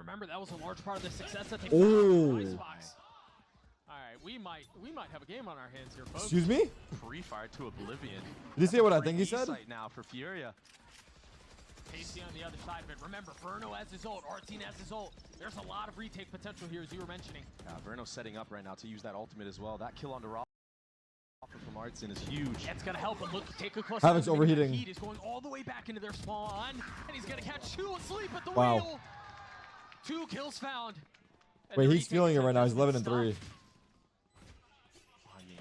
remember that was a large part of the success that they Oh. found in Icebox. All right, we might have a game on our hands here, folks. Excuse me? Pre-fire to oblivion. Did you see what I think he said? Now for Furia. Tasty on the other side of it. Remember, Verno has his ult, Artine has his ult. There's a lot of retake potential here, as you were mentioning. Verno's setting up right now to use that ultimate as well. That kill on the from Artsin is huge. That's gonna help him. Look, take a close Havoc's look. overheating. Heat is going all the way back into their spawn, and he's gonna catch two asleep at the Wow. wheel. 2 kills found. And Wait, the he's retake feeling it right now. He's potential 11 and 3. I mean,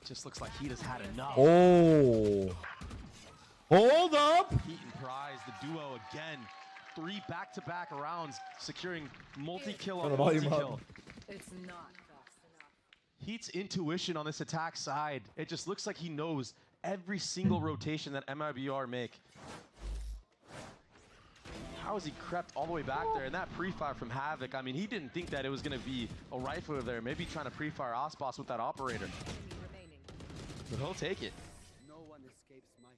it just looks like Heat has had enough. Oh. Hold up. Heat and Prize, the duo again. 3 back-to-back rounds, securing multi-kill on multi-kill. It's not fast enough. Heat's intuition on this attack side, it just looks like he knows every single rotation that MIBR make. How has he crept all the way back there? And that pre-fire from Havoc, I mean, he didn't think that it was going to be a rifle over there. Maybe trying to pre-fire Osboss with that operator. But he'll take it. No one escapes my...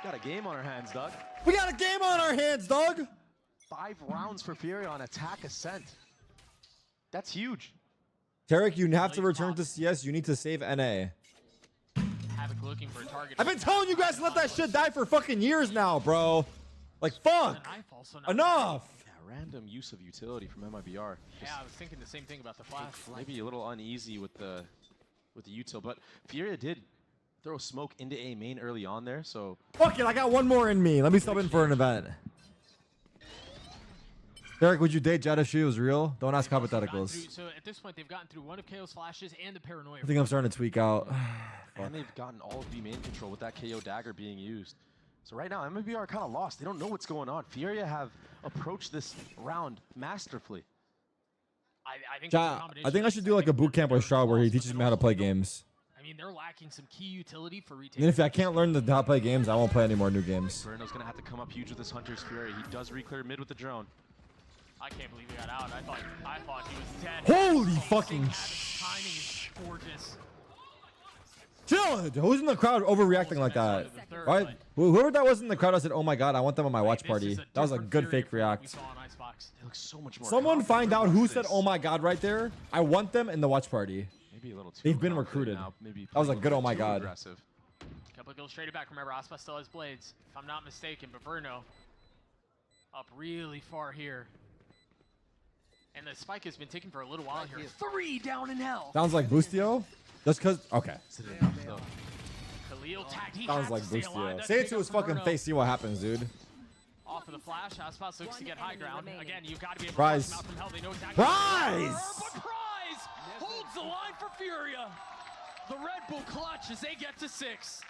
Got a game on our hands, Doug. We got a game on our hands, dog. 5 rounds for Fury on attack ascent. That's huge. Tarek, you have to return to CS. You need to save NA. Havoc looking for a target. I've been telling you guys to let that shit die for fucking years now, bro. Like, fuck. Enough. Yeah, random use of utility from MIBR. Yeah, I was thinking the same thing about the flash. Maybe a little uneasy with the util, but Furia did throw smoke into A main early on there, so Fuck it, I got one more in me. Let me sub in for an event. Derek, would you date Jett if she was real? Don't ask hypotheticals. So at this point, they've gotten through one of KO's flashes and the paranoia. I think I'm starting to tweak out. and they've gotten all of B main control with that KO dagger being used. So right now, MIBR are kind of lost. They don't know what's going on. Furia have approached this round masterfully. I think I should do like a boot camp with Shaw where he teaches me how to play games. I mean, they're lacking some key utility for retake. And if I can't learn how to play games, I won't play any more new games. Verno's going to have to come up huge with this Hunter's Fury. He does reclear mid with the drone. I can't believe he got out. I thought he was dead. Holy fucking timing is gorgeous. Chill. Who's in the crowd overreacting like that? Right? Whoever that was in the crowd, I said, "Oh my god, I want them on my watch party." That was a good fake react. They look so much more. Someone find out who said, "Oh my god," right there. I want them in the watch party. Maybe a little too. They've been recruited. Now. Maybe that was a good. Oh my god. Aggressive. Couple kills straight back. Remember, Aspa still has blades, if I'm not mistaken. But Verno up really far here. And the spike has been taken for a little while here. 3 down in hell. Sounds like Boostio. Just cause. Okay. Khalil tagged. He Sounds has like to stay alive. Boostio. That's Say it big to up his for fucking Verno. face. See what happens, dude. Off of the flash, Aspas looks to get high ground. Again, you've got to be able to Prize. flush him out from hell. They know exactly. Prize. But Prize holds the line for Furia. The Red Bull clutch as they get to 6.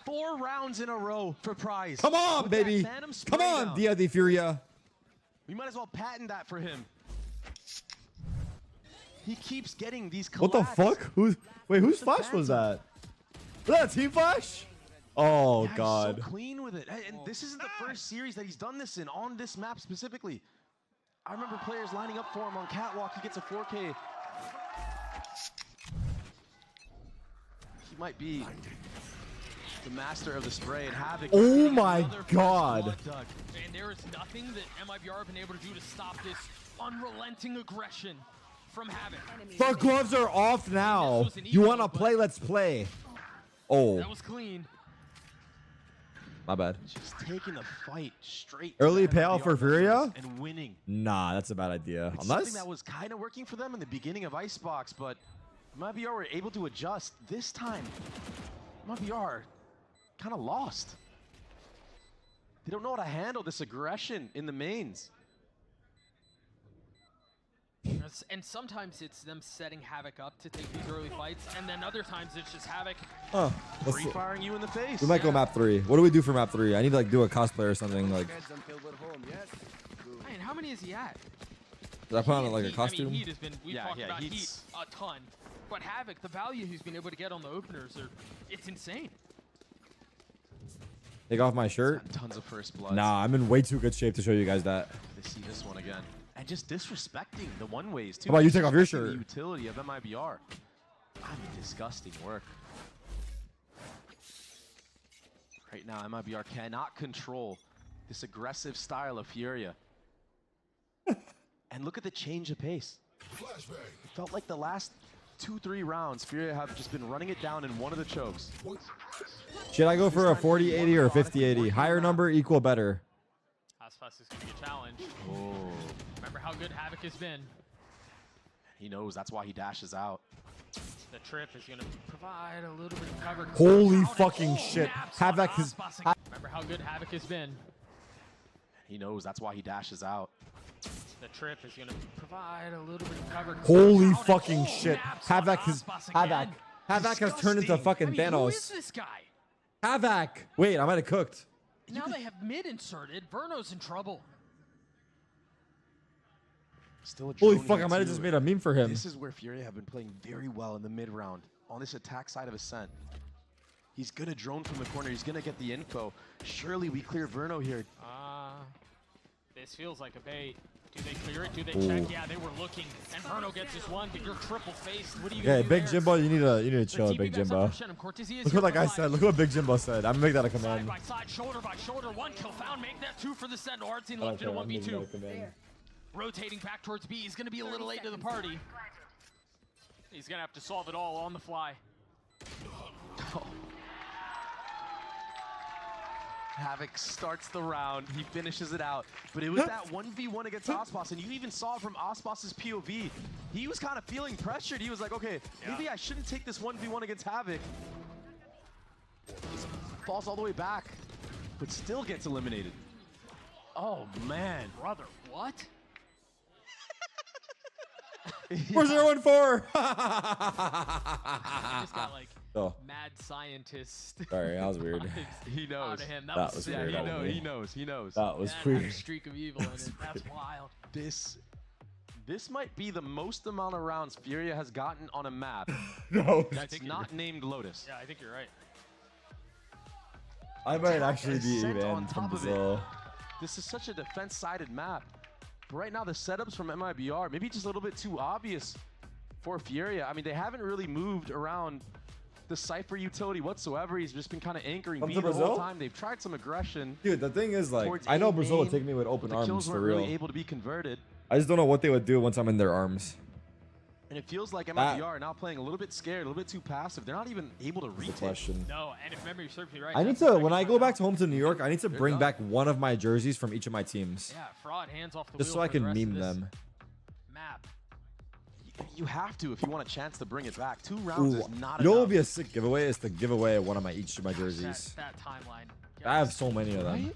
4 rounds in a row for Prize. Come on, baby. Come on, Dia de Furia. We might as well patent that for him. He keeps getting these collabs. What the fuck? Wait, whose flash was that? Was that a team flash? Oh yeah, god. He's so clean with it. And this isn't the first series that he's done this in, on this map specifically. I remember players lining up for him on Catwalk. He gets a 4K. He might be the master of the spray and Havoc. Oh my god. And there is nothing that MIBR have been able to do to stop this unrelenting aggression from Havoc. The gloves are off now. You want to play? Let's play. Oh. That was clean. My bad. Just taking the fight straight. Early payoff for Furia? And winning. Nah, that's a bad idea. It's Unless something that was kind of working for them in the beginning of Icebox, but MIBR were able to adjust. This time, MIBR kind of lost. They don't know how to handle this aggression in the mains. And sometimes it's them setting Havoc up to take these early fights, and then other times it's just Havoc Free firing you in the face. we might go map 3. What do we do for map 3? I need to like do a cosplay or something. Like, Man, how many is he at? did I put on like a Heat, costume? I mean, Heat has been, we've talked about Heat Heat's- a ton. But Havoc, the value he's been able to get on the openers, it's insane. Take off my shirt? Tons of first blood. Nah, I'm in way too good shape to show you guys that. They see this one again. And just disrespecting the one-ways, too. How about you take off your Disrespecting shirt? The utility of MIBR. I mean, disgusting work. Right now. now, MIBR cannot control this aggressive style of Furia. And look at the change of pace. It felt like the last 2-3 rounds, Furia have just been running it down in one of the chokes. Should I go for a 40-80 or a 50-80? Higher number, equal, better. Aspas is going to be a challenge. Oh. Remember how good Havoc has been. He knows, that's why he dashes out. The trip is going to provide a little bit of cover. Holy fucking shit. Havoc is... Remember how good Havoc has been. He knows, that's why he dashes out. The trip is going to provide a little bit of cover. Holy fucking shit. Havoc is... Havoc has turned into fucking Who Thanos. is this guy? Havoc! Wait, I might have cooked. Now they have mid inserted. Verno's in trouble. Still a Holy drone fuck, here I might have too. just made a meme for him. This is where Furia have been playing very well in the mid round on this attack side of Ascent. He's gonna drone from the corner. He's gonna get the info. Surely we clear Verno here. This feels like a bait. Do they clear it? Do they check? Yeah, they were looking. And Verno gets his one, but you're triple faced. What do you Okay, do Big there? Jimbo, you need to chill, Big Jimbo. Look what that guy said. Look what Big Jimbo said. I'm gonna make that a command. Side by side, shoulder by shoulder, one kill found. Make that two for the Sentinel. Hard team left in a 1v2. Rotating back towards B. He's gonna be a little late to the party. He's gonna have to solve it all on the fly. Havoc starts the round, he finishes it out, but it was that 1v1 against Aspas, and you even saw it from Aspas's POV. He was kind of feeling pressured. He was like, okay, maybe I shouldn't take this 1v1 against Havoc. Falls all the way back, but still gets eliminated. Oh, man. Brother, what? We're 0-4. Just got like mad scientist. Sorry, that was weird. He knows. Out of him. That was weird. He knows. That was That weird. had a streak of evil in it. That's wild. This might be the most amount of rounds Furia has gotten on a map No. that's not named Lotus. Yeah, I think you're right. I might actually be Ascent even on from top of it. Brazil. This is such a defense-sided map. But right now, the setups from MIBR, maybe just a little bit too obvious for Furia. I mean, they haven't really moved around the Cypher utility whatsoever. He's just been kind of anchoring Come B to the whole Brazil? time. They've tried some aggression. Dude, the thing is, like, towards I know A Brazil would main, take me with open but the arms kills for weren't real. really able to be converted. I just don't know what they would do once I'm in their arms. And it feels like MIBR are now playing a little bit scared, a little bit too passive. They're not even able to Good retake. question. No, and if memory serves me right, I need that's the to, second when I time go back now. to home to New York, I need to bring done. back one of my jerseys from each of my teams. Yeah, fraud hands off the Just wheel so I for the can rest of meme this them. Map. You have to if you want a chance to bring it back. 2 rounds Ooh, is not you know what enough. would be a sick giveaway is to give away one of each of my jerseys. That timeline. I have so many of them. Right?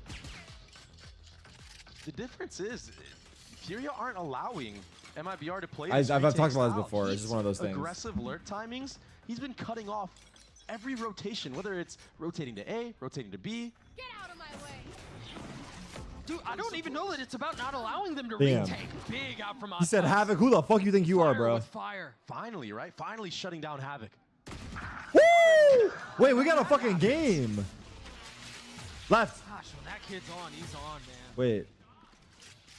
The difference is, Furia aren't allowing MIBR to play this I've retake talked about this style. before. It's just one of those things. Aggressive lurk timings. He's been cutting off every rotation, whether it's rotating to A, rotating to B. Get out of my way. Dude, I don't even know that it's about not allowing them to Damn. retake. Big out from us. He said, Havoc, who the fuck you think you are, bro? With fire. Finally, right? Finally shutting down Havoc. Woo! Wait, we got a fucking game. Left. Gosh, when that kid's on, he's on, man. Wait.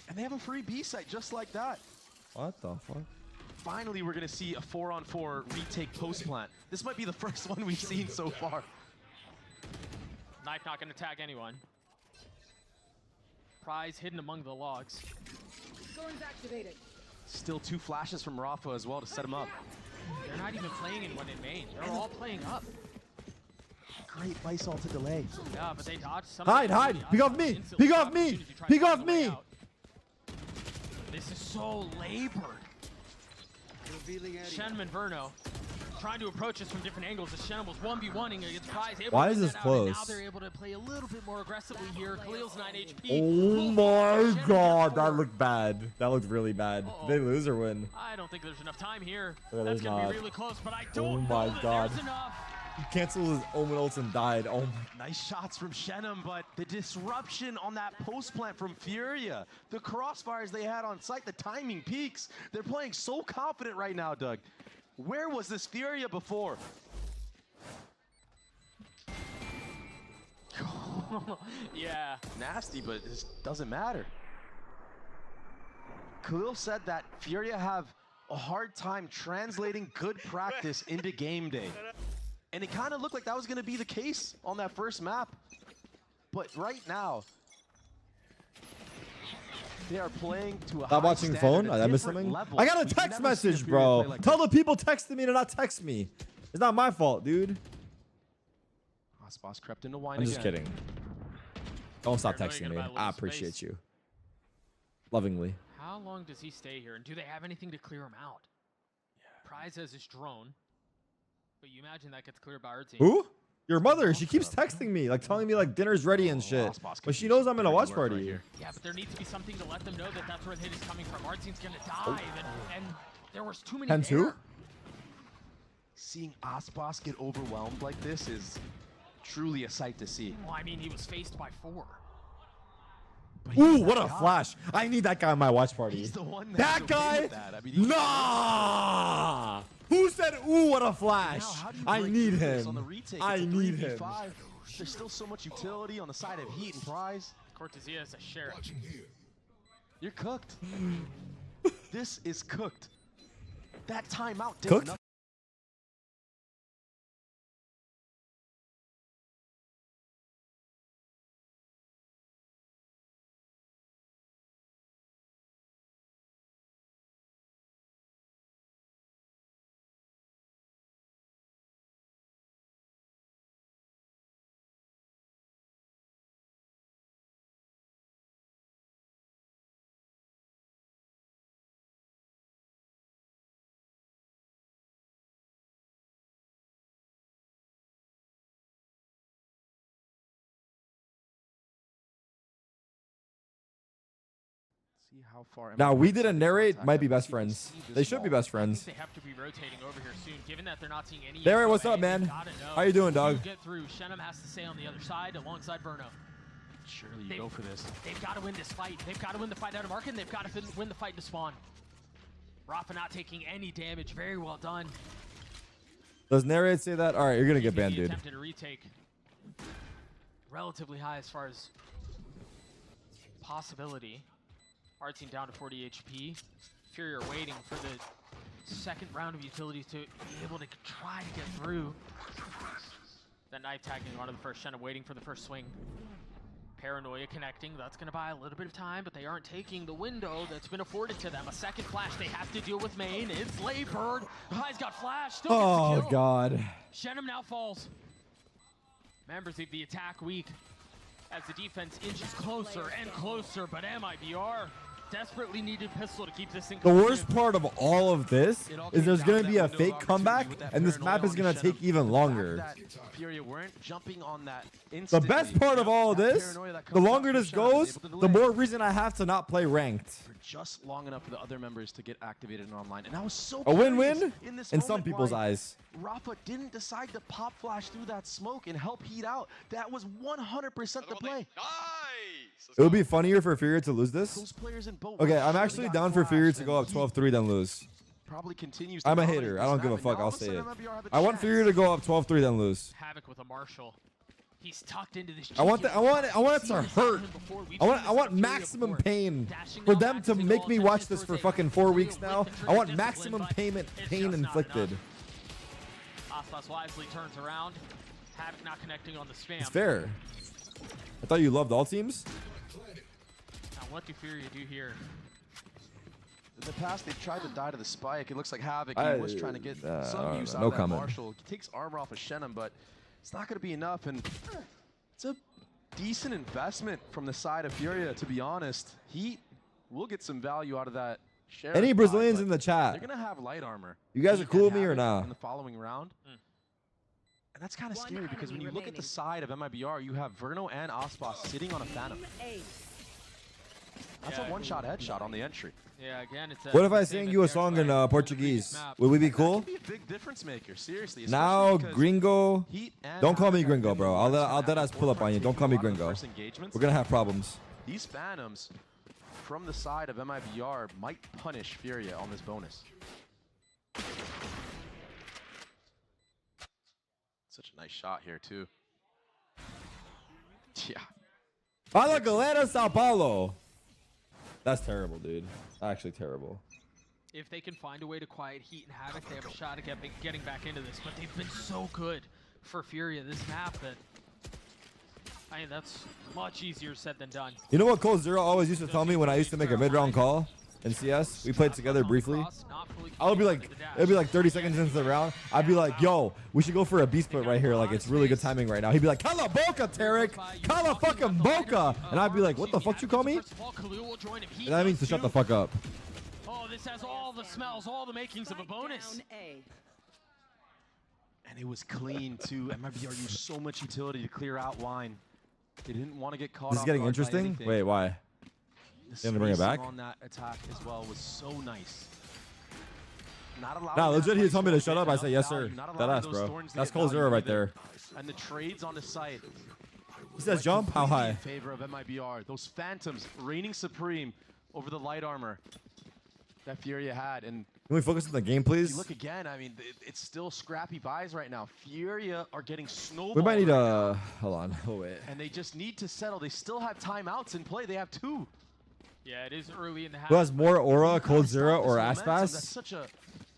And they have a free B site just like that. What the fuck? Finally, we're going to see a 4-on-4 retake post-plant. This might be the first one we've seen so far. Knife not going to tag anyone. Prize hidden among the logs. Storm's activated. Still 2 flashes from Rafa as well to set him up. They're not even playing in one in main. They're all playing up. Great vice all to delay. Yeah, but they dodged some. Hide, hide. Pick off me. Pick off me. Pick off me. This is so labored. Shenm and Verno trying to approach us from different angles. The Shenm was 1v1ing against Prize. Why is this close? Now they're able to play a little bit more aggressively here. Khalil's 9 HP. Oh my god, that looked bad. That looked really bad. Did they lose or win? I don't think there's enough time here. Yeah, That's there's gonna not. be really close, but I don't my know that God. there's enough. He canceled his Omen ults and died. Oh my. Nice shots from Shenm, but the disruption on that post plant from Furia, the crossfires they had on site, the timing peaks. They're playing so confident right now, Doug. Where was this Furia before? Yeah. Nasty, but it doesn't matter. Khalil said that Furia have a hard time translating good practice into game day. And it kind of looked like that was going to be the case on that first map. But right now, they are playing to a Stop high watching standard, phone. a I missed different something. level. I got a We've text never seen a message, Fury bro. play like Tell this. the people texting me to not text me. It's not my fault, dude. Boss crept into wine I'm just again. kidding. Don't stop They're really texting gonna me. buy a little I appreciate space. you. Lovingly. How long does he stay here? And do they have anything to clear him out? Prize has his drone. But you imagine that gets cleared by our team. Who? Your mother. She keeps texting me, like telling me like dinner's ready and shit. But she knows I'm in a watch party. Yeah, but there needs to be something to let them know that that's where the hit is coming from. Our team's gonna dive, and there was too many 10-2? there. Seeing Aspas get overwhelmed like this is truly a sight to see. Well, I mean, he was faced by 4. But he's Ooh, that what a guy. flash. I need that guy in my watch party. He's the one That that's okay guy? with that. I mean, he can- Nah. Who said, ooh, what a flash? Now, how do you I break need through this on the him. retake? I It's a need him. 3v5. There's still so much utility on the side of Heat and Prize. Cortesia is a sheriff. You're cooked. This is cooked. That timeout did Cooked? nothing. See how far. Now, Emma we Price didn't had narrate, contact. might be I best think we friends. see this They should be ball. best friends. I think they have to be rotating over here soon, given that they're not seeing any. Barry, info. what's up, Hey, man? they gotta know How you doing, who dog? Get through. Shenum has to stay on the other side alongside Verno. Surely you They- go for this. They've got to win this fight. They've got to win the fight out of market, and they've got to win the fight to spawn. Rafa not taking any damage. Very well done. Does narrate say that? All right, you're going to get He banned, dude. attempted a retake. Relatively high as far as possibility. Our team down to 40 HP. Fury are waiting for the second round of utilities to be able to try to get through. That knife tagging onto the first Shenna, waiting for the first swing. Paranoia connecting. That's going to buy a little bit of time, but they aren't taking the window that's been afforded to them. A second flash they have to deal with main. It's Laybird. High's got flash. Still gets the Oh, kill. God. Shenum now falls. Members of the attack weak as the defense inches closer and closer, but MIBR desperately needed pistol to keep this thing The going. worst part of all of this is there's going to be a fake comeback, and this map is going to take even longer. Fury weren't jumping on that The instantly. best part of all of That this, paranoia that the comes out longer from this Shenna is goes, able to the delay. more reason I have to not play ranked. For just long enough for the other members to get activated and online. And I was so A win-win curious in this in some moment people's why eyes. Rafa didn't decide to pop flash through that smoke and help Heat out. That was 100% the play. Nice! It would be funnier for Fury to lose this. Those players in both. Okay, I'm surely actually got down for Fury flashed, to go and up Heat 12-3 then lose. Probably continues to I'm a dominate hater. this I don't map, give a and fuck. now all I'll of a say sudden it. MIBR have a I want chance. Fury to go up 12-3 then lose. Havoc with a Marshall. He's tucked into this. I want it to hurt. I want maximum pain for them to make me watch this for fucking 4 weeks now. I want maximum pain inflicted. Aspas wisely turns around. Havoc not connecting on the spam. It's fair. I thought you loved all teams. Now what do Fury do here? In the past, they've tried to die to the spike. It looks like Havoc I- he was trying to get I some don't use know. out No of that comment. Marshall. He takes armor off of Shenum, but it's not going to be enough. And it's a decent investment from the side of Furia, to be honest. Heat will get some value out of that. Sheriff Any buy, Brazilians but in the chat? They're going to have light armor. You guys Heat are cool with and me or Havoc nah? In the following round. And that's kind of One scary because when enemy you look at the remaining. side of MIBR, you have Verno and Aspas sitting on a Phantom. That's Yeah, a one-shot headshot on the entry. Yeah, again, it's What if I sang you a song in Portuguese? Would we be cool? That could be a big difference maker, seriously. Now, especially because gringo. Heat and Don't call me Havoc are gringo, getting bro. more I'll time deadass pull up on you. Don't taking call me a lot of the gringo. first engagements. We're gonna have problems. These Phantoms from the side of MIBR might punish Furia on this bonus. Such a nice shot here, too. Yeah. Fala galera Sao Paulo. That's terrible, dude. Actually terrible. If they can find a way to quiet Heat and Havoc, they have a shot at getting back into this. But they've been so good for Furia this map that saying that's much easier said than done. You know what Cold Zero always used to tell me when I used to make a mid-round call in CS? We played together briefly. I would be like, it'd be like 30 seconds into the round. I'd be like, yo, we should go for a beast split right here. Like, it's really good timing right now. He'd be like, Kala Boca, Tarek. Kala fucking Boca. And I'd be like, what the fuck you call me? And that means to shut the fuck up. Oh, this has all the smells, all the makings of a bonus. And it was clean, too. MIBR used so much utility to clear out wine. They didn't want to get caught. This is getting interesting. Wait, why? The gonna bring it back? on that attack as well was so nice. Not allowing Nah, legit, that he told me to shut up. I enough said, yes, value, sir. not That allowing ass, those bro. thorns to That's get Cold value Zero right either. there. And the trades on the site. He says jump? How high? In favor of MIBR. Those phantoms reigning supreme over the light armor that Furia had. And Can we focus on the game, if please? you look again, I mean, it's still scrappy buys right now. Furia are getting snowballed. We might need right a... Hold on. Oh, wait. and they just need to settle. They still have timeouts in play. They have 2. Yeah, it is early in the half. Who has more Aura, Cold Stop Zero, this or momentum. That's Aspas? such a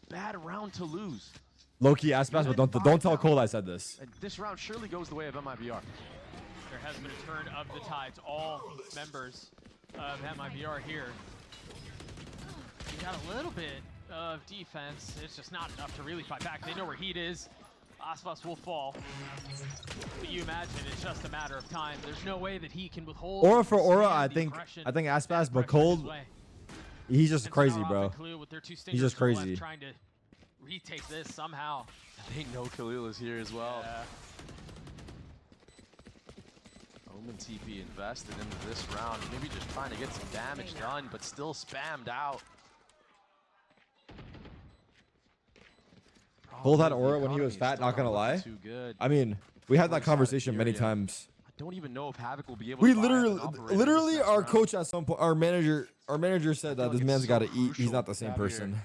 bad round to lose. Low-key Aspas, but don't tell Cold I said this. And this round surely goes the way of MIBR. There has been a turn of the tides. All members of MIBR here. We got a little bit of defense. It's just not enough to really fight back. They know where Heat is. Aspas will fall. But you imagine it's just a matter of time. There's no way that he can withhold. Aura for Aura, I the think aggression Aspas, that but pressure his Cold, way. he's just And crazy, Zarov bro. and Khalil with their 2 He's stingers just to the left, crazy. trying to retake this somehow. They know Khalil is here as well. Yeah. Omen TP invested into this round. Maybe just trying to get some damage done, but still spammed out. Cold had Aura when he was fat, not gonna lie. Too good. I mean, we had that Voice out of conversation many Furia. times. I don't even know if Havoc will be able We to buy up an literally, operator literally, this our next coach at some point, our manager said that like this it's man's so got to eat. He's crucial not the to same have your person.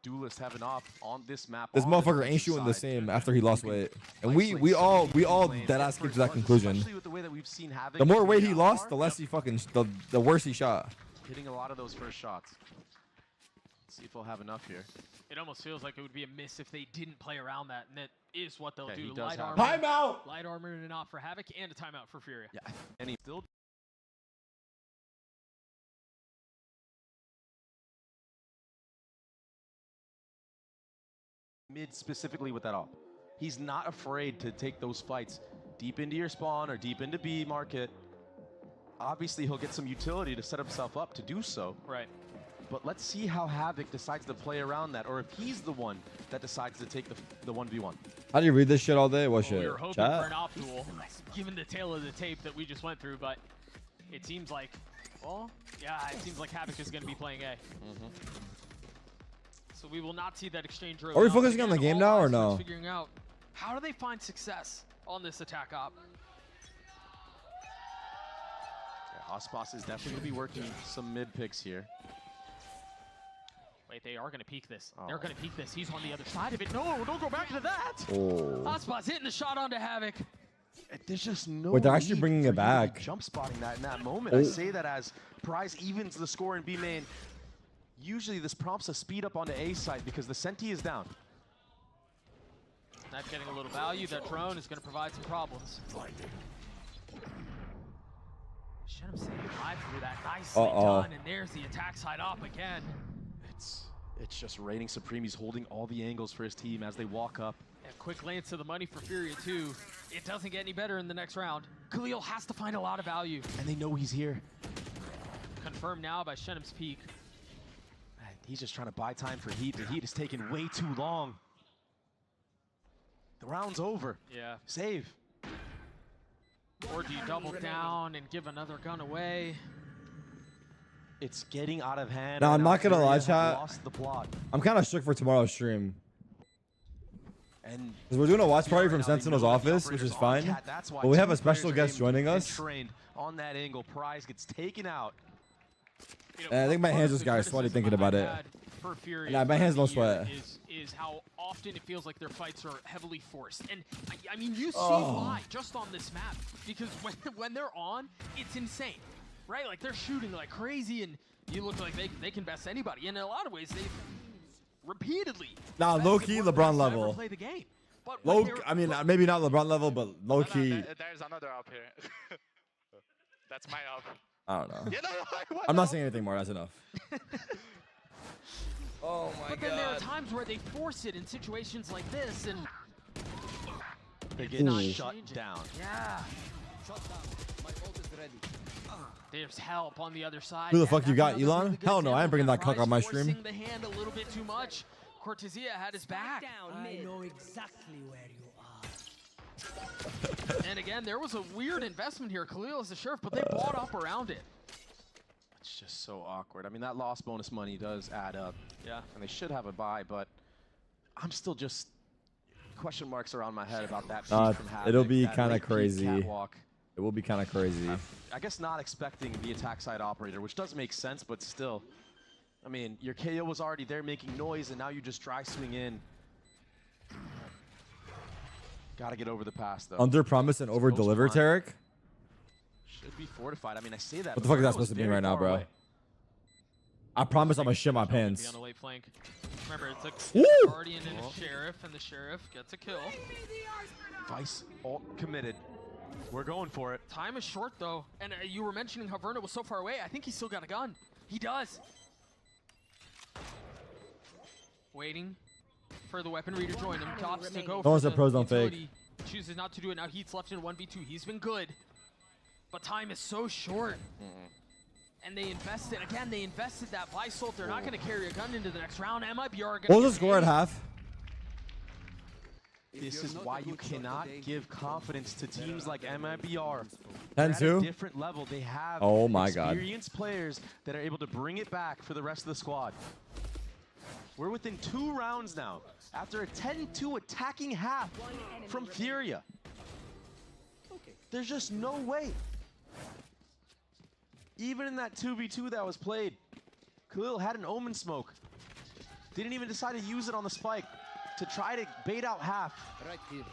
Duelist have an op on this map. This on the motherfucker ain't defensive shooting the side. same after he lost weight, and Isolate we so all many dead lanes, ass get came to that first conclusion. Especially with the way that we've seen Havoc The more weight he getting lost, far, the less he fucking the worse he shot. hitting a lot of those first shots. Let's see if we'll have enough here. It almost feels like it would be a miss if they didn't play around that, and that is what they'll Okay, he do. does Light have armor, Timeout. light armor and an off for Havoc, and a timeout for Furia. Yeah, and he still mid specifically with that op. He's not afraid to take those fights deep into your spawn or deep into B market. Obviously, he'll get some utility to set himself up to do so. Right. But let's see how Havoc decides to play around that, or if he's the one that decides to take the 1v1. How do you read this shit all day? What Well, shit? we were hoping Chat? for an op duel, given the tail of the tape that we just went through, but it seems like, well, yeah, it seems like Havoc is going to be playing A. So we will not see that exchange early Are we on. focusing on the Again, game all now or eyes towards no? Figuring out how do they find success on this attack op. Yeah, Aspas is definitely going to be working some mid picks here. Wait, they are going to peek this. Oh. They're going to peek this. He's on the other side of it. No, don't go back to that. Oh. Aspas hitting the shot onto Havoc. There's just no Wait, they're actually need bringing for it you to be back. Jump spotting that in that moment. Oh. I say that as Prize evens the score in B main. Usually this prompts a speed up onto A side because the Senti is down. Not getting a little value. That drone is going to provide some problems. Shenum saying live through that. Nicely done. And there's the attack side up again. It's just reigning supreme. He's holding all the angles for his team as they walk up. A quick lance to the money for Furia too. It doesn't get any better in the next round. Khalil has to find a lot of value. And they know he's here. Confirmed now by Shenum's peak. Man, he's just trying to buy time for Heat. The Heat is taking way too long. The round's over. Yeah. Save. Or do you double down and give another gun away? It's getting out of hand. Now, I'm and not gonna lie, Furia have chat. lost the plot. I'm kind of shook for tomorrow's stream. And Because we're doing a watch party from now they know Sentinel's that the office, which operator's is on fine. Cat. That's why But we have two a special players guest are joining and us. trained on that angle. Prize gets taken out. You know, And I think my part hands of just the got sweaty criticism thinking about I've it. had for Furia Nah, my hands don't throughout the sweat. year is how often it feels like their fights are heavily forced. And I mean, you see Oh. why just on this map. Because when they're on, it's insane, right? Like they're shooting like crazy and you look like they can best anybody. And in a lot of ways, they've repeatedly Nah, bested low-key one of the LeBron best to ever level. play the game. But when Low, they're- I mean, maybe not LeBron level, but low key. There's another up here. That's my up. I don't know. You know what? I'm not saying anything more. That's enough. Oh my But then there are times where they force it in situations like this, and They get not shut changing. down. yeah. There's help on the other side. Who the Yeah, fuck you that's got, another Elon? really good Hell no, I ain't example. bringing that Price cuck on my stream. forcing the hand a little bit too much. Cortesia had his back. I know exactly where you are. And again, there was a weird investment here. Khalil is the sheriff, but they bought up around it. It's just so awkward. I mean, that lost bonus money does add up. Yeah. And they should have a buy, but I'm still just question marks around my head about that. Uh, peek from Havoc, it'll be that kinda late peek crazy. catwalk. It will be kind of crazy. I guess not expecting the attack side operator, which does make sense, but still. I mean, your KO was already there making noise, and now you just dry swing in. Gotta get over the pass, though. Under promise and over deliver, Smoke's fine. Tarek. Should be fortified. I mean, I say that. What the but fuck is that Bruno was supposed to mean very right now, far bro? away. I promise I'm gonna shit my Be on pants. the late flank. Remember, it's Woo! a guardian and a sheriff, and the sheriff gets a kill. Vice ult committed. We're going for it. Time is short, though. And you were mentioning how Verno was so far away. I think he's still got a gun. He does. Waiting for the weaponry to join him. Opts to go No for one said the pros don't fake. utility. Chooses not to do it now. Heat's left in 1v2. He's been good. But time is so short. And they invested, again, they invested that Vice ult. They're not going to carry a gun into the next round. MIBR are going to What was the score at half? This is why you cannot give confidence to teams like MIBR. They're at a 10-2? different level. They have Oh my God. experienced players that are able to bring it back for the rest of the squad. We're within 2 rounds now after a 10-2 attacking half from Furia. There's just no way. Even in that 2v2 that was played, Khalil had an Omen smoke. Didn't even decide to use it on the spike to try to bait out half. Right here.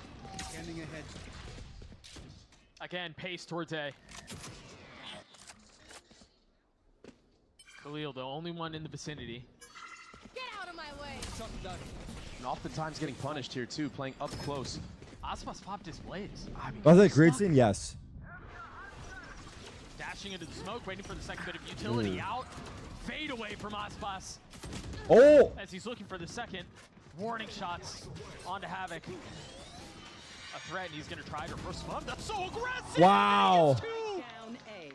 Scanning ahead. Again, pace towards A. Khalil, the only one in the vicinity. Get out of my way. Shot down. And oftentimes getting punished here too, playing up close. Aspas popped his blades. I mean, Was it a he's great not- scene? Yes. Dashing into the smoke, waiting for the second bit of utility out. Fade away from Aspas Oh! as he's looking for the second. Warning shots onto Havoc. A threat, and he's going to try to first one. That's so aggressive! Wow. Gets two. Down A.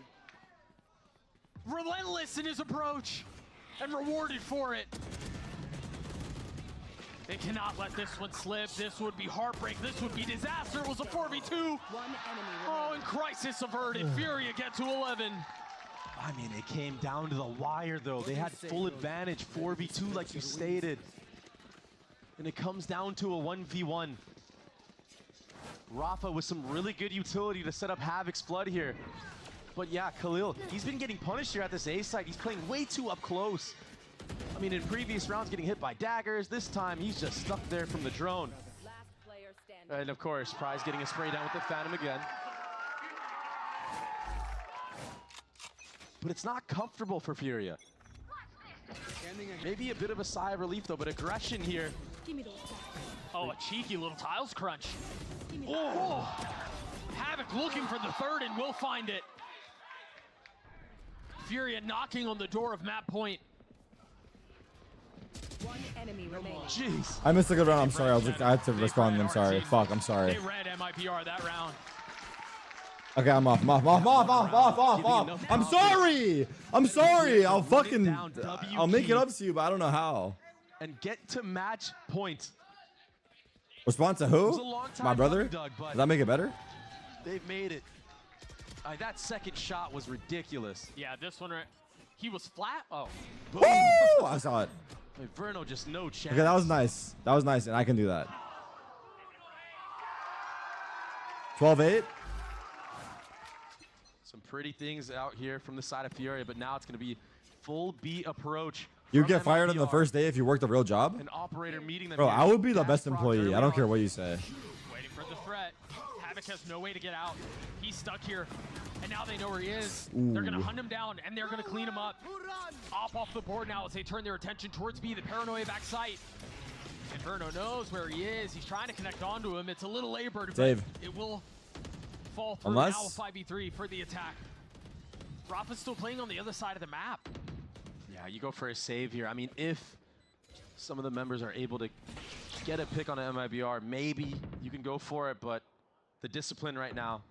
Relentless in his approach and rewarded for it. They cannot let this one slip. This would be heartbreak. This would be disaster. It was a 4v2. One enemy Oh, remaining. and crisis averted. Furia get to 11. I mean, it came down to the wire though. They had full advantage, 4v2 like you stated. And it comes down to a 1v1. Rafa with some really good utility to set up Havoc's flood here. But yeah, Khalil, he's been getting punished here at this A site. He's playing way too up close. I mean, in previous rounds getting hit by daggers. This time he's just stuck there from the drone. Last player standing. And of course, Prize getting a spray down with the Phantom again. But it's not comfortable for Furia. Scanning ahead. Maybe a bit of a sigh of relief though, but aggression here. Give me those. Oh, a cheeky little tiles crunch. Give me those. Oh, Havoc looking for the third and will find it. Furia knocking on the door of map point. One enemy remaining. Jeez. I missed a good round. I'm sorry. I had to They respond. read I'm sorry. RT. Fuck. I'm sorry. They read MIPR that round. Okay, I'm off. I'm sorry. I'm sorry. I'll fucking. I'll make it up to you, but I don't know how. And get to match point. Respond to It was a who? long time My brother? coming, Doug, but Does that make it better? they've made it. That second shot was ridiculous. Yeah, this one right. He was flat. Oh, Woo! I saw it. Like, Verno just no chance. Okay, that was nice. That was nice, and I can do that. 12-8. Some pretty things out here from the side of Furia, but now it's going to be full B approach. You from get fired on the MIPR. first day if you worked a real job? An operator meeting them Bro, here. I would be the Dash best Brock employee. early I don't care on. what you say. waiting for the threat. Havoc has no way to get out. He's stuck here, and now they know where he is. They're gonna Ooh. hunt him down, and they're gonna clean him up. Off the board now as they turn their attention towards B, the paranoia back sight. And Verno knows where he is. He's trying to connect onto him. It's a little labored, but Save. it will fall through. Unless- Now a 5v3 for the attack. Rafa's still playing on the other side of the map. Yeah, you go for a save here. I mean, if some of the members are able to get a pick on an MIBR, maybe you can go for it, but the discipline right now,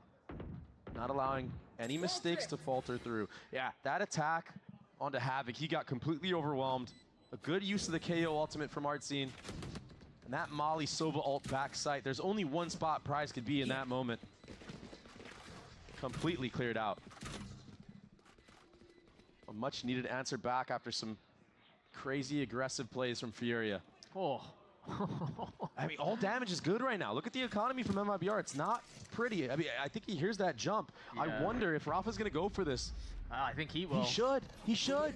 not allowing any mistakes to falter through. Yeah, that attack onto Havoc, he got completely overwhelmed. A good use of the KO ultimate from Artsine. And that Molly Sova ult backside. There's only one spot Prize could be in that moment. Completely cleared out. A much needed answer back after some crazy aggressive plays from Furia. Oh. I mean, all damage is good right now. Look at the economy from MIBR. It's not pretty. I mean, I think he hears that jump. Yeah. I wonder if Rafa's going to go for this. I think he will. He should. He should.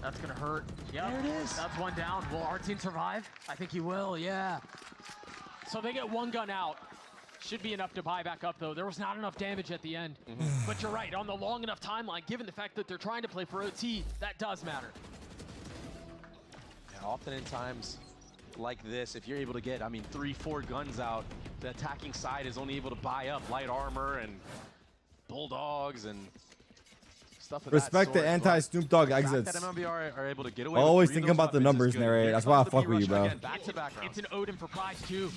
That's going to hurt. Yep. There it is. That's one down. Will Artsine survive? I think he will, yeah. So they get one gun out. Should be enough to buy back up, though. There was not enough damage at the end. But you're right. On the long enough timeline, given the fact that they're trying to play for OT, that does matter. Yeah, often in times like this, if you're able to get, 3-4 guns out, the attacking side is only able to buy up light armor and bulldogs and stuff of Respect that the sort. anti-Snoop Dogg The fact exits. that MMBR are able to get away Always with three of thinking those about the weapons is numbers, good. Narrate. Here That's why I comes the fuck with B you, rush bro. again, back-to-back rounds. It's an Odin for Prize, too.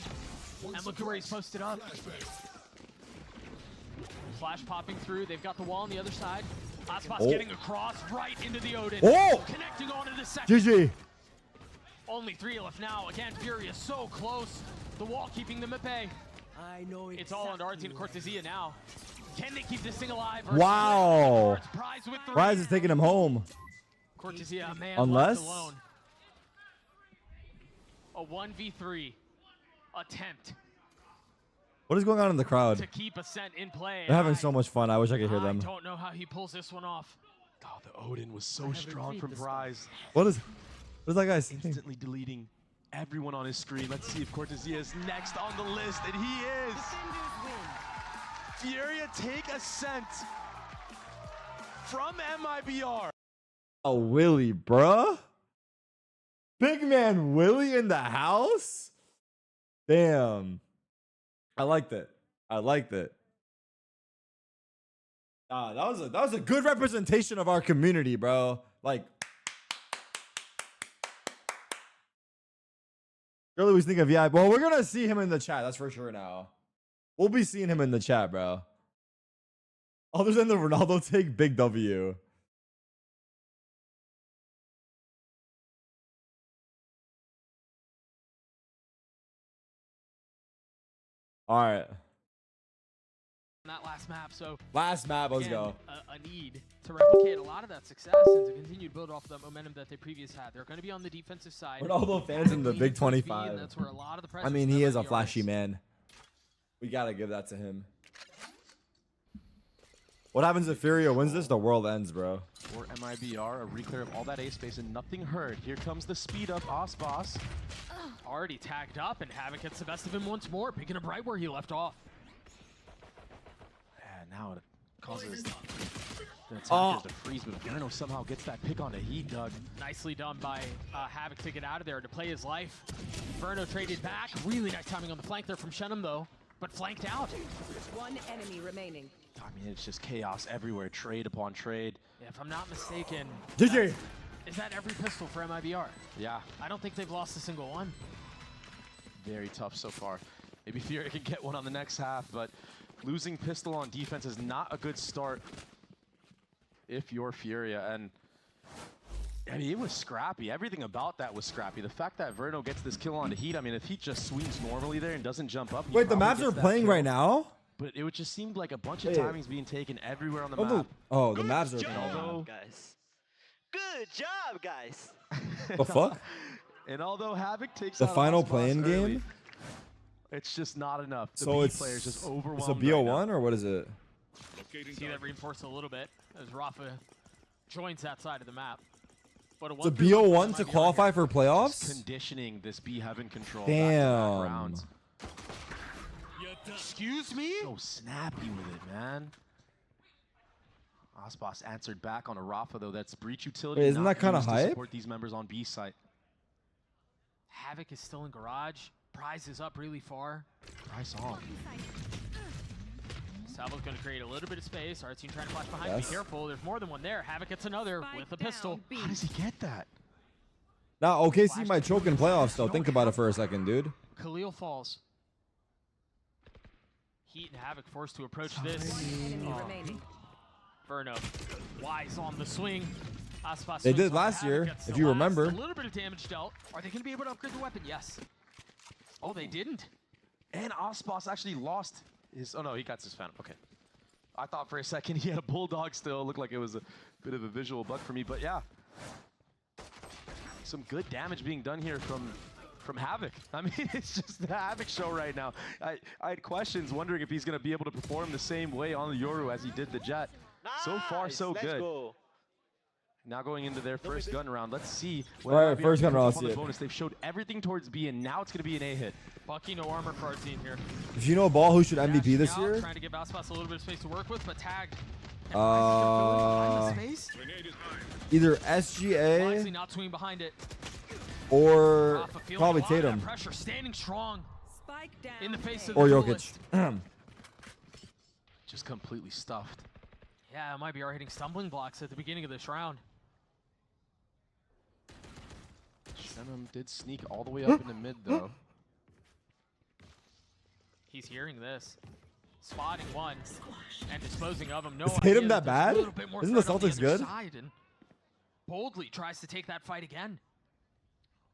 And look at where he's posted up. Flash popping through. They've got the wall on the other side. Hotspot's getting across right into the Odin. Oh! Connecting onto the second. GG. Only 3 left now. Again, Fury is so close. The wall keeping them at bay. I know exactly. It's all on Artsine Cortesia now. Can they keep this thing alive? Wow. Prize with 3. Prize is taking him home. Cortesia, man, Unless- left alone. A 1v3 attempt What is going on in the crowd? to keep Ascent in play. They're having so much fun. I wish I could hear I them. don't know how he pulls this one off. Oh, the Odin was so strong from Prize. What is that guy saying? Instantly deleting everyone on his screen. Let's see if Cortesia is next on the list, and he is. Furia take Ascent from MIBR. Oh, Willie, bruh. Big man Willie in the house? Damn. I liked it. I liked it. That was a good representation of our community, bro. Like, Girlie was thinking of, yeah, well, we're gonna see him in the chat, that's for sure now. We'll be seeing him in the chat, bro. Other than the Ronaldo take, big W. All right. That last map, so Last map, let's again, go. a need to replicate a lot of that success and to continue to build off of that momentum that they previously had. They're going to be on the defensive side. Ronaldo fans in the Leaning Big towards B, 25. and that's where a lot of the pressure I mean, from he is a MIBR flashy man. We gotta give that to him. What happens if Furia wins this? The world ends, bro. For MIBR, a reclear of all that A space and nothing heard. Here comes the speed up, Osboss. Already tagged up, and Havoc gets the best of him once more, picking up right where he left off. Yeah, now it causes the attackers to freeze, but Verno somehow gets that pick on the heat, Doug. Nicely done by Havoc to get out of there to play his life. Verno traded back. Really nice timing on the flank there from Shenum, though, but flanked out. One enemy remaining. I mean, it's just chaos everywhere, trade upon trade. Yeah, if I'm not mistaken, GG. is that every pistol for MIBR? Yeah, I don't think they've lost a single one. very tough so far. Maybe Furia can get one on the next half, but losing pistol on defense is not a good start if you're Furia. And I mean, it was scrappy. Everything about that was scrappy. The fact that Verno gets this kill on the heat, I mean, if he just swings normally there and doesn't jump up, he Wait, the probably maps gets are that playing kill. right now? But it would just seemed like a bunch of Wait. timings being taken everywhere on the Oh, map. the maps are Good playing. Although- job, guys. Good job, guys. The fuck? And although Havoc takes The out final Osboss play-in early, game? it's just not enough. The So B it's players just overwhelmed. It's a right now. BO1 or what is it? See that reinforced a little bit as Rafa joins that side of the map. But It's a 1-3 BO1 to MIBR qualify here. for playoffs? Conditioning this B heaven control. Damn. Back-to-back rounds. Excuse me? So snappy with it, man. Osboss answered back on a Rafa though. That's breach utility. Wait, isn't not that kinda used to hype? Support these members on B site. Havoc is still in garage. Prize is up really far. Price on. Salvo's going to create a little bit of space. Our team trying to flash behind. Yes. Be careful. There's more than one there. Havoc gets another Spike with a down, pistol. B. How does he get that? Now OKC might choke in playoffs though. Think about it for a second, dude. Khalil falls. Heat and Havoc forced to approach this. Enemy Oh, remaining. Verno, wise on the swing. Aspas They swings did on last Havoc, year, gets if the you last. remember. A little bit of damage dealt. Are they going to be able to upgrade the weapon? Yes. Oh, they didn't. And Aspas actually lost his. Oh no, he got his Phantom. Okay. I thought for a second he had a Bulldog still. It looked like it was a bit of a visual bug for me, but yeah. Some good damage being done here from Havoc. I mean, it's just the Havoc show right now. I had questions wondering if he's going to be able to perform the same way on the Yoru as he did the Jet. So far, Nice, so let's good. Go. Now going into their first gun round. Let's see. All right, MIBR first gun can round, put up let's on the see it. bonus. They've showed everything towards B, and now it's going to be an A hit. Bucky, no armor for our team here. If you know a ball who should MVP Dashing this out, year, Trying to give Aspas a little bit of space to work with, but tagged. Uh, Space. either Wisely SGA not swinging behind it. or Rafa feeling probably a lot of that Tatum pressure, standing strong Spike down. in the face of or the Jokic. duelist. Just completely stuffed. Yeah, MIBR hitting stumbling blocks at the beginning of this round. Shenum did sneak all the way up into mid, though. He's hearing this. Spotting one and disposing of him. No Is Tatum idea that there's a bad? little bit more Isn't the threat on Celtics other good? side, and boldly tries to take that fight again.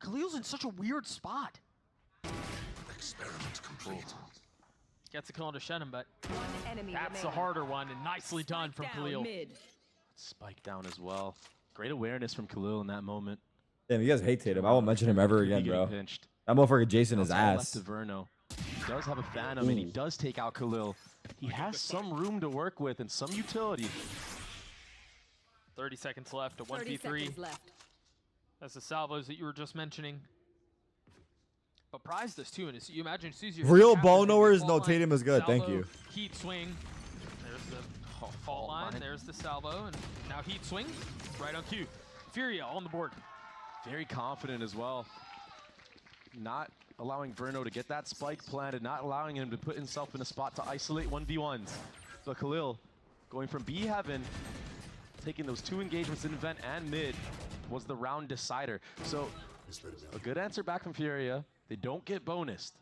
Khalil's in such a weird spot. Experiment complete. Gets a kill onto Shenum, but One enemy that's the remaining. harder one, and nicely done from Down Khalil. mid. Spike down as well. Great awareness from Khalil in that moment. Damn, you guys hate Tatum. I won't mention him ever Could be again, getting bro. Pinched. That motherfucker Jason is That's all left ass. to Verno. He does have a Phantom, and he does take out Khalil. He has some room to work with and some utility. 30 seconds left, a 30 1v3. seconds left. That's the salvos that you were just mentioning. But prize this too, and as you imagine, as soon as you're Real captured, ball they get knowers, fault no line, Tatum is good. Thank salvo, you. Heat swing. There's the fault line. There's the salvo, and now heat swing. Right on cue. Furia on the board. Very confident as well. Not allowing Verno to get that spike planted, not allowing him to put himself in a spot to isolate 1v1s. But Khalil, going from B heaven, taking those two engagements in vent and mid, was the round decider. So a good answer back from Furia. They don't get bonused.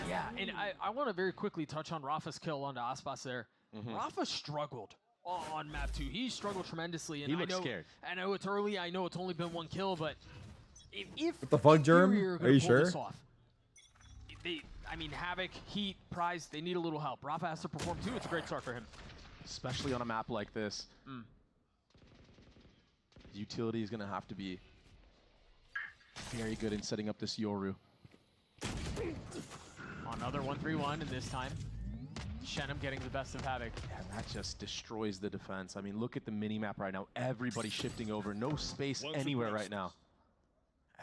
Yeah, and I want to very quickly touch on Rafa's kill onto Aspas there. Rafa struggled on map 2. He struggled tremendously. And He looked scared. I know it's early. I know it's only been one kill, but if What the fuck, Germ? Furia Are gonna you pull sure? this off, I mean, Havoc, Heat, Prize, they need a little help. Rafa has to perform too. It's a great start for him. Especially on a map like this. The utility is going to have to be very good in setting up this Yoru. Another 1-3-1, and this time, Shenum getting the best of Havoc. And that just destroys the defense. I mean, look at the mini-map right now. Everybody shifting over. No space anywhere right now.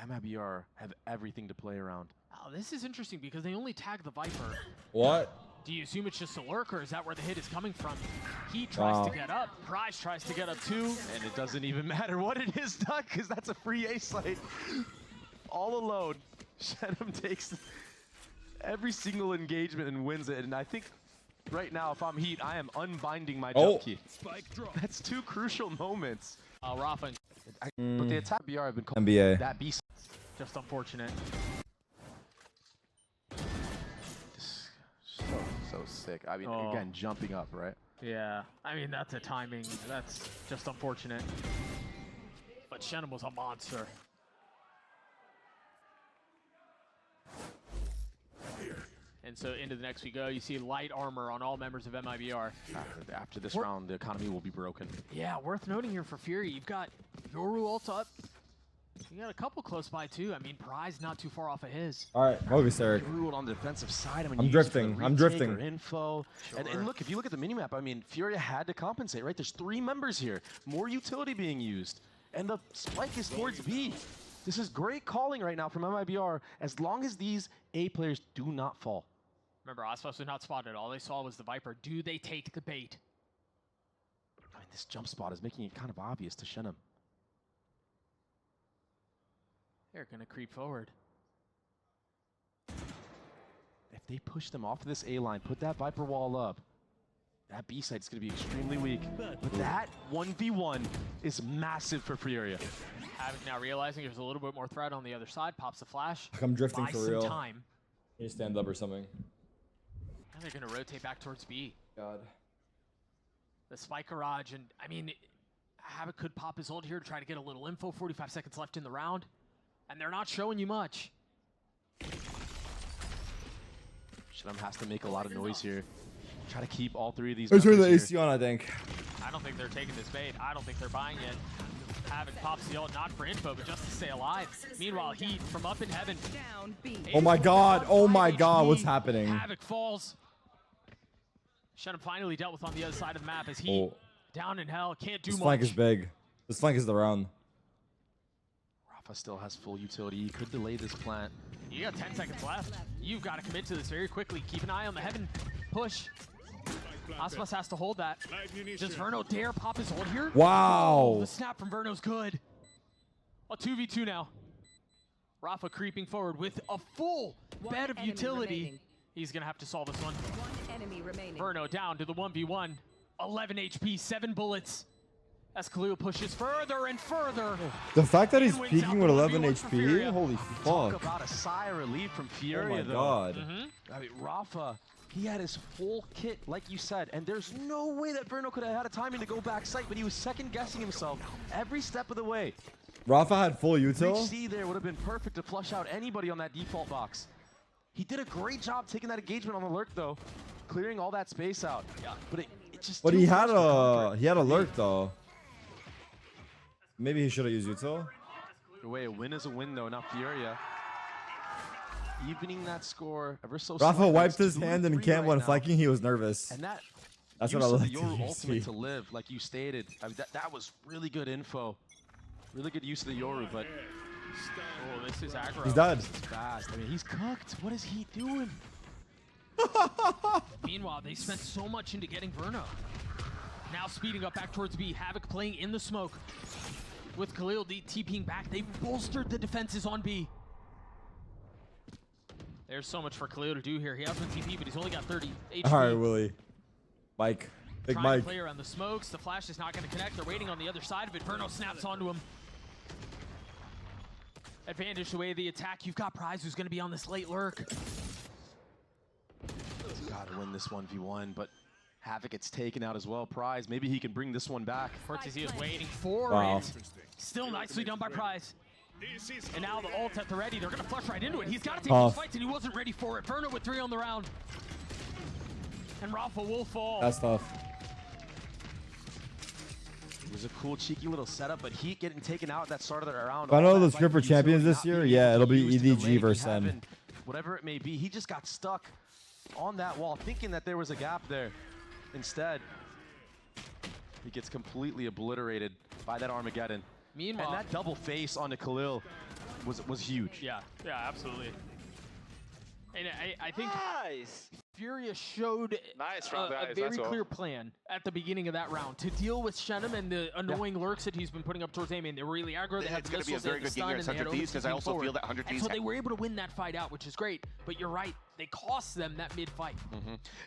MIBR have everything to play around. Oh, this is interesting because they only tag the Viper. What? Do you assume it's just a lurk, or is that where the hit is coming from? He tries to get up. Prize tries to get up too. And it doesn't even matter what it is, Duck, because that's a free A site. All alone, Shenum takes every single engagement and wins it. And I think right now, if I'm Heat, I am unbinding my jump key. Spike drop. That's two crucial moments. Rafa, But the attack BR have been called NBA. that beast. just unfortunate. So sick. I mean, Oh. again, jumping up, right? Yeah, I mean, that's a timing. That's just unfortunate. But Shenum was a monster. And so into the next we go. You see light armor on all members of MIBR. After this round, the economy will be broken. Yeah, worth noting here for Fury. You've got Yoru ult up. You got a couple close by too. I mean, Prize not too far off of his. All right, focus, Eric. Ruled on the defensive side. I mean, I'm you use it for the drifting. I'm retake drifting. or info. And look, if you look at the minimap, I mean, Furia had to compensate, right? There's 3 members here. More utility being used. And the spike is towards B. This is great calling right now from MIBR, as long as these A players do not fall. Remember, Aspas was not spotted. All they saw was the Viper. Do they take the bait? I mean, this jump spot is making it kind of obvious to Shenum. They're going to creep forward. If they push them off this A line, put that Viper wall up, that B side is going to be extremely weak. But that 1v1 is massive for Furia. Havoc now realizing there's a little bit more threat on the other side. Pops the flash. I'm drifting buys for some real. time. Can you stand up or something? And they're going to rotate back towards B. God. The spike garage, and I mean, Havoc could pop his ult here to try to get a little info. 45 seconds left in the round, and they're not showing you much. Shinam has to make a lot of noise here. Try to keep all three of these. Let's turn the members AC on, I think. I don't think they're taking this bait. I don't think they're buying it. Havoc pops the ult, not for info, but just to stay alive. Meanwhile, Heat from up in heaven. Down B. Oh my god, oh my god, what's happening? Havoc falls. Shenham finally dealt with on the other side of the map as Heat down in hell, can't do This much. flank is big. This flank is the round. Rafa still has full utility. He could delay this plant. You got 10 seconds left. You've got to commit to this very quickly. Keep an eye on the heaven push. Aspas has to hold that. Does Verno dare pop his ult here? Wow. Oh, the snap from Verno's good. A 2v2 now. Rafa creeping forward with a full bed of enemy utility. remaining. He's going to have to solve this one. One enemy remaining. Verno down to the 1v1. 11 HP, 7 bullets. As Khalil pushes further and further. The fact that he's And wins peaking out with the 11 1v1 for HP, Furia. holy Talk fuck. about a sigh of relief from Oh Furia, my though. god. I mean, Rafa, he had his full kit, like you said, and there's no way that Verno could have had a timing to go back sight, but he was second guessing himself every step of the way. Rafa had full Reach util. C there would have been perfect to flush out anybody on that default box. He did a great job taking that engagement on the lurk, though, clearing all that space out. Yeah, but it just. But too he had much for comfort. a lurk though. Maybe he should have used util. The way a win is a win, though. Now Furia evening that score ever so Rafa slightly. wiped It's his hand in 2-3 camp right when now. flanking. He was nervous. And that That's use what I of like the to Yoru see. ultimate to live, like you stated. I mean, that was really good info. Really good use of the Yoru, but Oh, this is aggro. He's dead. it's fast. I mean, he's cooked. What is he doing? Meanwhile, they spent so much into getting Verno. Now speeding up back towards B. Havoc playing in the smoke. With Khalil TPing back, they bolstered the defenses on B. There's so much for Khalil to do here. He has one TP, but he's only got 30 HP. All right, Willie. Mike. Big Trying Mike. to play around the smokes. The flash is not going to connect. They're waiting on the other side of it. Verno snaps onto him. Advantage the way of the attack. You've got Prize who's going to be on this late lurk. Gotta win this 1v1, but Havoc gets taken out as well. Prize, maybe he can bring this one back. Fortizzi is waiting for Wow. it. Still nicely done by Prize. And now the ult at the ready. They're going to flush right into it. He's got to take those fights, and he wasn't ready for it. Verno with 3 on the round. And Rafa will fall. That's tough. It was a cool, cheeky little setup, but Heat getting taken out at that start of the round. If I know all the that script for fight utility champions this not year, being yeah, able it'll to be use to EDG delay versus heaven, Sen. Whatever it may be, he just got stuck on that wall, thinking that there was a gap there. Instead, he gets completely obliterated by that Armageddon. Meanwhile, And that double face onto Khalil was huge. yeah, absolutely. And I think Nice. Furia showed Nice from the a eyes, very that's all. clear plan at the beginning of that round to deal with Shenham and the annoying lurks that he's been putting up towards Amy. They're really aggro. They had It's the going to be a missiles, they very had the good game stun, against and they had 100 Thieves Otis because I moving also feel forward. that 100 And Thieves so they were able to win that fight out, which is great. But you're right, they cost them that mid-fight.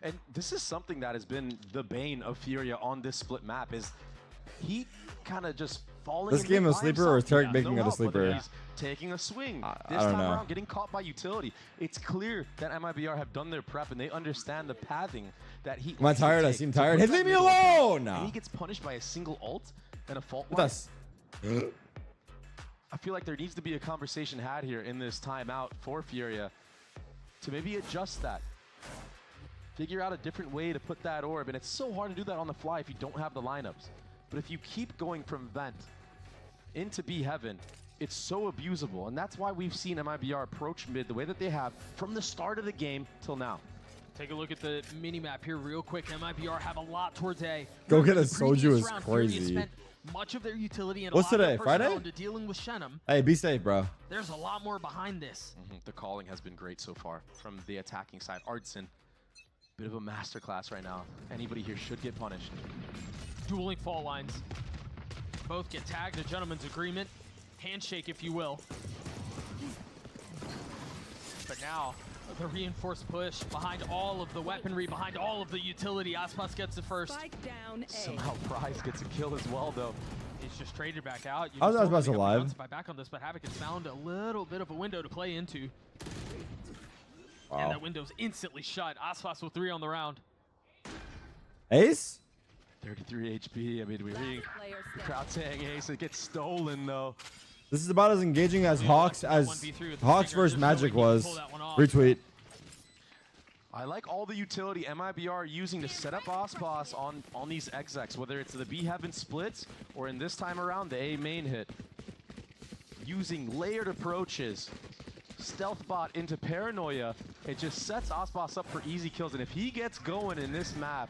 And this is something that has been the bane of Furia on this split map is Heat kind of just falling This in game mid a by sleeper or is himself. Tarek making it a help, whether sleeper? he's taking a swing. I This don't time know. around, getting caught by utility. It's clear that MIBR have done their prep and they understand the pathing that Heat Am I likes to tired? I take seem to tired. put Hey, that leave me middle attack. alone! And he gets punished by a single ult and a fault With line. us. I feel like there needs to be a conversation had here in this timeout for Furia to maybe adjust that. Figure out a different way to put that orb, and it's so hard to do that on the fly if you don't have the lineups. But if you keep going from vent into B heaven, it's so abusable, and that's why we've seen MIBR approach mid the way that they have from the start of the game till now. Take a look at the mini-map here real quick. MIBR have a lot towards A. Go Whereas get a the previous Soju is round, Furia crazy. spent much of their utility and What's a lot today, of their personnel Friday? into dealing with Shenham. Hey, be safe, bro. There's a lot more behind this. The calling has been great so far from the attacking side. Artson, bit of a masterclass right now. Anybody here should get punished. Dueling fall lines. Both get tagged, a gentleman's agreement. Handshake, if you will. But now, The reinforced push behind all of the weaponry, behind all of the utility. Aspas gets the first. Spike down A. Somehow Prize gets a kill as well, though. He's just traded back out. I was Aspas alive. If I back on this, but Havoc has found a little bit of a window to play into. Wow. And that window's instantly shut. Aspas with 3 on the round. Ace? 33 HP. I mean, we're hearing Player the standing. crowd saying ace. It gets stolen, though. This is about as engaging as Hawks versus There's no Magic way he can was. pull that one off. Retweet. I like all the utility MIBR are using to set up Aspas on these execs, whether it's the B Heaven splits or in this time around the A main hit. Using layered approaches, stealth bot into paranoia, it just sets Aspas up for easy kills. And if he gets going in this map,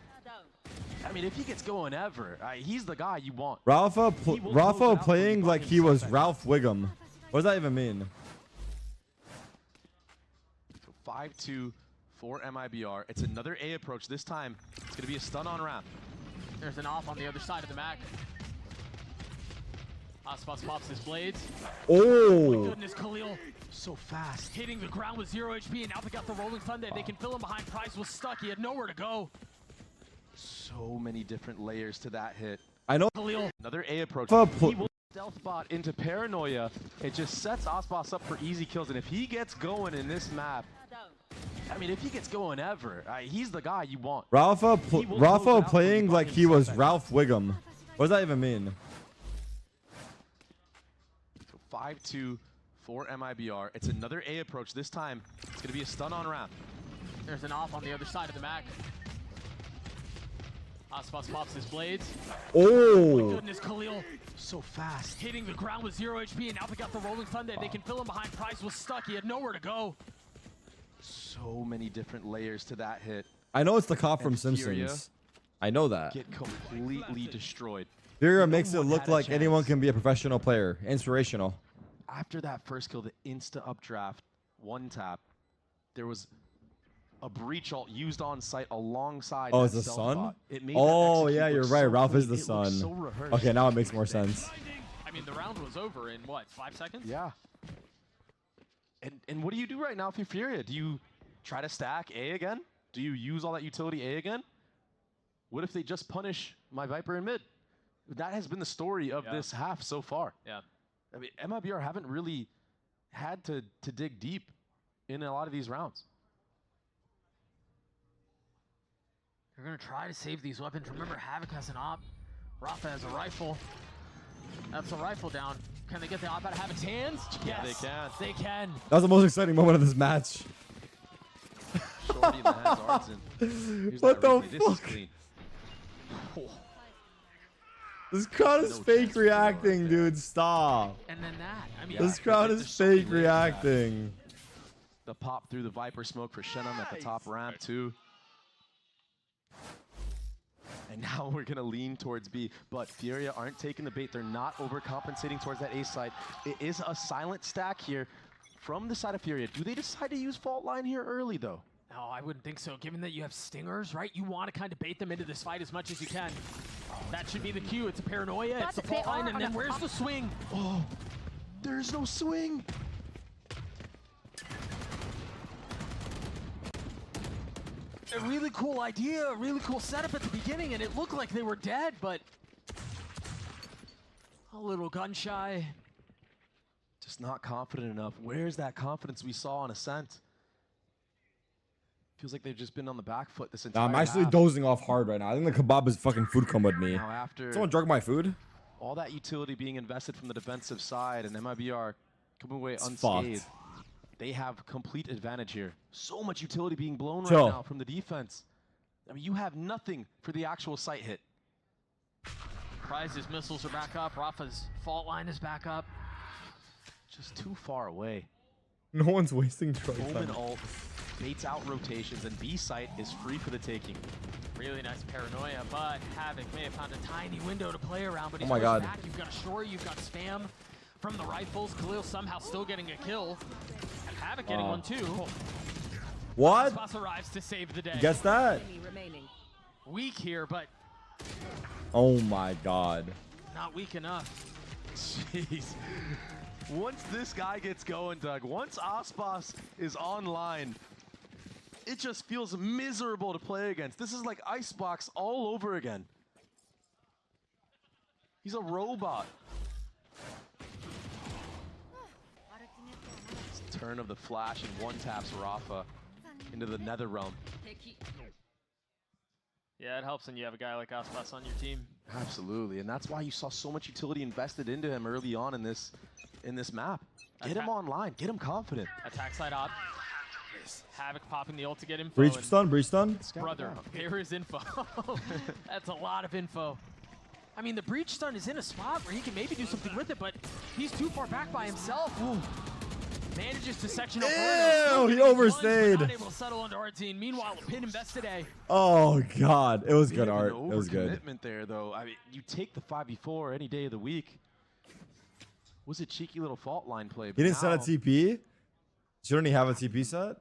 I mean, if he gets going ever, he's the guy you want. Rafa He will close it out for playing you like by he was himself. Ralph Wiggum. What does that even mean? So 5-2 for MIBR. It's another A approach. This time, it's going to be a stun on ramp. There's an off on the other side of the Mac. Aspas pops his blades. Oh. Goodness, Khalil So fast. hitting the ground with 0 HP, and now they got the Rolling Thunder. They can fill him behind. Price was stuck. He had nowhere to go. So many different layers to that hit. I know. Khalil, Another A approach. Rafa He will stealth bot into paranoia. It just sets Aspas up for easy kills. And if he gets going in this map, I mean, if he gets going ever, he's the guy you want. Rafa He will close it out for playing you like by he was himself. Ralph Wiggum. What does that even mean? So 5-2 for MIBR. It's another A approach. This time, it's going to be a stun on ramp. there's an off on the other side of the Mac. Aspas pops his blades. Oh. Goodness, Khalil So fast. hitting the ground with 0 HP, and now they got the Rolling Thunder. They can fill him behind. Price was stuck. He had nowhere to go. So many different layers to that hit. I know it's the cop from And Furia Simpsons. I know that. Get completely destroyed. Furia No makes it one look had a like anyone chance. can be a professional player. Inspirational. After that first kill, the insta updraft, one tap, there was a breach ult used on site alongside. Oh, that it's the stealth sun? bot. It made that Oh, execute yeah, look you're right. so Ralph is clean. the It looked sun. so rehearsed. Okay, now it makes more sense. I mean, the round was over in what, 5 seconds? Yeah. And what do you do right now if you're Furia? Do you try to stack A again? Do you use all that utility A again? What if they just punish my Viper in mid? That has been the story of this half so far. Yeah. I mean, MIBR haven't really had to dig deep in a lot of these rounds. They're going to try to save these weapons. Remember, Havoc has an op. Rafa has a rifle. That's a rifle down. Can they get the op out of Havoc's hands? Yeah, Yes, they can. They can. That was the most exciting moment of this match. Shorty in the hands, Arnson. Here's What that the replay. This is fuck? clean. This crowd is No fake chance for reacting, right dude. Stop. And then that. I mean, This Yeah, crowd there's is so many fake layers to that. reacting. The pop through the Viper smoke for Shenum at the top ramp too. And now we're gonna lean towards B, but Furia aren't taking the bait. They're not overcompensating towards that A side. It is a silent stack here from the side of Furia. Do they decide to use fault line here early though? no, I wouldn't think so. Given that you have stingers, right? You want to kind of bait them into this fight as much as you can. That should be the cue. It's a paranoia. It's the fault line, and then where's the swing? Oh, there's no swing. A really cool idea, a really cool setup at the beginning, and it looked like they were dead, but a little gun shy. Just not confident enough. Where's that confidence we saw on Ascent? Feels like they've just been on the back foot this entire Nah, I'm actually half. dozing off hard right now. I think the kebab is fucking food come with me. Now after Someone drug my food? all that utility being invested from the defensive side and MIBR coming away It's unscathed, fucked. they have complete advantage here. So much utility being blown Chill. right now from the defense. I mean, you have nothing for the actual site hit. Prize's missiles are back up. Rafa's fault line is back up. Just too far away. No one's wasting choice. Omen ult baits out rotations, and B site is free for the taking. Really nice paranoia, but Havoc may have found a tiny window to play around, but he's Oh my pushed God. back. You've got a Shore, you've got spam from the rifles. Khalil somehow still getting a kill. And Havoc getting one too. What? Boss arrives to save the day. Guess that? Enemy remaining. Weak here, but Oh my god. not weak enough. Jeez. Once this guy gets going, Doug, once Aspas is online, it just feels miserable to play against. This is like Icebox all over again. He's a robot. Turn of the flash and one taps Rafa into the nether realm. Yeah, it helps when you have a guy like Aspas on your team. Absolutely, and that's why you saw so much utility invested into him early on in this map. Get him online, get him confident. Attack side op. Havoc popping the ult to get info. Breach stun, breach stun. Brother, there is info. That's a lot of info. I mean, the breach stun is in a spot where he can maybe do something with it, but he's too far back by himself. Ooh. Manages to section up. Ew, he overstayed. Not able to settle onto Artine. Meanwhile, a pin invest today. Oh God, it was good Bit of art. an It was good. overcommitment there, though. I mean, you take the 5v4 any day of the week. Was a cheeky little fault line play. He But didn't set a now TP. Shouldn't he have a TP set?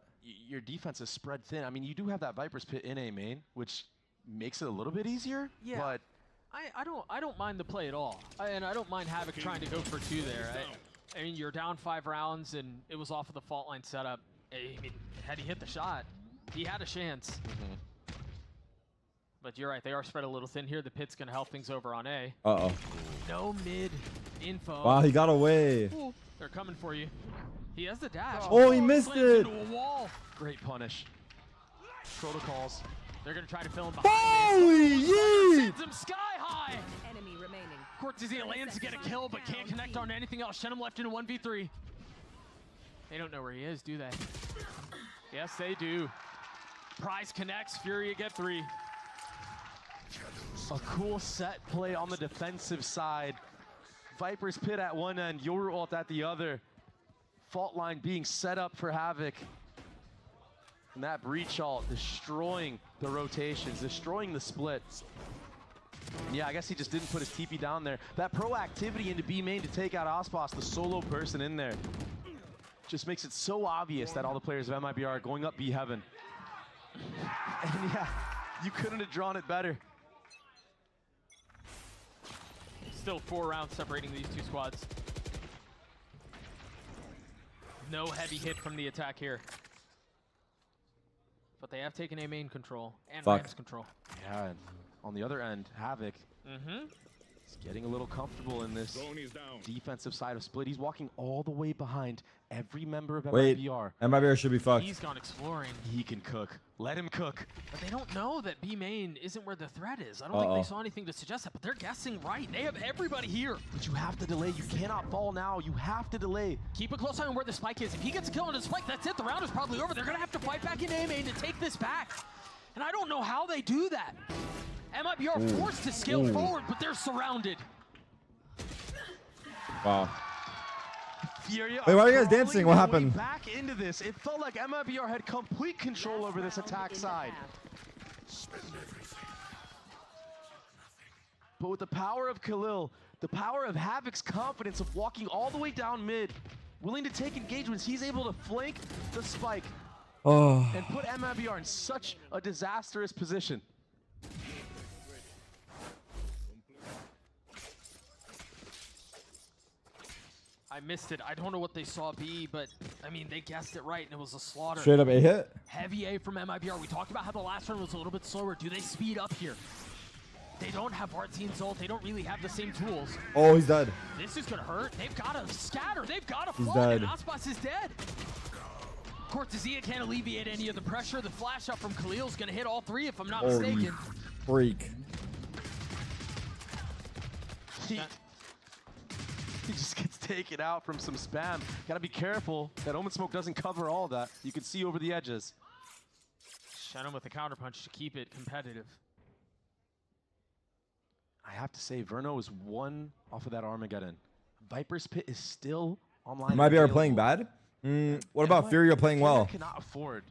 your defense is spread thin. I mean, you do have that Viper's Pit in A main, which makes it a little bit easier. Yeah. But I don't mind the play at all. And I don't mind Havoc trying to go for 2 there. I mean, you're down 5 rounds, and it was off of the fault line setup. I mean, had he hit the shot, he had a chance. But you're right, they are spread a little thin here. The pit's going to help things over on A. Uh-oh. No mid info. Wow, he got away. Ooh, they're coming for you. He has the dash. Oh, he missed slams it. into a wall. great punish. Protocols. They're going to try to fill him behind. Holy yeet! Sends him sky high. Enemy remaining. Cortezia lands to get a kill, but can't connect on anything else. Shenum left in a 1v3. They don't know where he is, do they? Yes, they do. Prize connects. Furia get 3. A cool set play on the defensive side. Viper's Pit at one end, your ult at the other. Fault line being set up for Havoc. And that breach ult destroying the rotations, destroying the split. And yeah, I guess he just didn't put his TP down there. That proactivity into B main to take out Aspas, the solo person in there, just makes it so obvious that all the players of MIBR are going up B heaven. And yeah, you couldn't have drawn it better. Still 4 rounds separating these 2 squads. No heavy hit from the attack here. But they have taken A main control and Rams control. Yeah, and on the other end, Havoc is getting a little comfortable in this defensive side of split. He's walking all the way behind every member of MIBR. MIBR should be fucked. He's gone exploring. He can cook. Let him cook. But they don't know that B main isn't where the threat is. I don't think they saw anything to suggest that, but they're guessing right. They have everybody here. But you have to delay. You cannot fall now. You have to delay. Keep a close eye on where the spike is. If he gets a kill on the spike, that's it. The round is probably over. They're going to have to fight back in A main to take this back. And I don't know how they do that. MIBR forced to scale forward, but they're surrounded. Wow. Furia Wait, why are you guys crawling dancing? What their way happened? Back into this. It felt like MIBR had complete control over this attack side. But with the power of Khalil, the power of Havoc's confidence of walking all the way down mid, willing to take engagements, he's able to flank the spike and put MIBR in such a disastrous position. I missed it. I don't know what they saw B, but I mean, they guessed it right, and it was a slaughter. Straight up A hit. Heavy A from MIBR. We talked about how the last one was a little bit slower. Do they speed up here? They don't have Artine's ult. They don't really have the same tools. Oh, he's dead. This is going to hurt. They've got to scatter. They've got to He's flood, dead. and Aspas is dead. Cortezia can't alleviate any of the pressure. The flash up from Khalil's going to hit all 3, if I'm not Holy mistaken. freak. He just gets taken out from some spam. Gotta be careful that Omen Smoke doesn't cover all that. You can see over the edges. Shenum with the counterpunch to keep it competitive. I have to say, Verno is 1 off of that Armageddon. Viper's Pit is still online. MIBR playing bad? What about Furia playing well? Cannot afford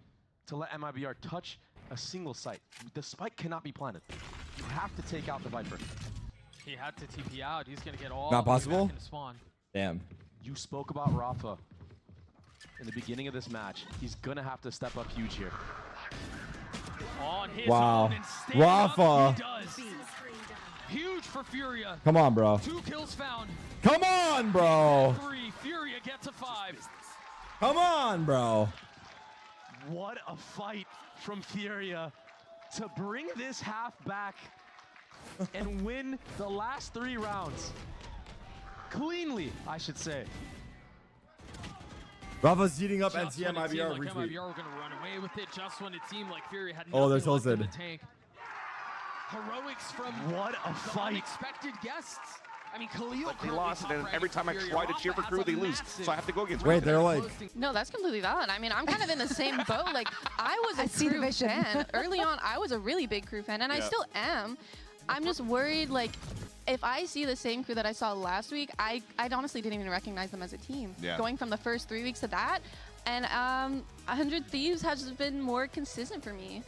to let MIBR touch a single site. The spike cannot be planted. You have to take out the Viper. He had to TP out. He's going to get all Not the way possible? back into spawn. Damn. You spoke about Rafa in the beginning of this match. He's gonna have to step up huge here. On his Wow. own and stand Rafa. up, he does. Huge for Furia. Come on, bro. 2 kills found. Come on, bro. 3. Furia gets a 5. Come on, bro. What a fight. from Furia to bring this half back and win the last 3 rounds. Cleanly, I should say. Rafa's heating up Just NCM when it seemed IBR like retweet. IBR were going to run away with it, just when it seemed like Fury had Oh, they're nothing left in tilted. the tank. Heroics from What a the fight. unexpected guests. I mean, Khalil But they currently lost, and then top every rank time I Fury. try to Rafa cheer for has crew, a they lose. massive So I have to go against Wait, they're like, No, that's completely valid. I mean, I'm kind of in the same boat. Like, I was a see the crew vision. fan. Early on, I was a really big crew fan, and I still am. I'm just worried, like, if I see the same crew that I saw last week, I honestly didn't even recognize them as a team. Yeah. Going from the first 3 weeks to that, and 100 Thieves has been more consistent for me.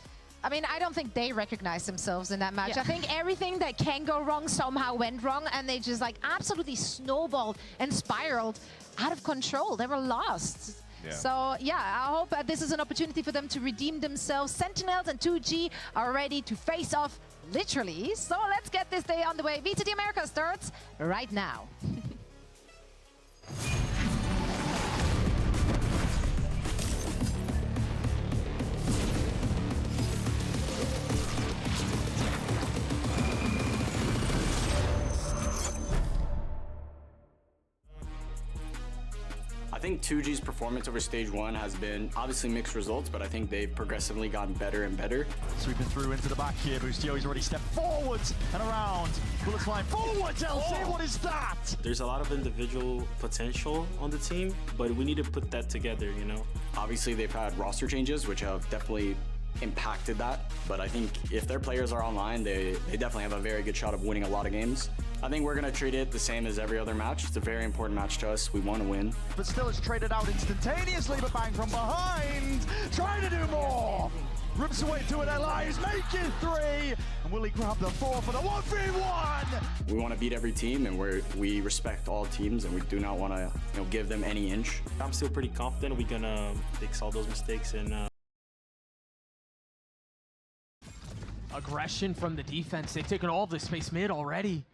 I mean, I don't think they recognize themselves in that match. Yeah. I think everything that can go wrong somehow went wrong, and they just like absolutely snowballed and spiraled out of control. They were lost. Yeah. So yeah, I hope this is an opportunity for them to redeem themselves. Sentinels and 2G are ready to face off, literally. So let's get this day on the way. VCT America starts right now. I think 2G's performance over stage 1 has been obviously mixed results, but I think they've progressively gotten better and better. Sweeping through into the back here. Boostio's already stepped forwards and around. Bullets flying forwards, LC. What is that? There's a lot of individual potential on the team, but we need to put that together, you know? Obviously, they've had roster changes, which have definitely impacted that. But I think if their players are online, they definitely have a very good shot of winning a lot of games. I think we're going to treat it the same as every other match. It's a very important match to us. We want to win. But still is traded out instantaneously, but bang from behind. Trying to do more. Rips away to it, Elias, make it 3. And will he grab the 4 for the 1v1? We want to beat every team, and we respect all teams, and we do not want to give them any inch. I'm still pretty confident we're going to fix all those mistakes and Aggression from the defense. They've taken all of the space mid already.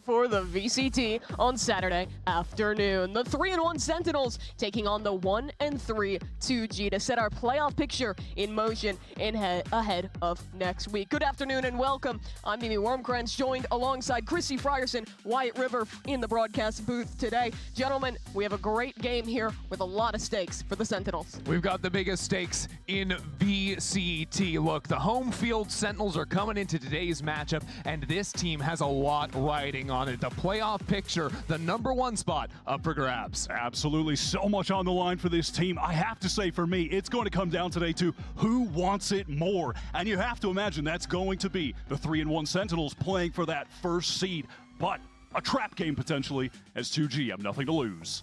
For the VCT on Saturday afternoon. The 3-1 Sentinels taking on the 1-3 2G to set our playoff picture in motion ahead of next week. Good afternoon and welcome. I'm Mimi Wormkrantz, joined alongside Chrissy Frierson, Wyatt River in the broadcast booth today. Gentlemen, we have a great game here with a lot of stakes for the Sentinels. We've got the biggest stakes in VCT. Look, the home field Sentinels are coming into today's matchup, and this team has a lot riding on it. The playoff picture, the #1 spot up for grabs. Absolutely, so much on the line for this team. I have to say, for me, it's going to come down today to who wants it more. And you have to imagine that's going to be the 3-1 Sentinels playing for that first seed. But a trap game potentially, as 2G have nothing to lose.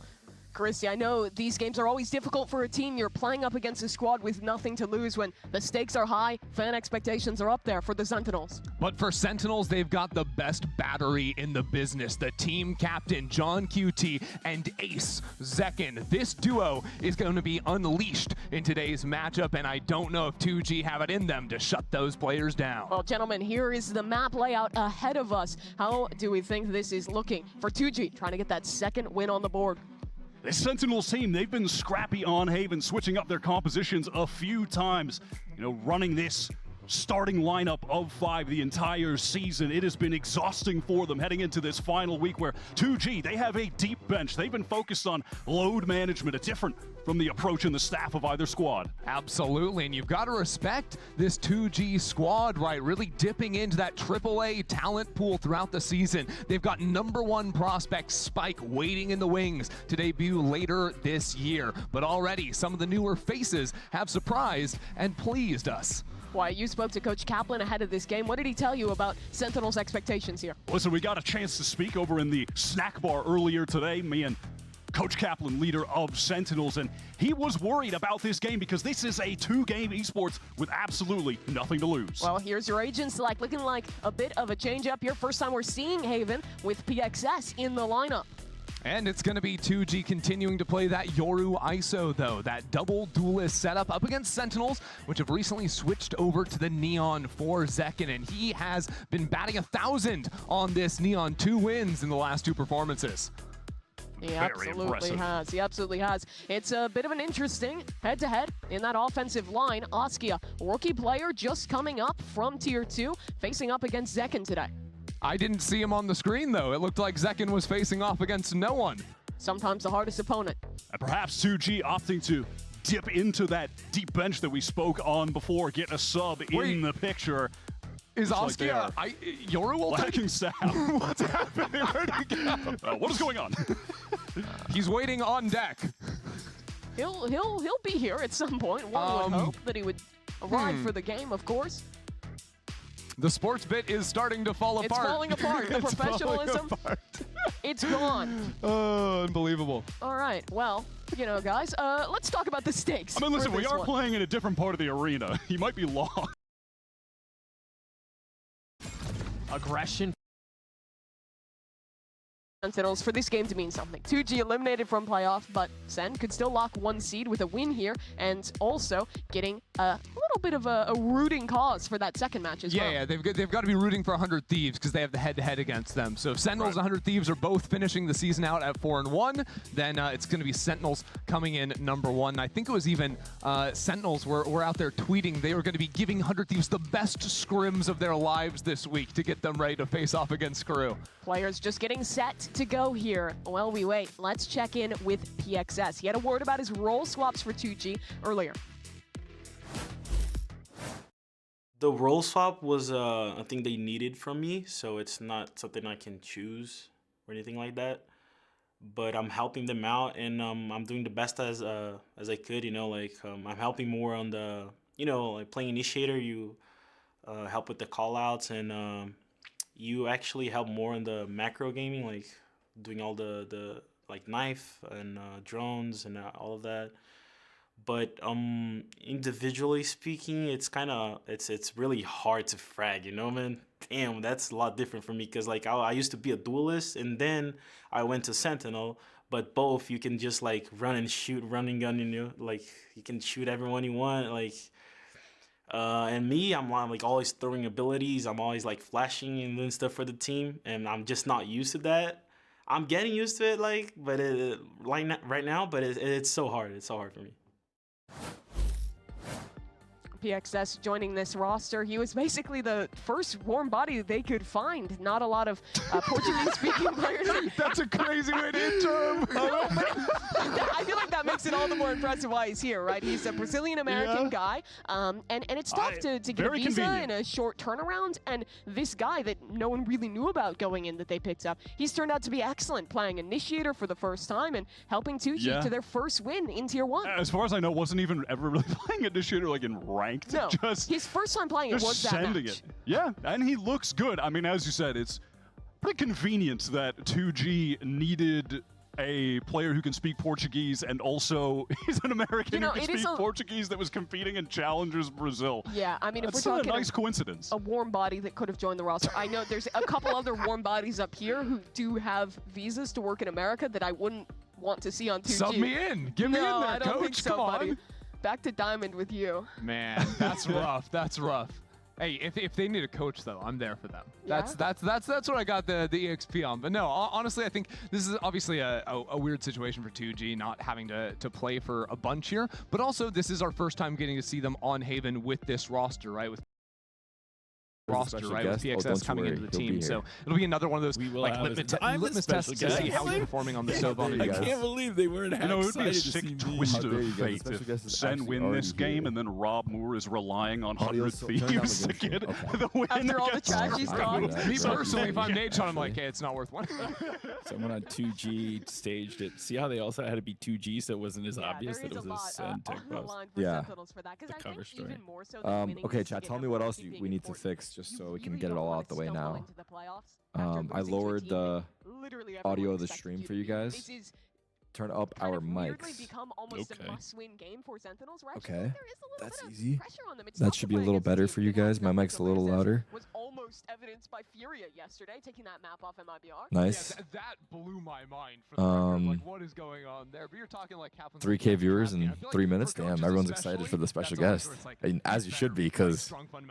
Chrissy, I know these games are always difficult for a team. You're playing up against a squad with nothing to lose when the stakes are high, fan expectations are up there for the Sentinels. But for Sentinels, they've got the best battery in the business. The team captain, John QT, and ace, Zekin. This duo is going to be unleashed in today's matchup, and I don't know if 2G have it in them to shut those players down. Well, gentlemen, here is the map layout ahead of us. How do we think this is looking for 2G, trying to get that second win on the board? This Sentinels team, they've been scrappy on Haven, switching up their compositions a few times. You know, running this starting lineup of 5 the entire season. It has been exhausting for them heading into this final week where 2G, they have a deep bench. They've been focused on load management, a different from the approach and the staff of either squad. Absolutely, and you've got to respect this 2G squad, right? Really dipping into that AAA talent pool throughout the season. They've got #1 prospect Spike waiting in the wings to debut later this year. But already, some of the newer faces have surprised and pleased us. Why, you spoke to Coach Kaplan ahead of this game. What did he tell you about Sentinels' expectations here? Listen, we got a chance to speak over in the snack bar earlier today, me and Coach Kaplan, leader of Sentinels, and he was worried about this game because this is a 2-game esports with absolutely nothing to lose. Well, here's your agent select, looking like a bit of a change-up here. First time we're seeing Haven with PXS in the lineup. And it's going to be 2G continuing to play that Yoru ISO, though. That double duelist setup up against Sentinels, which have recently switched over to the Neon for Zekin. And he has been batting 1,000 on this Neon. 2 wins in the last 2 performances. He Very absolutely impressive. has. He absolutely has. It's a bit of an interesting head-to-head in that offensive line. Askia, rookie player just coming up from Tier 2, facing up against Zekken today. I didn't see him on the screen, though. It looked like Zekken was facing off against no one. Sometimes the hardest opponent. And perhaps 2G opting to dip into that deep bench that we spoke on before, get a sub in the picture. Is Looks like Askia Yoru ulted? lacking sound. What's happening? Where'd he go? What is going on? He's waiting on deck. He'll be here at some point. One would hope that he would arrive for the game, of course. The sports bit is starting to fall apart. It's falling apart. The professionalism, it's gone. Oh, unbelievable. All right, well, you know, guys, let's talk about the stakes. I mean, listen, for we this are one. playing in a different part of the arena. He might be lost. Aggression. Sentinels for this game to mean something. 2G eliminated from playoff, but Sen could still lock 1 seed with a win here, and also getting a little bit of a rooting cause for that second match as well. Yeah, they've got to be rooting for 100 Thieves because they have the head-to-head against them. So if Sentinels and 100 Thieves are both finishing the season out at 4-1, then it's going to be Sentinels coming in #1. I think it was even Sentinels were out there tweeting they were going to be giving 100 Thieves the best scrims of their lives this week to get them ready to face off against Screw. Players just getting set to go here. While we wait, let's check in with PXS. He had a word about his role swaps for 2G earlier. The role swap was a thing they needed from me, so it's not something I can choose or anything like that. But I'm helping them out, and I'm doing the best as I could. You know, like I'm helping more on the, you know, like playing initiator. You help with the callouts, and you actually help more on the macro gaming, like doing all the like knife and drones and all of that. But individually speaking, it's kind of it's really hard to frag, you know, man. Damn, that's a lot different for me because like I used to be a duelist and then I went to Sentinel. But both you can just like run and shoot, running gun, you know, like you can shoot everyone you want, like. And me, I'm like always throwing abilities. I'm always like flashing and doing stuff for the team, and I'm just not used to that. I'm getting used to it, like, but right now, but it's so hard. It's so hard for me. PXS joining this roster. He was basically the first warm body they could find. Not a lot of Portuguese-speaking players. That's a crazy way to enter him. No, but I feel like that makes it all the more impressive why he's here, right? He's a Brazilian-American guy, and it's tough to get a visa in a short turnaround, and this guy that no one really knew about going in that they picked up, he's turned out to be excellent, playing Initiator for the first time and helping 2G to their first win in Tier 1. As far as I know, wasn't even ever really playing Initiator like in ranked. No, just his first time playing it was that sending match. it. Yeah, and he looks good. I mean, as you said, it's pretty convenient that 2G needed a player who can speak Portuguese, and also he's an American who can speak Portuguese that was competing in Challengers Brazil. Yeah, I mean, if That's we're talking a nice coincidence. A warm body that could have joined the roster. I know there's a couple other warm bodies up here who do have visas to work in America that I wouldn't want to see on 2G. Sub me in. Get me in there, I don't coach. think so, Come on. buddy. Back to Diamond with you. Man, that's rough. That's rough. Hey, if they need a coach though, I'm there for them. Yeah? That's what I got the EXP on. But no, honestly, I think this is obviously a weird situation for 2G not having to play for a bunch here. But also, this is our first time getting to see them on Haven with this roster, right? With roster, right? With PXS coming into the team, so it'll be another one of those like litmus tests to see how we're performing on the Soban. I can't believe they weren't You know, it would be a excited to sick see me. twist How dare you of guys. fate Special if guest is Sen actually win this already game here. and then Rob Moore is relying on Audio 100 so- turn down the Thieves to game. get Okay. the win. After all the against trash he's Screw. talked. Me personally, if I'm Nate, I'm like, hey, it's not worth one. Someone on 2G staged it. See how they also had to be 2G, so it wasn't as obvious that it was a Sen tech buff. Yeah. The cover story. Okay, chat, tell me what else we need to fix just so we can get it all out the way now. I lowered the audio of the stream for you guys. Turn up our mics. Okay, that's easy. That should be a little better for you guys. My mic's a little louder. Was almost evidenced by Furia yesterday, taking that map off MIBR. Nice. Yeah, that blew my mind. For the record. Like, what is going on there? But you're talking like 3K viewers in 3 minutes. Damn, everyone's excited for the special guest. And as you should be, because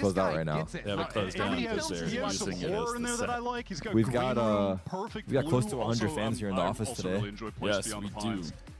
closed out right now. Gets it. Yeah, but closed down He because has, they're he has some using it horror as in the there that set. I like. He's got We've green got room, perfect we got close blue. to 100 Also, fans here in the I office also today. really enjoy Place Yes, Beyond we the Pines. do.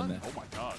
then Oh my god.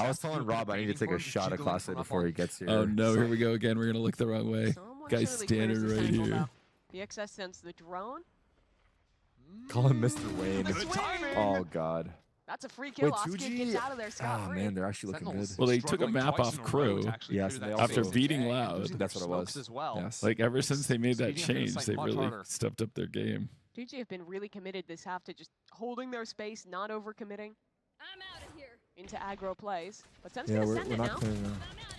I was telling Rob I need to take a shot at Class A before he gets here. Oh no, here we go again. We're gonna look the wrong way. Guy's standing right here. BXS sends the drone. Call him Mr. Wayne. Oh god. That's a free kill. Wait, Oscar 2G? gets out of there scot Oh free. man, they're actually looking good. Well, they took a map off Crew Yes, they after also, beating Loud. That's what it was. Yes. Like ever since they made that change, they really stepped up their game. 2G have been really committed this half to just holding their space, not overcommitting. I'm out of here. Into aggro plays. But Sem's Yeah, gonna we're send it not now. clear now.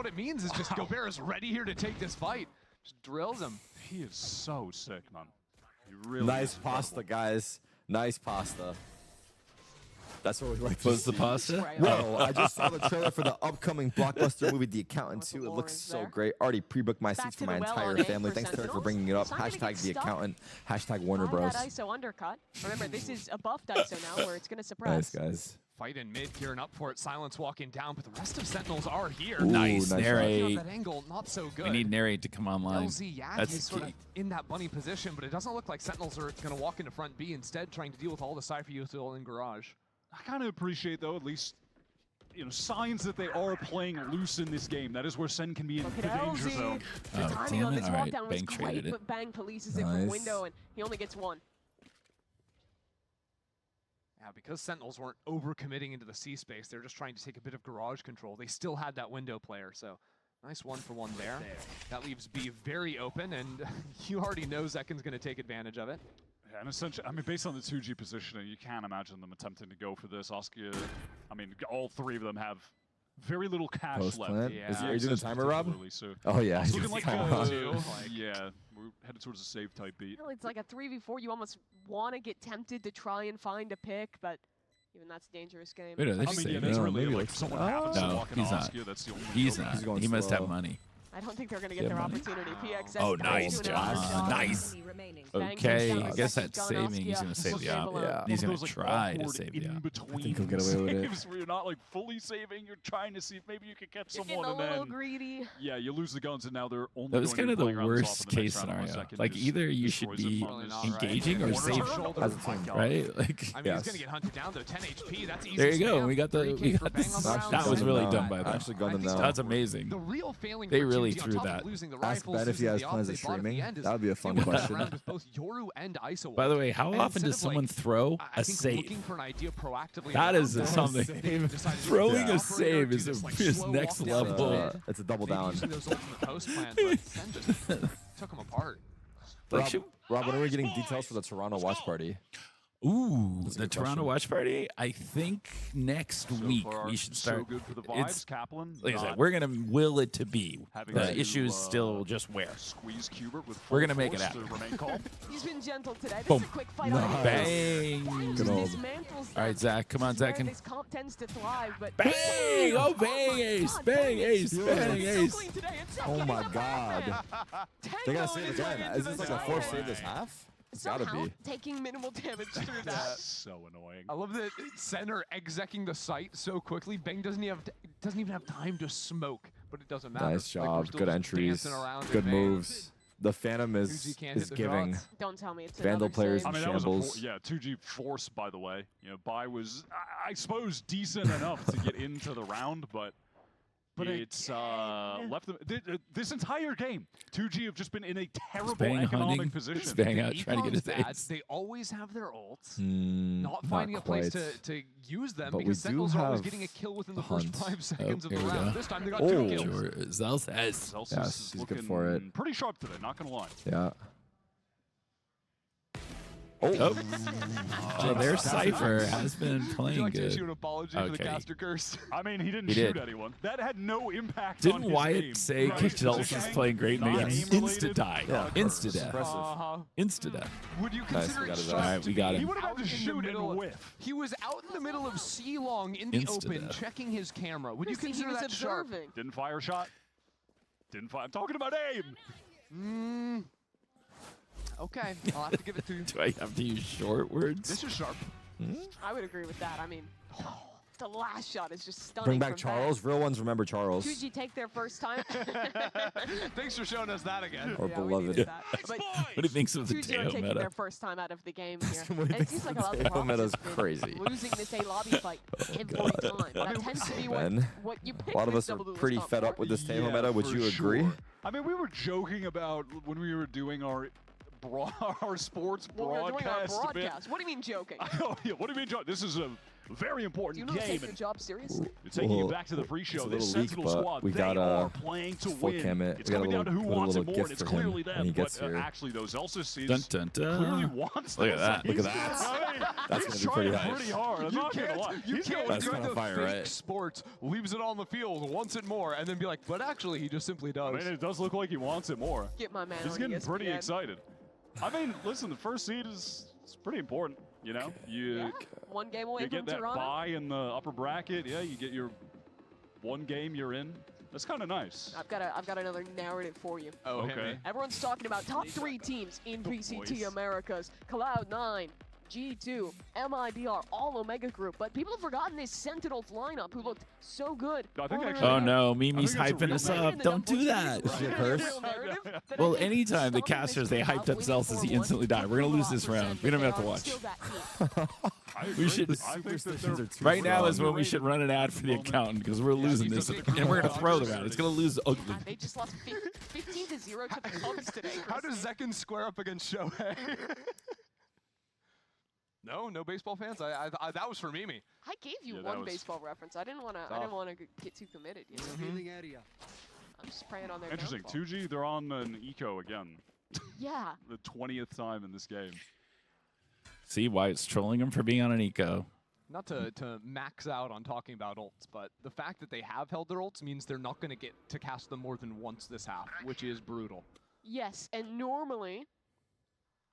what it means is just Gobert is ready here to take this fight. Just drills him. He is so sick, man. He really Nice is pasta, guys. Nice pasta. That's what we like to What's see. the pasta? Bro, I just saw the trailer for the upcoming blockbuster movie, The Accountant 2. It looks so great. Already pre-booked my seats for my entire family. Thanks, Derek, for bringing it up. Hashtag The Accountant. Hashtag Warner Bros. That ISO undercut. Remember, this is a buff ISO now where it's going to suppress. Nice, guys. Fight in mid, gearing up for it. Silence walking down, but the rest of Sentinels are here. Ooh, nice, narrate. That angle, not so good. We need narrate to come online. LZ, yeah, That's he's sort of in that bunny position, but it doesn't look like Sentinels are going to walk into front B, instead trying to deal with all the Cypher util in Garage. I kind of appreciate, though, at least, you know, signs that they are playing loose in this game. That is where Sen can be in the danger zone. The timing on this All right, walkdown was Bang great, traded it. but Bang polices it from window, and he only gets one. Yeah, because Sentinels weren't overcommitting into the C space, they're just trying to take a bit of garage control. They still had that window player, so nice 1-for-1 there. That leaves B very open, and you already know Zekin's going to take advantage of it. Yeah, and essentially, I mean, based on the 2G positioning, you can't imagine them attempting to go for this. Oskia, I mean, all three of them have very little cash left. Yeah. Are you doing the timer, Rob? So Oh, yeah. It's looking like yeah, we're headed towards a save type beat. Well, it's like a 3v4. You almost want to get tempted to try and find a pick, but even that's a dangerous game. Wait, I mean, yeah, that's really like someone happens to no, walk in he's not. Oskia, that's the only He's not. He must have money. I don't think they're going to get their opportunity. PXS Oh, nice, John. Nice. Okay, I guess that's saving. He's going to save the op. Yeah. He's going to try to save the op. I think he'll get away with it. Where you're not like fully saving, you're trying to see if maybe you could catch You're someone, getting a and little then greedy. yeah, you lose the guns, and now they're only. That was going kind to of be the playing around this worst off in the case next round in 1 scenario. second. Like Just either you should destroys be it from this engaging or corner. safe, as a team. right? Like, I mean, he's going to get hunted down, though. 10 HP, that's easy. there you go. spam. We got the. 3K We for got Bang this. on the round. That was really done by I them. actually gunned him down. That's amazing. The real failing They for really 2G, on threw top of that. losing the Ask rifles, Ben if he losing has the plans op, of they bought at the streaming. end is That would be a fun they went question. around with both Yoru and Iso. By the way, how And often instead does of, like, someone throw I a think save? looking for an idea proactively That is around something. Throwing a save is next level. It's a double Maybe down. using those ultimate post plans, but Sen just took them apart. Rob, when are we getting details for the Toronto watch party? Ooh, That's a the good Toronto question. watch party. I think next week we should start. So good for the vibes, It's Kaplan. like I said, we're gonna will it to be. Having The to, issue is still just where. Squeeze Kubert with We're full gonna make it force happen. to remain calm. He's been gentle today. This Boom. is a quick fight. Nice. on Bang. Good old. All right, Zach, come on, Zach. This comp tends to thrive, but Bang! Oh, bang, ace! Bang, ace! Bang, ace! Oh my God. They gotta save again. Is this like a fourth save this half? It's gotta somehow be. taking minimal damage through that. So annoying. I love that center execing the site so quickly. Bang doesn't even have time to smoke, but it doesn't matter. Nice Like, we're job. still Good just entries. dancing around in Good vain. moves. The Phantom 2G is can't hit the giving. shots. Don't tell me it's Vandal another players save. I mean, that was shambles. 2G force, by the way. You know, Bai was, I suppose, decent enough to get into the round, but it's left them. This entire game, 2G have just been in a terrible Bang economic hunting. position. Just bang out trying to get his Econ's bad. ace. They always have their ults. Not Finding a place quite. to use them But we because do Sentinels are always have getting a kill within the a first hunt. 5 seconds of the here we round. go. This time they got Oh. 2 kills. Sure, Zelz has. Celsius Yes, is he's good looking for it. pretty sharp today, not gonna lie. Yeah. Oh, their Cypher has been Would you playing like to issue good. an apology for the Okay. caster curse? I mean, he didn't He shoot did. anyone. That had no impact Didn't on his Wyatt game, say right? Zelz is playing great? And Not they aim-related, insta die. Yeah. Insta death. Impressive. Insta death. Would you Nice, consider we got it his sharp eye. Alright, to we got be him. He would have out had to in the shoot and middle- whiff. He was out in the middle of C-Long in the Insta open, death. checking his camera. Would you Christy, he consider was that sharp? observing. Didn't fire a shot. Didn't fire. I'm talking about aim. Okay, I'll have to give it to you. Do I have to use short words? This is sharp. I would agree with that. I mean, the last shot is just stunning. Bring back from Charles. Real ones remember Charles. 2G take their first time. Thanks for showing us that again. Or Yeah, we beloved. needed that. But What do you think of the 2G are Teo taking meta? their first time out of the game here. What do you And it think seems like of a lot the of the Teo meta's Rockets have been crazy. losing this A lobby fight every time. That tends to be Ben, what you pick A lot of this us are double duelist pretty comp fed for. up with this Tahoe Yeah, meta. Would for you agree? sure. I mean, we were joking about when we were doing our sports Well, we're doing our broadcast. a bit. broadcast. What do you mean joking? Oh, yeah, what do you mean, John? This is a very Do important you not game. take your and job seriously? You're taking it Well, back to the it's pre-show. a This little weak, Sentinel but squad, we they got are playing to full win. cam it. It's We got a coming down to who little- wants it little more, and gift it's for him clearly when them. he gets But here. actually, those Elsa Dun, dun, dun. clearly wants Look at those that. things. Look at that. I mean, That's he's gonna be pretty trying nice. pretty hard. I'm not gonna lie. You He's can't going That's do kinda the fire, fake right? sports, leaves it on the field, wants it more, and then be like, but actually he just simply does. I mean, it does look like he wants it more. Get my man He's on getting pretty ESPN. excited. I mean, listen, the first seed is pretty important. You know, Yeah, one game away you from get that Toronto. bye in the upper bracket. Yeah, you get your one game you're in. That's kind of nice. I've got another narrative for you. Oh, Okay. Everyone's talking about top 3 teams in VCT boys. Americas. Cloud9, G2, MIBR, all Omega Group, but people have forgotten this Sentinels lineup who looked so good. Oh no, Mimi's hyping us up. Don't do that. Is she a curse? Well, anytime the casters, they hyped up Zelsis, he instantly died. We're going to lose this round. We don't have to watch. We should. Right now is when we should run an ad for the accountant because we're losing this, and we're going to throw the round. It's going to lose ugly. They just lost 15-0 to the Cubs today. How does Zekken square up against Shohei? No baseball fans. I that was for Mimi. I gave you one baseball reference. I didn't want to get too committed. You know? I'm just praying on their Interesting. downfall. 2G, they're on an eco again. Yeah. The 20th time in this game. See why it's trolling him for being on an eco. Not to max out on talking about ults, but the fact that they have held their ults means they're not going to get to cast them more than once this half, which is brutal. Yes, and normally,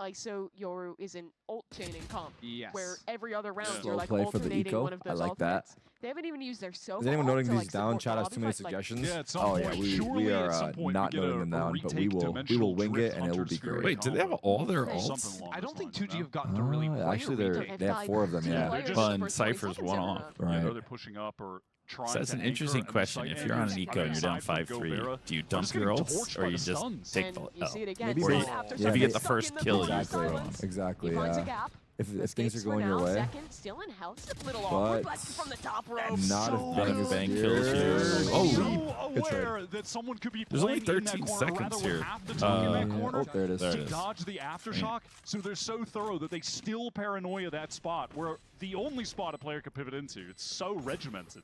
ISO Yoru is an ult chaining comp, where every other round you're like play for the alternating eco. one of I those like that. alternates. They haven't even used their Sova. Is anyone noting to, these like, down? support Chat the has too many lobby fight, suggestions. Yeah, at some Oh point, yeah, we surely are at some point not we get noting them a down, but we retake will dimensional wing drift it and it will be Hunter's Fury great. Wait, do they have all their ults? Something along I don't those think lines, 2G have gotten to really play Actually, a retake. they have 4 of them. Yeah. Well, and Cypher's one off. Right. They're pushing up or trying So that's to an interesting anchor, and question. the If site you're on an angles eco and you're down aside from 5-3, Gobera, do you they're dump just your getting ults torched or by you the just stuns. take And the you see it again. Maybe or you, both. if Yeah, you get the maybe- first kill, you just Exactly. throw them. Exactly. Finds a Yeah. gap. If things are Escapes for going your now. way, Second, still in health. A little awkward, but from the top rope. not if Bang is Bang here. kills you. So Good trade. aware that someone could be There's only playing in that 13 corner, seconds rather here. would have to tuck in that corner Oh, there it is. There it to is. dodge the aftershock. So they're so thorough that they still paranoia that spot, where the only spot a player could pivot into. It's so regimented.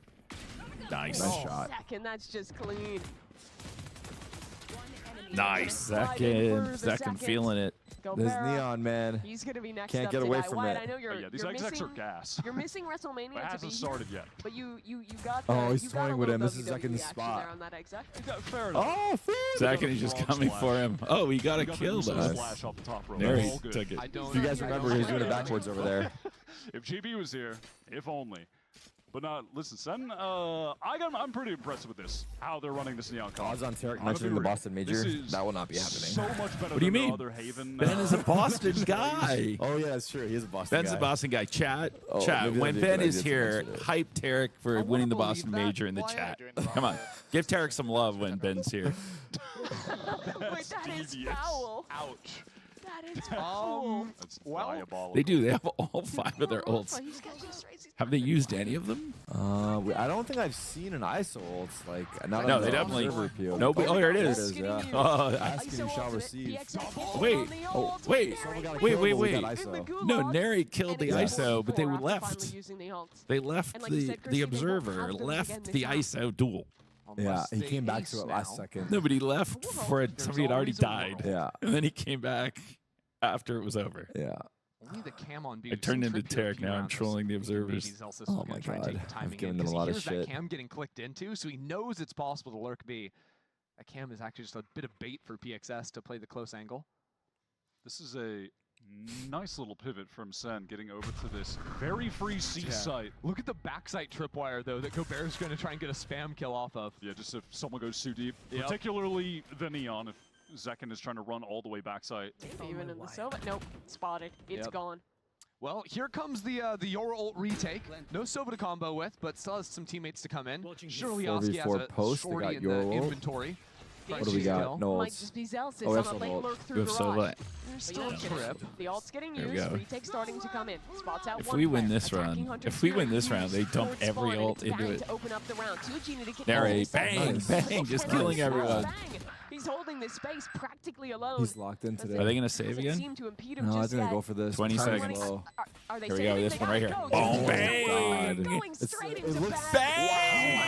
Nice. Nice shot. Second, that's just clean. Nice. Second feeling it. This Neon, man. He's gonna be next Can't up get to away Guy from White. it. I know you're, Yeah, these you're execs are missing, gas. you're missing WrestleMania It to hasn't be started here, yet. but you got Oh, he's you got a toying with little him. This is WWE Zeken's action spot. there on that exec. Yeah, fair enough. Oh, Zach is just coming for him. Oh, we got a We got the kill Uso though. splash off the top rope. Neri All good. took it. I don't. If you guys remember, he was doing it backwards over there. If GB was here, if only. But listen, Sen, I'm pretty impressed with this, how they're running this Neon Con. Odds on Tarek I'm mentioning gonna the be real. Boston Major. This is That will not be happening. So much better What do you than mean? the other Haven. Ben is a Boston guy. Oh yeah, that's true. He is a Boston Ben's guy. a Boston guy. Chat, Oh, chat. maybe When that'd be a Ben good is idea to here, mention it. hype Tarek for winning the Boston Major in the chat. Come on, give Tarek some love when Ben's here. Wait, that is devious. foul. Ouch. That is foul. That's diabolical. They do. They have all 5 of their ults. He's catching straight. Have they used any of them? I don't think I've seen an ISO ult like not No, on they the definitely. observer POV. Nobody. Oh, here it There is. yeah. Oh, Ask and you shall receive. wait. Oh, Wait. someone got a Wait. kill, Wait. but we Wait. got ISO. No, Neri killed the Yes. ISO, but they After left. finally using the ults. They left And like you the said, Christian, they won't observer have those again left this the round. ISO duel. Yeah, he they came back ace to it last now. second. No, but he left before somebody had already always a died. world. Yeah, And then he came back after it was over. yeah. Only the cam on B. I turned into Tarek now. I'm trolling the observers. Oh my God. I've given them a lot of That shit. cam getting clicked into, so he knows it's possible to lurk B. That cam is actually just a bit of bait for PXS to play the close angle. This is a nice little pivot from Sen, getting over to this very free C site. Look at the backside tripwire, though, that Gobert's going to try and get a spam kill off of. Yeah, just if someone goes too deep. Yep. Particularly the Neon, if Zekken is trying to run all the way backside. Maybe even in the Sova. Nope, spotted. It's Yep. gone. Well, here comes the Yoru ult retake. No Sova to combo with, but still has some teammates to come in. Surely Oski has 4v4 a post, they shorty got in the Yoru ult. inventory. What do we got? No Might ults. just be Zelsis Oh, on that's a a late ult. lurk through We have garage. Sova. They're But still yeah, getting trip. The ult's getting There we used. go. Retake starting to come in. Spots out If one we win player. this Attacking round, Hunter's if we Fury. win this round, they dump Forward every spawn, and ult it's into Bang it. to open up the round. 2G need to get Neri, all bang, this bang, just killing everyone. Bang. He's holding this space practically alone. He's locked in today. Are they going to save Doesn't again? seem to impede him No, I just think they yet. go for this. 20 Time's seconds. low. Are they Here we saving? go, this They one right gotta here. go. Boom, Just bang! Going It's- straight it into looks bang.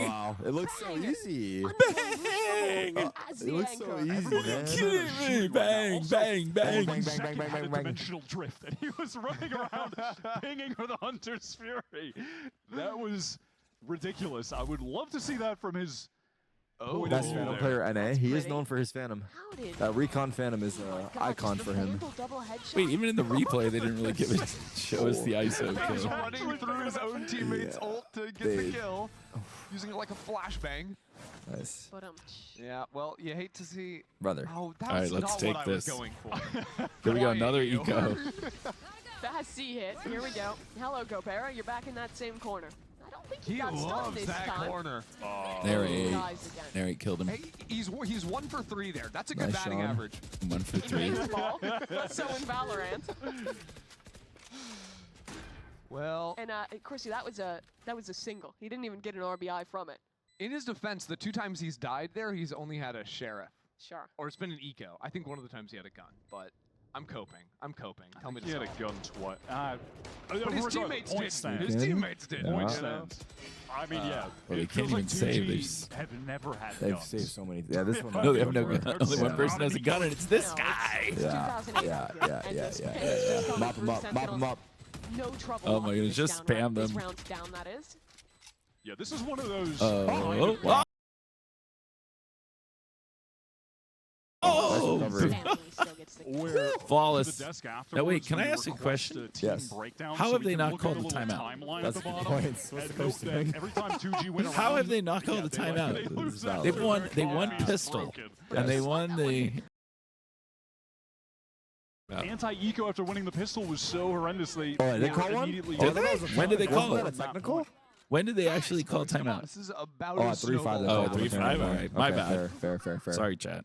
Wow. It looks so easy. Bang! As It the looks so anchor. easy, man. Kidding me? Bang, bang, bang. Bang, bang, Zekken bang, had a bang, bang. dimensional drift, and he was running around pinging for the Hunter's Fury. That was ridiculous. I would love to see that from his Oh, Best Phantom player NA. He is pretty. known for his Phantom. How did That Recon Phantom is Oh an my God, icon just for the him. Vandal double headshot. Wait, even in the replay, they didn't really give it. Show us the ISO He's kill. running through his own teammate's Yeah. ult to get They- the kill, using it like a flashbang. Nice. But Yeah, well, you hate to see. Brother. Oh, that All right, was let's not take what this. I was going for. Here we go, Quiet, another you. eco. fast C hit. Here we go. Hello, Gopera. You're back in that same corner. I don't think He got stunned loves this that time. corner. There he Dies again. There he killed him. Hey, he's 1 for 3 there. That's a good Nice, batting Sean. average. 1 for In 3. baseball, but so in Valorant. Well, And Chrissy, that was a single. He didn't even get an RBI from it. in his defense, the 2 times he's died there, he's only had a sheriff. Sure. Or it's been an eco. I think one of the times he had a gun, but I'm coping. I'm coping. Tell me to He had stop. a gun twice. But his teammates did. Stand. His teammates did. Yeah. Point You stands. I mean, yeah. Well, they it can't feels even like save. 2G They just- have never had They've guns. saved so many. Yeah, this one. No, they have no Yeah. gun. Only one Yeah. person has a gun, and it's this No, guy. It's Yeah, 2008 yeah, out here, yeah, and yeah, this yeah, Phantom's yeah. just coming Mop through him up, mop him Sentinels. up. No trouble. Oh my locking goodness, this just down, spam This them. round down, that is. Yeah, this is one of those. Oh. Oh. Stanley still gets the kill. Where Flawless. to the desk Now afterwards wait, can when I you ask a request question? a team Yes. breakdown How so have we they can not look called at the little timeout? timeline That's at the a good bottom, point. What's and the note question? that every time 2G win a How round, have they not called yeah, the they like- timeout? they lose that They their won. They call won is pistol, broken. and they won the. Anti-eco after winning the pistol was so horrendously. Oh, they call one? immediately- Oh, Did that they? was a When did they call Wasn't it? that a technical? When did they actually call Come on, timeout? this is about Oh, a at 3-5. snowball. Oh, 3-5, all right. My bad. Fair. Sorry, chat.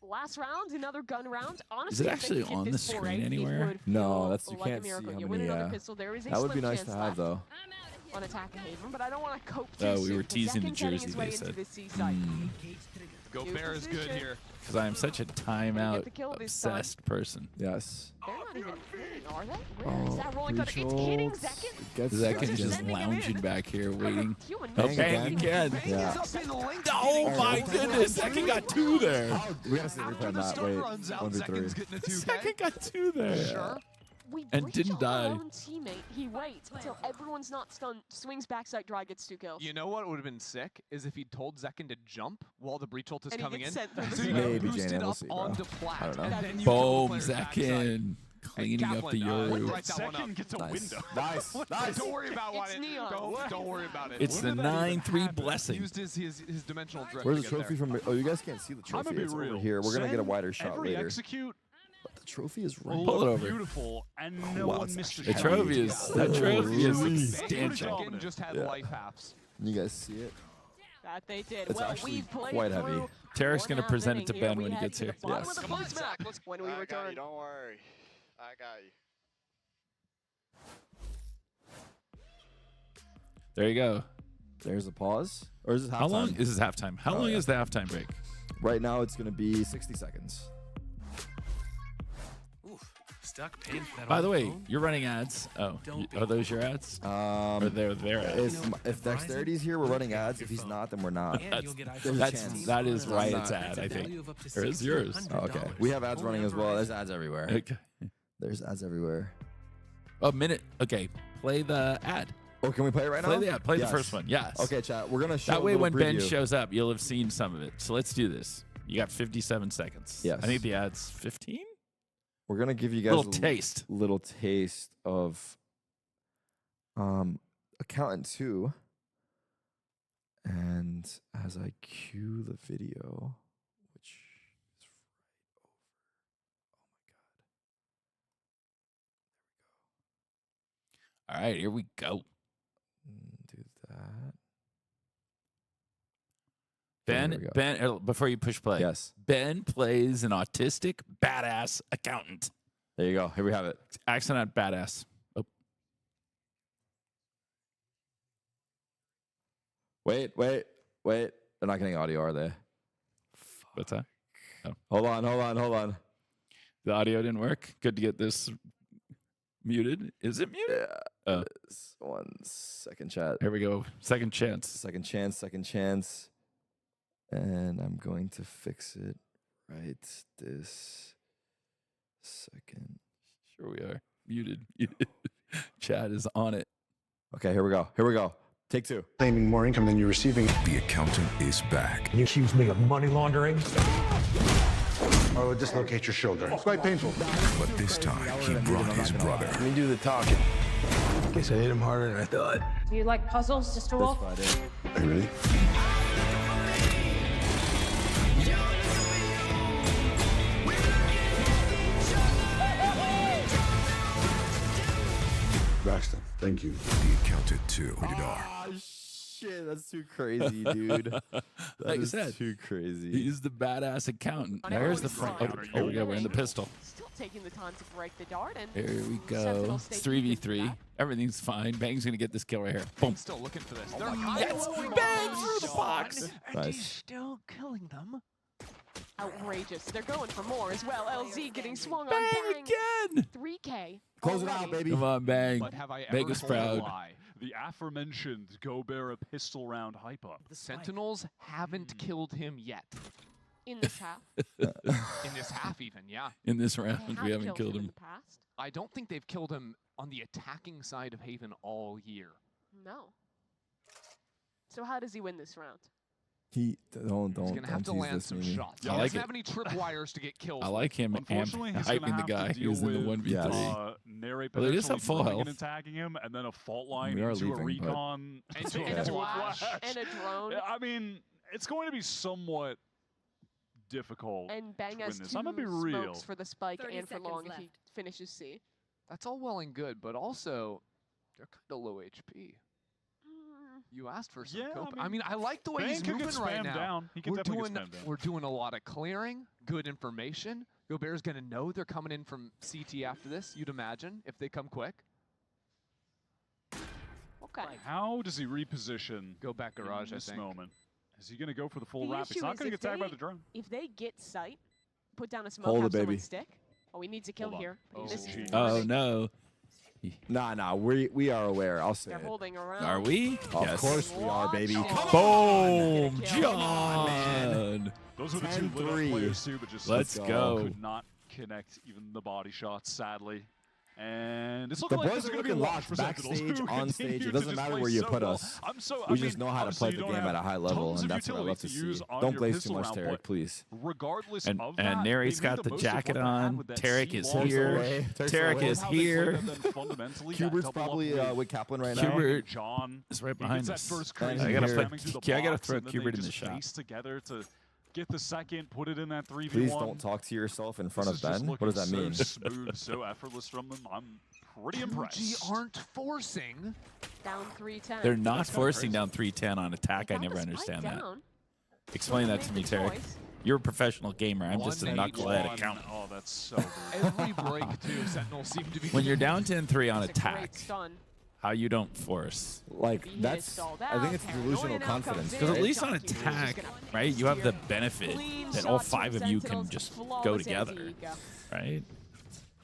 Last round, another gun round. Honestly, Is it if they actually could get on the this screen 4-8, it anywhere? would No, feel that's you like a can't see miracle. how You many. win another pistol, there is a That would be slim nice to chance have left though. on Attack of Haven, but I don't want to cope too Oh, soon. we were because teasing the Zekin's heading jersey, his way they into said. the C site. Go New Bear is good position. here. Because I am such a timeout the kill this time. obsessed person. Yes. They're not even hitting, are they? Where is Oh, that rolling cut? It's hitting Zekin. Zekin's just sending him lounging in. back here waiting. Human Oh, Bang bang again. Yeah. Oh my goodness, Zekin got 2 there. We gotta see the replay on that. Wait, 1v3. Zekin got 2 there. Sure. We And breach didn't on die. our own teammate. He waits until everyone's not stunned, swings backside, dry, gets 2 kills. You know what would have been sick is if he told Zekin to jump while the breach ult is And he coming gets in. sent through the So you smoke. get Maybe, boosted Jane, we'll up see, bro. onto I plat. don't know. And then you Boom, kill the player's backside. Zekin. Cleaning up the Kaplan, Yoru. write that one up. Second gets a Nice. window. Nice. Nice. Don't worry about It's it. neon. Don't worry about it. It's the When did that even 9-3 happen? blessing. Used his dimensional drift. Where's to the get trophy there. from? Oh, you guys can't see the I'm gonna trophy. be It's real. over here. We're gonna get a Send wider shot every later. execute But the trophy is right. Pull it looked over. beautiful, and no Wow, one it's missed a The shot. trophy is that trophy is Holy. substantial. Zekin just had Yeah. life halves. You guys see it? That they did. It's well, actually we've played quite heavy. through Tarek's one gonna half present it inning to here. Ben We when he head gets to the here. bottom Yes. of the Come on, first map Zach. when we I got return. you. Don't worry. I got you. There you go. There's a pause. Or is this halftime? How long is this halftime? How Oh, long yeah. is the halftime break? Right now, it's gonna be 60 seconds. Stuck paying for that By on the way, phone? you're running ads. Oh, Don't be. are those your ads? Or they're their ads? If Dexterity's here, we're running ads. If he's not, then we're not. And you'll get There's a chance. That is I'm Riot's not. ad, I think. value of up to Or is yours? Oh, okay. We have ads running as well. There's ads everywhere. Okay. There's ads everywhere. A minute. Okay. Play the ad. Oh, can we play it right now? Play the ad. Play Yes. the first one. Yes. Okay, chat. We're gonna show That way, a little when Ben preview. shows up, you'll have seen some of it. So let's do this. You got 57 seconds. Yes. I think the ad's 15. We're gonna give you guys Little taste. Little taste of Accountant 2. And as I cue the video, which is right over. Oh my god. All right, here we go. Do that. Ben, There we go. Ben, before you push play. Yes. Ben plays an autistic badass accountant. There you go. Here we have it. Accent on badass. Oh, Wait. They're not getting audio, are they? what's that? Oh, Hold on. the audio didn't work. Good to get this muted. Is it muted? Yeah. Oh. It is. 1 second, chat. Here we go. Second chance. Second chance. And I'm going to fix it right this second. Sure we are. Muted. Chat is on it. Okay, here we go. Take 2. Claiming more income than you're receiving. The accountant is back. You accuse me of money laundering? I will dislocate your shoulder. It's quite painful. But this time, he brought his brother. Let me do the talking. Guess I hit him harder than I thought. Do you like puzzles, Sister Wolf? Are you ready? Braxton, thank you. The Accountant 2. Rated R. Oh, shit. That's too crazy, dude. Like I said, too crazy. He's the badass accountant. There's the front. Oh, here we go. We're in the pistol. Still taking the time to break the dart, and Here we go. It's 3v3. Everything's fine. Bang's going to get this kill right here. Boom. Still looking for this. Yes! Bang through the box. Nice. Still killing them. outrageous. They're going for more as well. LZ getting swung on. Bang again! 3K. Close it out, baby. Come on, Bang. But have I Make ever us told a proud. lie? The aforementioned Go Bear a pistol round hype up. The Sentinels haven't killed him yet. In this half. In this half, even, yeah. In this round, we haven't killed him. In the past. I don't think they've killed him on the attacking side of Haven all year. No. So how does he win this round? He don't. He's gonna have to land some shots. I He like doesn't it. have any tripwires to get kills. I like him Unfortunately, he's gonna hyping the have to guy deal who's in the with, 1v3. Nary Well, they just have full potentially health. and attacking him, and then a fault line We are into a leaving, but- recon, And a flash. And a drone. Yeah, I mean, it's going to be somewhat difficult And Bang to has win this. two I'm gonna be real. smokes for the spike 30 and for long if he seconds finishes C. That's all well and good, but also they're kind of low HP. You asked for some Yeah, cope. I mean, I like the way Bang he's could get moving right spammed now. down. He could We're definitely doing get spammed down. we're doing a lot of clearing, good information. Gobert's gonna know they're coming in from CT after this. You'd imagine if they come quick. Okay. How does he reposition? Go back garage, in I this think. moment. Is he going to go for the full The wrap? He's issue not is going to if get tagged by they- the drone. If they get sight, put down a smoke, Hold have it, someone baby. stick. Oh, he needs a kill Hold on. here. Oh, This is geez. Oh, no. Nah, we are aware. I'll say They're it. holding around. Are we? Of Yes. course we are, baby. Watch Come it. on. Boom! Get a kill. John! Those are the two lit up 10-3. players too, but just Let's go. could not connect even the body shots, sadly. And it's The looking like boys this is are going to be a looking wash locked for Sentinels, backstage, who on continue stage. It to doesn't just matter play where you so put well. us. I We mean, just know how to obviously play the you don't game have at a high level, tons and of that's what I love to utility see. use on Don't your glaze too pistol much, round, Tarek, but please. Regardless And of that, Nary's they made got the most of jacket what they had on. with that Tarek C is long here. range. Tarek is How they played here. that then fundamentally, that Hubert's double up probably with Kaplan right now. Hubert John is right he behind gets us. that first And crazy I gotta jamming put- through the I gotta box, throw and then Hubert they in the just shot. race together to get the second, put it in that 3v1. Please don't talk to yourself in front This of is just Ben. What does that looking mean? So smooth, so effortless from them. I'm pretty impressed. G aren't forcing. Down 310. They're not That's kinda forcing crazy. down 310 on attack. I Got never the spike understand that. down. Explain that to me, Tarek. You're a professional gamer. I'm One just a eight knucklehead one. accountant. Oh, that's so good. Every break, too, Sentinels seem to be. When you're down 10-3 on It's a attack, great stun. how you don't force? Like, He that's, is stalled I think it's out. delusional Paranoia now confidence. comes in. Because at right? least on attack, right, you have the benefit Clean that all shots from 5 of you can Sentinels, just go flawless together, anti-eco. right?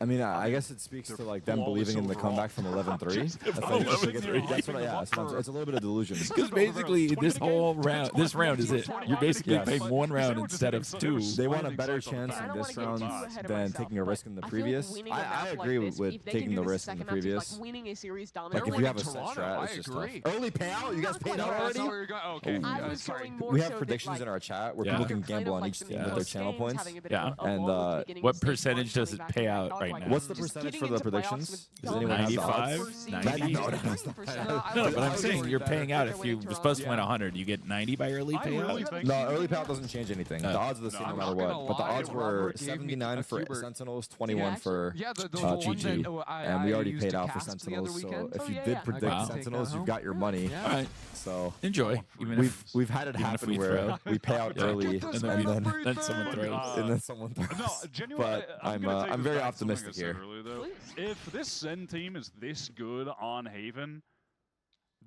I mean, I guess it speaks to like them flawless believing in the overall. comeback from 11-3. That's Just like, it's 11-3. that's what I, yeah, it's a little bit of delusion. Because basically, this whole round, this round is it. You're basically Yes. playing one round instead of 2. They want a better chance I in don't this wanna round get too ahead of than myself, taking a but risk in the I feel like previous. winning a I map agree like this, with if they can taking do the this risk in the second map, just previous. like winning a series Like dominantly. if you have a Toronto, set strat, I it's just agree. tough. Early payout? You guys paid out That's already? not where you're going. Okay. Ooh. I yeah, was sorry. going more We so have that, predictions like, in our chat where Yeah. people can kind gamble of on like each some their close channel games, points. having a bit Yeah. of a And, lull at the beginning of what stage one, percentage does coming it back pay in out dog right fight. now? What's the Just percentage getting for the into playoffs predictions? with Does anyone have 95? thoughts? 90? No, that's not bad. No, but I'm saying Toronto. you're paying out if They're you're winning supposed to win Toronto. 100. You get 90 by early I really payout. think No, early payout doesn't change anything. The odds are the same no, no I'm matter not gonna what. But the lie, odds were Robert gave me 79 a for Hubert. Sentinels, 21 for Yeah, the one GG. that And we already used paid to out for cast the other Sentinels. So weekend. if Oh, you yeah, did yeah. predict Wow. Sentinels, you've got your money. All right. So Enjoy. Even we've if, we've had it even if happen we where throw. we pay out Yeah. early Get and this then man a free then someone thing. throws. and then someone throws. No, genuinely, But I'm I'm very back to something I optimistic said here. earlier, though. Please. If this Zen team is this good on Haven,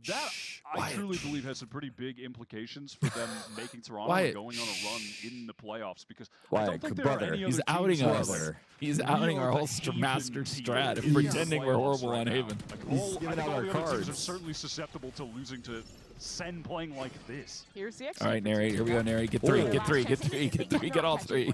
that Shh, I Wyatt. truly believe has some pretty big implications for them making Toronto Wyatt. and going on a run in the playoffs. Because I Wyatt, don't think good there are brother. any He's other outing teams us. like, He's we outing are our the whole Haven master team strat in and the pretending we're playoffs horrible right on now. Haven. Like, He's all, I giving think out all our the other teams are cards. certainly susceptible to losing to Sen playing like this. Here's the All right, Nary. Here we go, Nary. Get 3. Ooh. Get 3. Get 3. Get 3. Get all 3.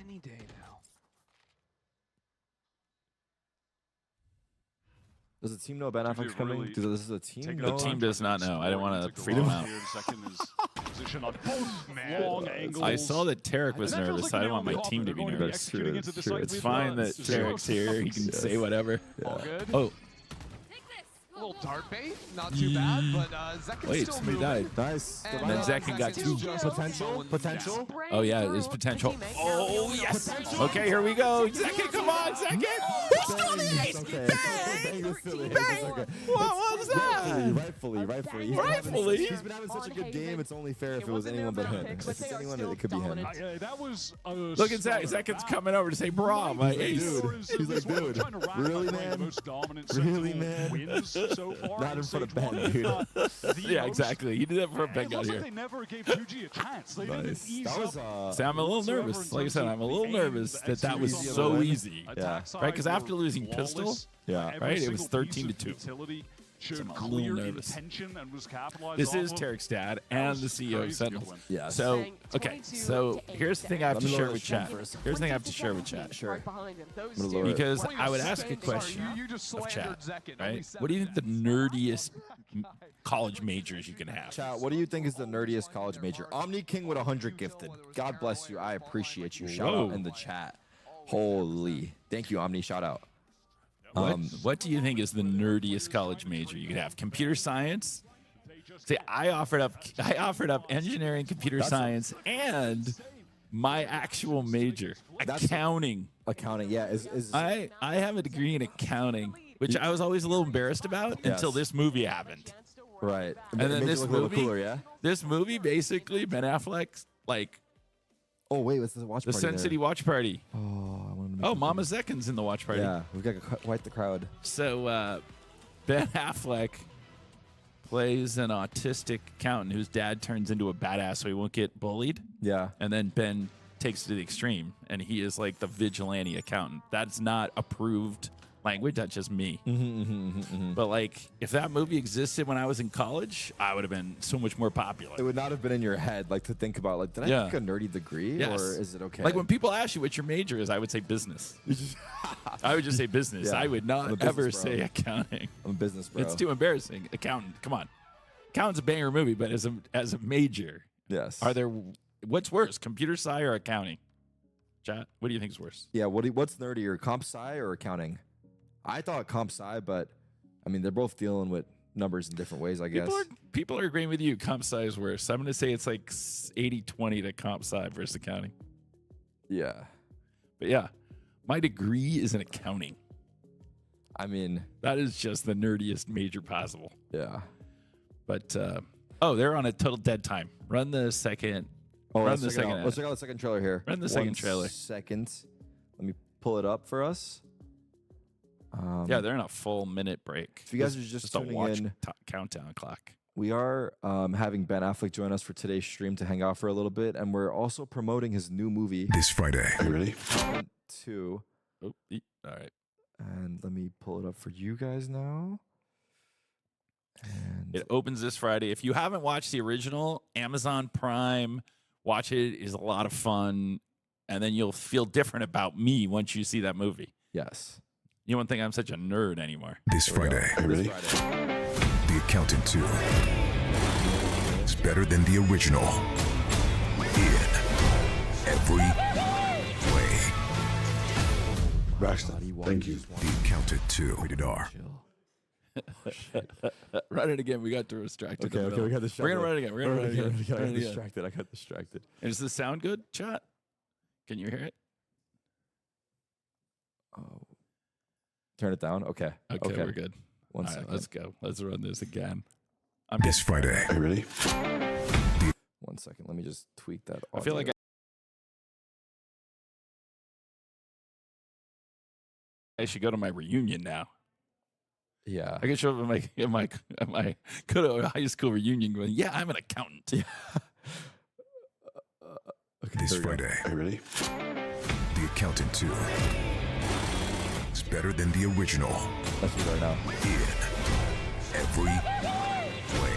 Any day now. Does the team know Ben Affleck's coming? Because this is a team. The team does not know. I didn't want to freak them out. I saw that Tarek was nervous. I don't want my team to be nervous. It's fine that Tarek's here. He can say whatever. Yeah. Oh. little dart bait, not too bad, but Zekin's Wait, still somebody moving. died. Nice. And then Zekin got two. Potential. Oh yeah, there's potential. Oh yes. Okay, here we go. Zekin, come on, Zekin. What was that? Rightfully. He's been having such a good game. It's only fair if it was anyone but him. If it's anyone, it could be him. That was Look at Zach. Zekin's coming over to say, "Bro, my ace." He's like, dude, really, man? Really, man? Not in front of Ben, dude. Yeah, exactly. He did that for Ben got here. They never gave 2G a chance. They didn't ease up. See, I'm a little nervous. Like I said, I'm a little nervous that was so easy. Yeah. Right? Because after losing Pistol, yeah, right, it was 13-2. So I'm a little nervous. This is Tarek's dad and the CEO of Sentinels. Yeah. So, okay. So here's the thing I have to share with chat. Here's the thing I have to share with chat. Sure. Because I would ask a question of chat, right? What do you think the nerdiest college majors you can have? Chat, what do you think is the nerdiest college major? Omni King with 100 gifted. God bless you. I appreciate you. Shout out in the chat. Holy. Thank you, Omni. Shout out. What do you think is the nerdiest college major you could have? Computer science? See, I offered up engineering, computer science, and my actual major, accounting. Accounting, yeah. I have a degree in accounting, which I was always a little embarrassed about until this movie happened. Right. And then this movie, cooler, yeah? This movie basically, Ben Affleck, like. Oh wait, what's the watch party? The Sin City watch party. Oh, I want to. Oh, Mama Zekin's in the watch party. Yeah, we've got quite the crowd. So Ben Affleck plays an autistic accountant whose dad turns into a badass so he won't get bullied. Yeah. And then Ben takes it to the extreme, and he is like the vigilante accountant. That's not approved language. That's just me. But like, if that movie existed when I was in college, I would have been so much more popular. It would not have been in your head, like to think about, like, did I take a nerdy degree, Yes. or is it okay? Like when people ask you what your major is, I would say business. I would just say business. Yeah. I would not ever say accounting. I'm a business bro. It's too embarrassing. Accountant, come on. Accountant's a banger movie, but as a major, yes. Are there? What's worse, computer sci or accounting? Chat. What do you think is worse? Yeah. What's nerdier, comp sci or accounting? I thought comp sci, but I mean they're both dealing with numbers in different ways, I guess. People are agreeing with you. Comp sci is worse. I'm going to say it's like 80-20 to comp sci versus accounting. Yeah. But yeah, my degree is in accounting. I mean, that is just the nerdiest major possible. Yeah. But they're on a total dead time. Run the second. Let's check out the second trailer here. Run the second trailer. 1 second. Let me pull it up for us. Yeah, they're in a full minute break. If you guys are just tuning in, countdown clock. We are having Ben Affleck join us for today's stream to hang out for a little bit, and we're also promoting his new movie this Friday. Are you ready? 2. Oh, all right. And let me pull it up for you guys now. And it opens this Friday. If you haven't watched the original, Amazon Prime, watch it. It is a lot of fun, and then you'll feel different about me once you see that movie. Yes. You won't think I'm such a nerd anymore. This Friday. Are you ready? The Accountant 2. It's better than the original in every way. Braxton, thank you. The Accountant 2. Rated R. Run it again. We got distracted. Okay, we got distracted. We're gonna run it again. We're gonna run it again. I got distracted. I got distracted. And does this sound good, chat? Can you hear it? Oh. Turn it down. Okay. Okay, we're good. One All second. right, let's go. Let's run this again. This Friday. Are you ready? 1 second. Let me just tweak that. I feel like I should go to my reunion now. Yeah. I can show up at my go to a high school reunion going, yeah, I'm an accountant. Yeah. Okay, this Friday. Are you ready? The Accountant 2. It's better than the original. Let's do it right now. In every way.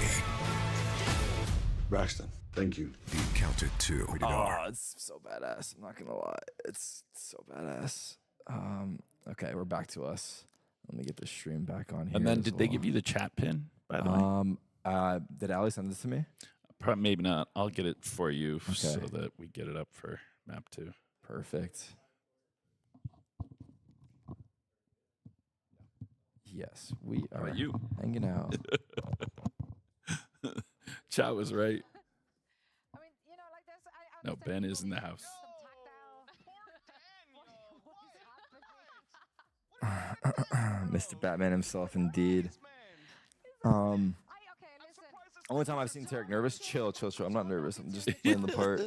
Braxton, thank you. The Accountant 2. Rated R. It's so badass. I'm not gonna lie. It's so badass. Okay, we're back to us. Let me get the stream back on here. And then did they give you the chat pin, by the way? Did Ali send this to me? Probably, maybe not. I'll get it for you so that we get it up for map 2. Perfect. Yes, we How are about you? hanging out. Chat was right. No, Ben is in the house. Mr. Batman himself, indeed. Only time I've seen Tarek nervous. Chill. I'm not nervous. I'm just playing the part.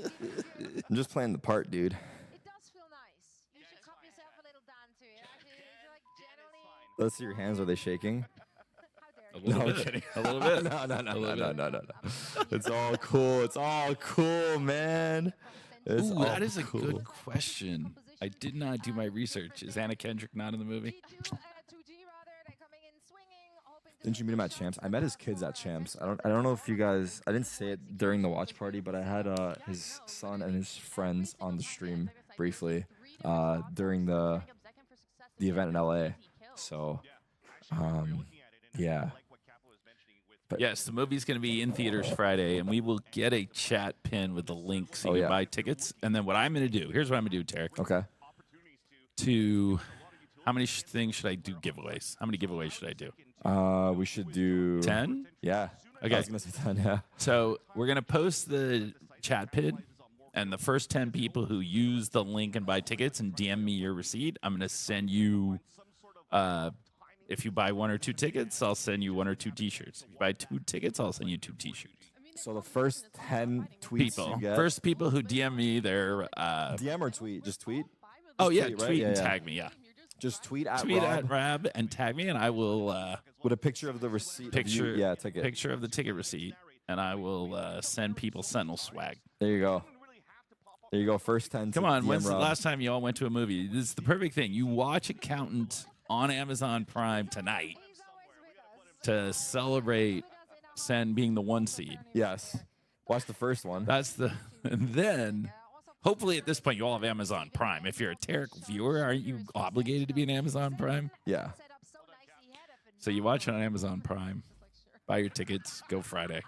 I'm just playing the part, dude. It does feel nice. You should cup yourself a little down to it. Like generally. Let's see your hands. Are they shaking? A little I'm bit. kidding. A little bit. No. It's all cool. It's all cool, man. It's Ooh, all that is a cool. good question. I did not do my research. Is Anna Kendrick not in the movie? Didn't you meet him at Champs? I met his kids at Champs. I don't know if you guys. I didn't say it during the watch party, but I had his son and his friends on the stream briefly during the event in LA. So, yeah. But yes, the movie's going to be in theaters Friday, and we will get a chat pin with the link so you can buy tickets. And then what I'm going to do, here's what I'm going to do, Tarek. Okay. How many things should I do giveaways? How many giveaways should I do? We should do 10? Yeah. Okay. I was gonna say 10, yeah. So we're going to post the chat pin, and the first 10 people who use the link and buy tickets and DM me your receipt, I'm going to send you, if you buy 1 or 2 tickets, I'll send you 1 or 2 T-shirts. If you buy 2 tickets, I'll send you 2 T-shirts. So the first 10 tweets People. you get. First people who DM me their... DM or tweet? Just tweet? Oh, yeah, tweet, right? tweet Yeah, and yeah. tag me, yeah. Just tweet at Tweet Rob. at Rab and tag me, and I will... with a picture of the receipt. Picture, of you. Yeah, ticket. Picture of the ticket receipt, and I will send people Sentinel swag. There you go. There you go. First 10. Come on, DM when's the Rob. last time you all went to a movie? This is the perfect thing. You watch Accountant on Amazon Prime tonight to celebrate Sen being the 1 seed. Yes. Watch the first one. That's the... And then... Hopefully, at this point, you all have Amazon Prime. If you're a Tarek viewer, aren't you obligated to be an Amazon Prime? Yeah. So you watch it on Amazon Prime. Buy your tickets. Go Friday.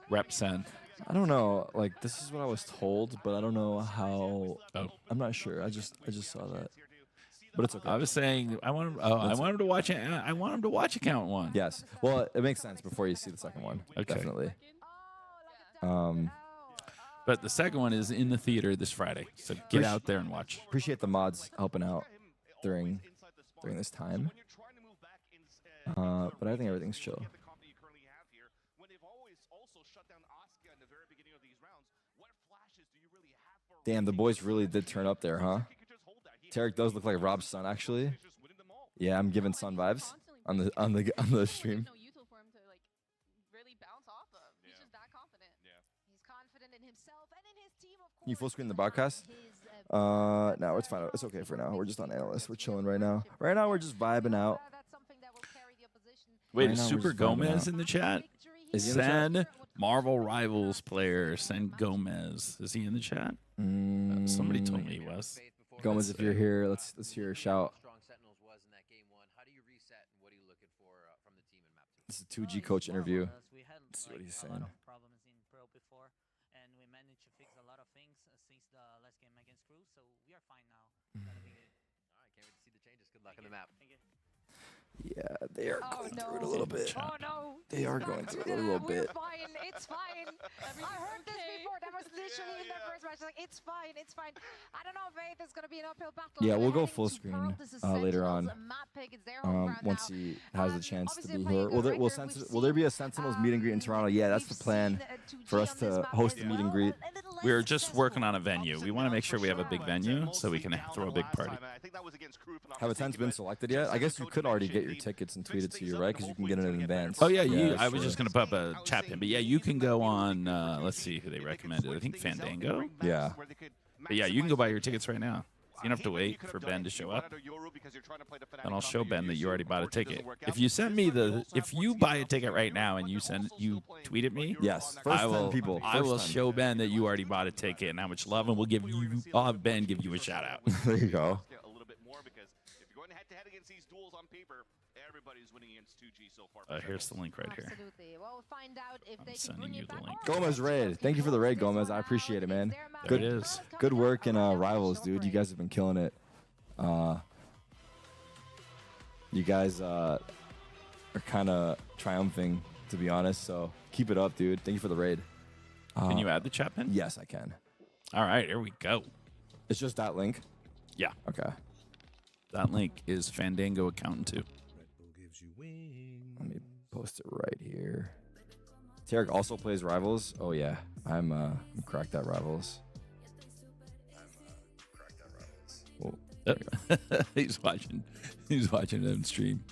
Rep Sen. I don't know. Like, this is what I was told, but I don't know how. Oh. I'm not sure. I just saw that. But it's okay. I was saying I want him. Oh, I want him to watch it. I want him to watch Account 1. Yes. Well, it makes sense before you see the second one. Okay. Definitely. But the second one is in the theater this Friday. So get out there and watch. Appreciate the mods helping out during this time. But I think everything's chill. Damn, the boys really did turn up there, huh? Tarek does look like Rob's son, actually. Yeah, I'm giving son vibes on the stream. Can you full screen the broadcast? No, it's fine. It's okay for now. We're just on analyst. We're chilling right now. Right now, we're just vibing out. Wait, Right is now, we're Super just vibing Gomez out. in the chat? Is he in the chat? Sen Marvel Rivals player Sen Gomez. Is he in the chat? Somebody told me he was. Gomez, if you're here, let's hear a shout. This is a 2G coach interview. Let's see what he's saying. Yeah, they are going through it a little bit. Oh no. They are going through it a little bit. We're fine. It's fine. I heard this before. That was literally in their first match. Like, it's fine. It's fine. I don't know, Faith. It's going to be an uphill battle. Yeah, we'll go Heading full to screen Pearl. This is later on. Sentinels, map pick. It's their home ground Once now. he has the chance to obviously be playing here. good Will there, will, record. Sentinel, will there be a Sentinels meet and greet in Toronto? Yeah, that's the plan for us to host a meet and greet. We're just working on a venue. We want to make sure we have a big venue so we can throw a big party. Have a tent's been selected yet? I guess you could already get your tickets and tweet it to you, right? Because you can get it in advance. Oh, yeah, I was sure. just going to put up a chat pin. But yeah, you can go on, let's see who they recommended. I think Fandango. Yeah. But yeah, you can go buy your tickets right now. You don't have to wait for Ben to show up. And I'll show Ben that you already bought a ticket. If you send me if you buy a ticket right now and you tweet at me, yes, first I will 10 people. I will First 10. show Ben that you already bought a ticket and how much love, and I'll have Ben give you a shout out. There you go. Here's the link right here. Absolutely. We'll find out if they I'm can sending bring you it the back. link. Gomez raid. Thank you for the raid, Gomez. I appreciate it, man. There it is. Good work in Rivals, dude. You guys have been killing it. You guys are kind of triumphing, to be honest. So keep it up, dude. Thank you for the raid. Can you add the chat pin? Yes, I can. All right, here we go. It's just that link? Yeah. Okay. That link is Fandango Accountant 2. Let me post it right here. Tarek also plays Rivals. Oh, yeah. I'm cracked at Rivals. Oh, He's watching them stream.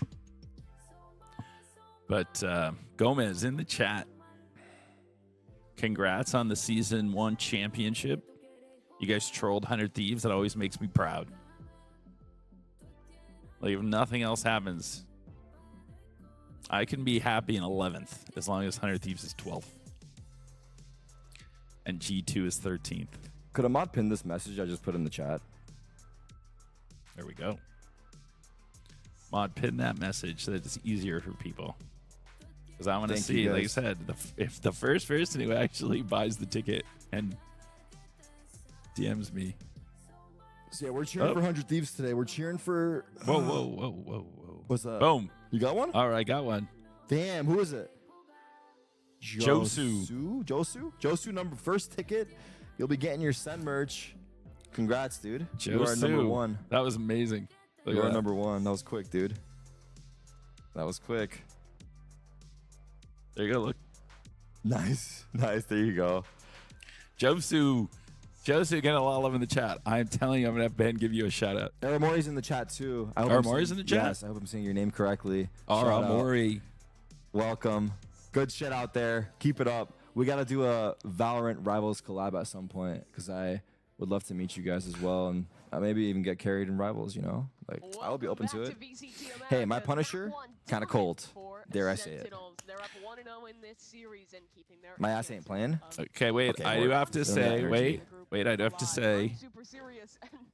But Gomez in the chat. Congrats on the season 1 championship. You guys trolled 100 Thieves. That always makes me proud. Like, if nothing else happens, I can be happy in 11th as long as 100 Thieves is 12th. And G2 is 13th. Could Ahmad pin this message I just put in the chat? There we go. Mod, pin that message so that it's easier for people. Because I want to see, like I said, if the first person who actually buys the ticket and DMs me. So yeah, we're cheering for 100 Thieves today. We're cheering for... Whoa. What's up? Boom. You got one? All right, I got one. Damn, who is it? Josu. Josu, first ticket. You'll be getting your Send merch. Congrats, dude. Josu. You are number 1. That was amazing. Look You at are that. number 1. That was quick, dude. That was quick. There you go, look. Nice. There you go. Josu, getting a lot of love in the chat. I'm telling you, I'm going to have Ben give you a shout out. Aramori's in the chat, too. Aramori's in the chat? Yes, I hope I'm saying your name correctly. Aramori. Welcome. Good shit out there. Keep it up. We got to do a Valorant Rivals collab at some point because I would love to meet you guys as well and maybe even get carried in Rivals, you know? Like, I would be open to it. Hey, my Punisher, kind of cold. Dare I say it. My ass ain't playing. Okay, wait. I do have to say, wait. I do have to say,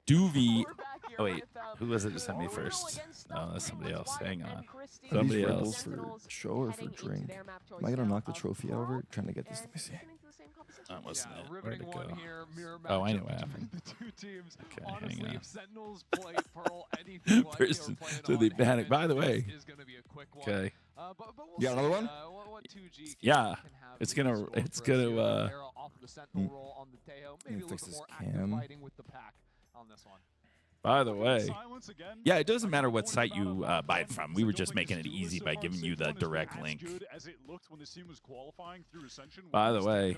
Doovie. Oh wait, who was it that sent me first? No, that's somebody else. Hang on. Somebody else. For show or for drink? Am I gonna knock the trophy over? Trying to get this. Let me see. That wasn't it. Where'd it go? Oh, I know what happened. Okay, hang on. Person, so they panic. By the way. Okay. You got another one? Yeah. It's gonna. Fix this cam. By the way, yeah, it doesn't matter what site you buy it from. We were just making it easy by giving you the direct link. By the way,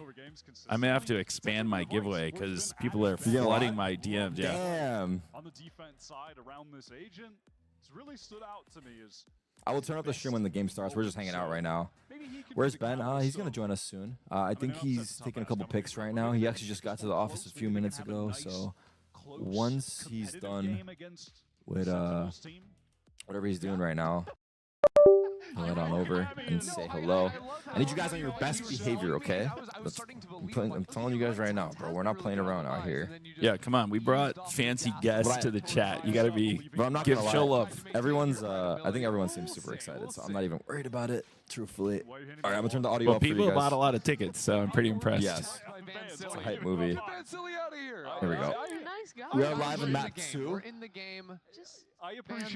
I may have to expand my giveaway because people are flooding my DMs. Yeah. Damn. On the defense side around this agent, it's really stood out to me as I will turn up the stream when the game starts. We're just hanging out right now. Where's Ben? He's going to join us soon. I think he's taking a couple pics right now. He actually just got to the office a few minutes ago, so once he's done with whatever he's doing right now, he'll head on over and say hello. I need you guys on your best behavior, okay? I'm telling you guys right now, bro. We're not playing around out here. Yeah, come on. We brought fancy guests to the chat. You got to be show love. Everyone's I think everyone seems super excited, so I'm not even worried about it, truthfully. All right, I'm gonna turn the audio up for you guys. People bought a lot of tickets, so I'm pretty impressed. Yes. It's a hype movie. Here we go. We are live in map 2.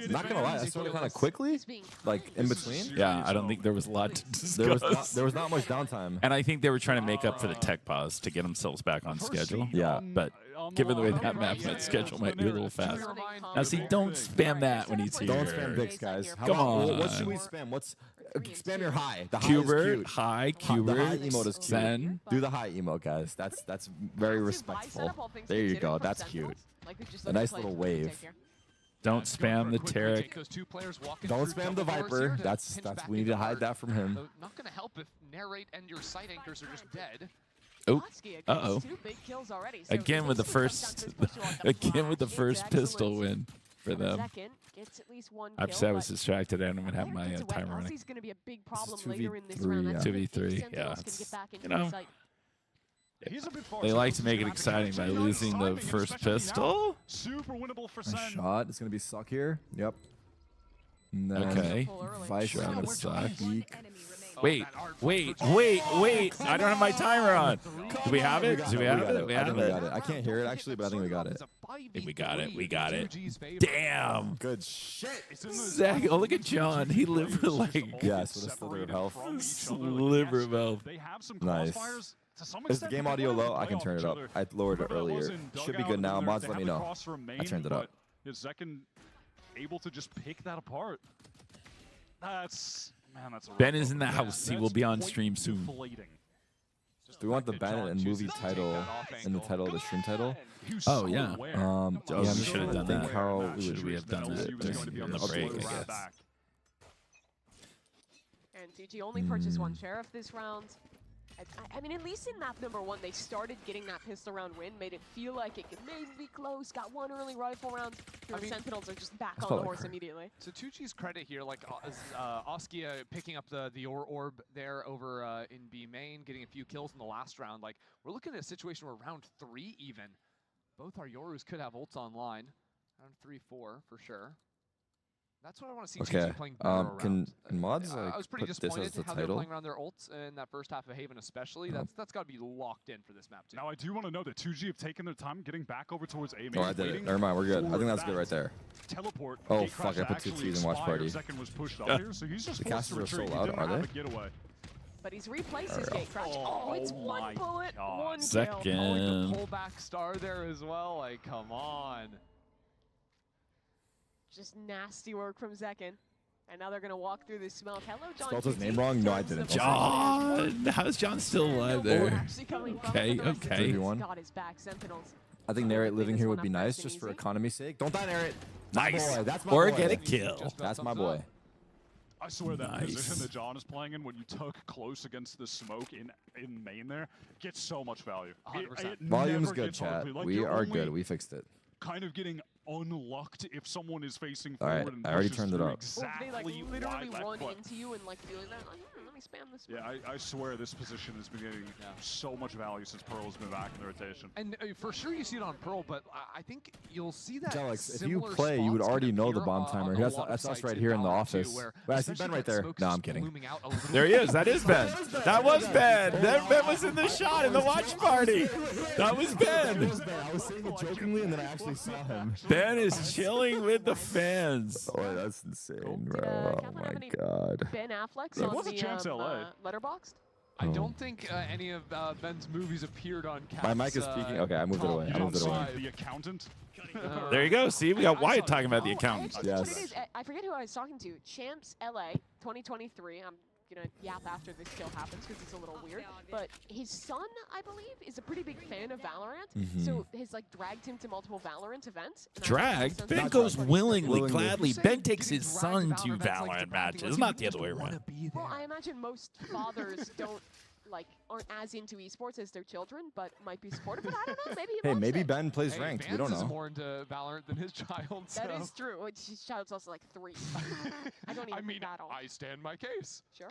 Not gonna lie, that started kind of quickly, like in between. Yeah, I don't think there was a lot to discuss. There was not much downtime. And I think they were trying to make up for the tech pause to get themselves back on schedule. Yeah. But given the way that map went, schedule might be a little fast. Now see, don't spam that when he's here. Don't spam Bix, guys. Come on. What should we spam? Spam your high. The high Qbert, is cute. high, The Qbert, high emote is cute. Zen. Do the high emote, guys. That's very respectful. There you go. That's cute. A nice little wave. Don't spam the Tarek. Don't spam the Viper. That's we need to hide that from him. Not gonna help if narrate and your site anchors are just dead. Oh, uh-oh. Again with the first pistol win for them. I was distracted. I don't even have my timer running. This is 2v3, 2v3, yeah. It's, you know, they like to make it exciting by losing the first pistol. Nice shot. It's gonna be suck here. Yep. And then Okay. Vice Sure, on the suck. peak. Wait. I don't have my timer on. Do we have it? Do we have it? I think we got it. I can't hear it actually, but I think we got it. I think we got it. We got it. Damn. Good shit. Zach, oh, look at John. He lived with like yes, with a slither of health. Sliver of health. Nice. Is the game audio low? I can turn it up. I lowered it earlier. Should be good now. Mods, let me know. I turned it up. Is Zekin able to just pick that apart? That's a Ben is in the house. He will be on stream soon. Do we want the Bennett and movie title in the title of the stream title? Oh yeah. Yeah, we should have done that. How Should we have done that on the break? I guess. And TG only purchased one sheriff this round. I mean, at least in map number 1, they started getting that pistol round win, made it feel like it could maybe be close, got one early rifle round. The Sentinels are just back on the horse immediately. To 2G's credit here, like Oskia picking up the orb there over in B main, getting a few kills in the last round. Like, we're looking at a situation where round 3 even, both our Yorus could have ults online. Round 3-4 for sure. That's what I want to see. Okay. Playing better can mods I was pretty put this disappointed as the how they're title? playing around their ults in that first half of Haven, especially. That's got to be locked in for this map too. Now I do want to know that 2G have taken their time getting back over towards A main. Oh, I did it. Never mind. We're good. I think that's good right there. Teleport. Oh fuck! I put 2 T's in watch party. Second was pushed up here, so he's just The casters are so loud, are they? But he's replaced his gate crash. Oh, it's one bullet, one kill. Second. Oh, like the pullback star there as well. Like, come on. Just nasty work from Zekin. And now they're going to walk through this smoke. Hello, John. Spelled his name wrong? No, I didn't. John! How's John still alive there? Okay. Got his back, Sentinels. I think Narrate living here would be nice just for economy's sake. Don't die, Narrate. Nice. That's my Or boy. get a kill. That's my boy. I swear that position that John is playing in when you tuck close against the smoke in main there gets so much value. 100%. Volume's good, chat. Like, We are good. We fixed it. Kind of getting unlocked if someone is facing All right, forward and I already pushes turned it through up. Exactly Or if they literally why run that into you and feeling that, let me spam this one. Yeah, I swear this position has been getting so much value since Pearl has been back in the rotation. And for sure you see it on Pearl, but I think you'll see that. Jelix, if you play, you would already know the bomb timer. That's us right here in the office. But I see Ben right there. No, I'm kidding. There he is. That is Ben. That was Ben. That Ben was in the shot in the watch party. That was Ben. I was saying it jokingly, and then I actually saw him. Ben is chilling with the fans. Oh, that's insane, bro. Oh my god. Ben Affleck's There on was a chance LA. Letterboxd. I don't think any of Ben's movies appeared on Cat's, My mic is speaking. Okay, I moved it away. I moved it away. The accountant. There you go. See, we got Wyatt talking about the accountant. Actually, what it is, I forget who I was talking to. Champs LA 2023. I'm gonna yap after this kill happens because it's a little weird. But his son, I believe, is a pretty big fan of Valorant. So has dragged him to multiple Valorant events. Dragged? Ben goes willingly, gladly. Ben takes his son to Valorant matches, not the other way around. Well, I imagine most fathers aren't as into esports as their children, but might be supportive. But I don't know. Maybe. Hey, maybe Ben plays ranked. We don't Vance is know. more into Valorant than his child. That is true. His child's also like 3. I don't even battle. I stand my case. Sure.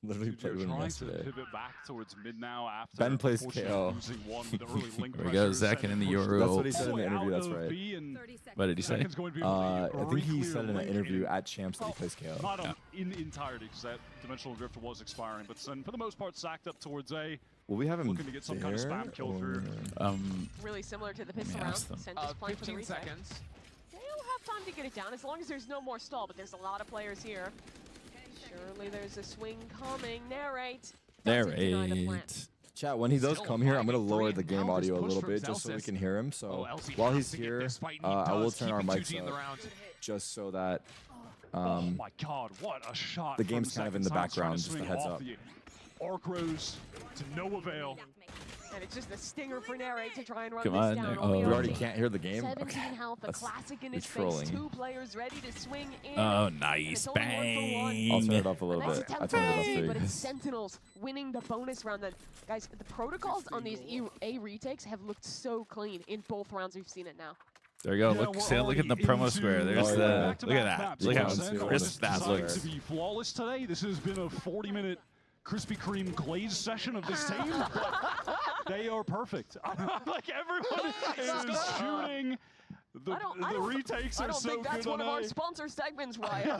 Literally played with him Trying to yesterday. pivot back towards mid now after Ben plays unfortunately KO. losing one with the early link There we go. pressures Zach and in the pushed Euro. That's what he said in the interview. That's out of right. B and What did he say? Zekin's going to be I think very he clear said in an link interview at Champs that he plays KO. Not in entirety, because that Dimensional Drift was expiring, but then for the most part sacked up towards A. Will we have him looking to get some kind of there, spam kill or- through. Really similar to the pistol me round. ask them. Sent just playing for the 15 reset. seconds. They'll have time to get it down as long as there's no more stall, but there's a lot of players here. Surely there's a swing coming. Narrate. Narrate. Chat, when he does come here, I'm going to lower the game audio a little bit just so we can hear him. So while he's here, I will turn our mics up just so that Oh my god, what a shot. the game's kind of in the background, just a heads up. Arc Rose to no avail. And it's just a stinger for Narrate to try and run Come this on, down. oh. We already can't hear the game? 17 Okay. health, a That's- classic in you're his face. trolling. 2 players ready to swing in. Oh, And nice. it's only 1 for 1. I'll turn it up a little Nice bit. I attempt turned it from up LC, three. but it's Sentinels winning the bonus round. Guys, the protocols on these A retakes have looked so clean in both rounds. We've seen it now. There you go. Yeah, Look, we're see, look at the already promo square. There's Oh, the. yeah. Look at that. Look how crisp that Designed looks. to be flawless today. This has been a 40-minute Krispy Kreme glaze session of this team. But they are perfect. Like everyone is shooting The retakes are so good. I don't think that's one of our sponsor segments, Riot.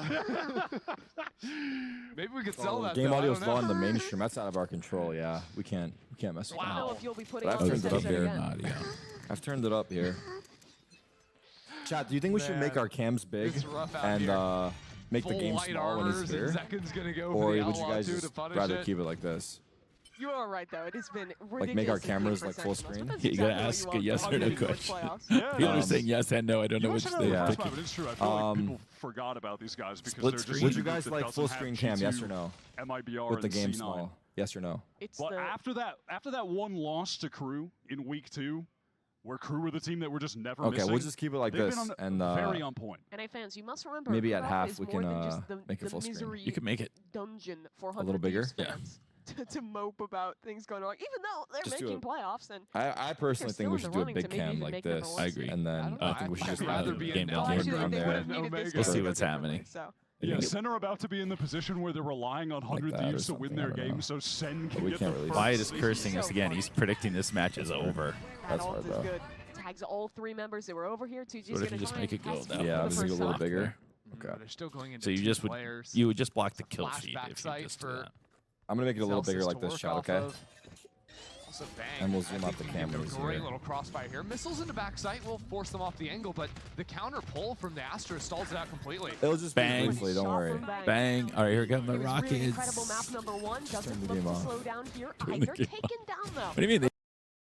Maybe we could sell that. Game though. audio's low in the mainstream. That's out of our control. Yeah, we can't mess with I don't know that. if you'll be putting But I've on turned this it up headset here. again. I've turned it up here. Chat, do you think we should make our cams big and make the game small when he's here? Or would you guys just rather keep it like this? You are right, though. It has been ridiculous. Like make our cameras like full screen? You gotta ask a yes or no question. People are saying yes and no. I don't know which they are picking. It's true. I feel like people forgot about these guys because Split they're just screen. Would you guys like full screen cam? Yes or no? MIBR With the and game C9. small. Yes or no? But after that one loss to Crew in week 2, where Crew were the team that were just never Okay, missing, we'll just keep it like they've this been and very on point. NA fans, you must remember, maybe at Crop half is we more can than just make it full screen. misery You can make it dungeon for a little bigger. Yeah. To mope about things going on, even though they're Just do making it. playoffs. And I personally think we should do a big cam like this. I agree. And then I think we should just rather have be game in down Delta. down there. We'll see what's happening. Yeah, Sen are about to be in the position where they're relying on 100 that or Thieves to win something, their I don't game, know. so Sen But can we get can't the really- first. Wyatt is cursing us again. He's predicting this match is over. That's Alt hard is though. good. Tags all 3 members that were over here. 2G's What if gonna you just try make and it go test down? for Yeah, the this is a first little time. bigger. Okay. They're still going into So you just would players. would just block the kill feed Flashback if you site just do for that. I'm gonna make it a little Celsius bigger like to this, work chat, off okay? of. Also, Bang. And we'll zoom I out think the we can give cameras a great here. little crossfire here. Missiles in the backside will force them off the angle, but the counter pull from the Astra stalls it out completely. It'll just Bang. be briefly, don't worry. Bang. All right, here come the It was really Rockets. incredible map number 1. Turn Doesn't the look game to off. slow down here Turn either. the game Taken down though. What do you mean?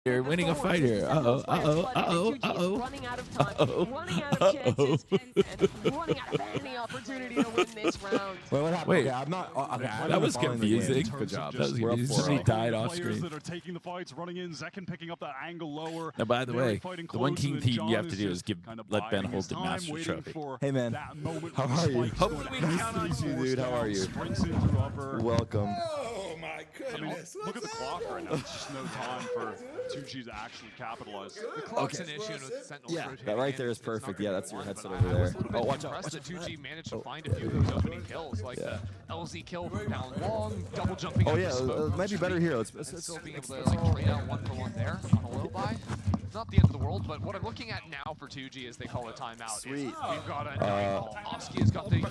You're winning a fight here. Uh-oh, uh-oh, uh-oh, uh-oh. Running out of time, Uh-oh. running out of chances, and running out of any opportunity to win this round. Wait, what happened? Wait. Okay, I'm not. Okay, I'm That not was following the game. confusing. Good job. That was We're up confusing. 4-0. He died off Players screen. that are taking the fights, running in, Zekken picking up that angle lower. Now, by the Very way, fighting the one close, king and then theme you John have to do is just give kind of let Ben biding hold his the time, Master's waiting trophy. for Hey, man. that moment How when are you? Spike's Hopefully going we to can force count on you, down, dude. How are you? sprints in through upper. Welcome. Oh my goodness. Look at the clock right now. There's just no time for 2G to actually capitalize. The clock's an issue with the Sentinels Yeah, rotating that right in. there is It's not perfect. gonna Yeah, be that's your fun, headset but over I was there. a little bit Oh, watch out. impressed Watch that out. 2G managed to find a few of those opening kills, like Yeah. the LZ kill from down long, double jumping. Oh up yeah, the smoke it might be better here. Let's still being able to like trade out 1-for-1 there on a low buy. It's not the end of the world, but what I'm looking at now for 2G as they call a timeout is Sweet. we've got a Nightfall. Oski has got the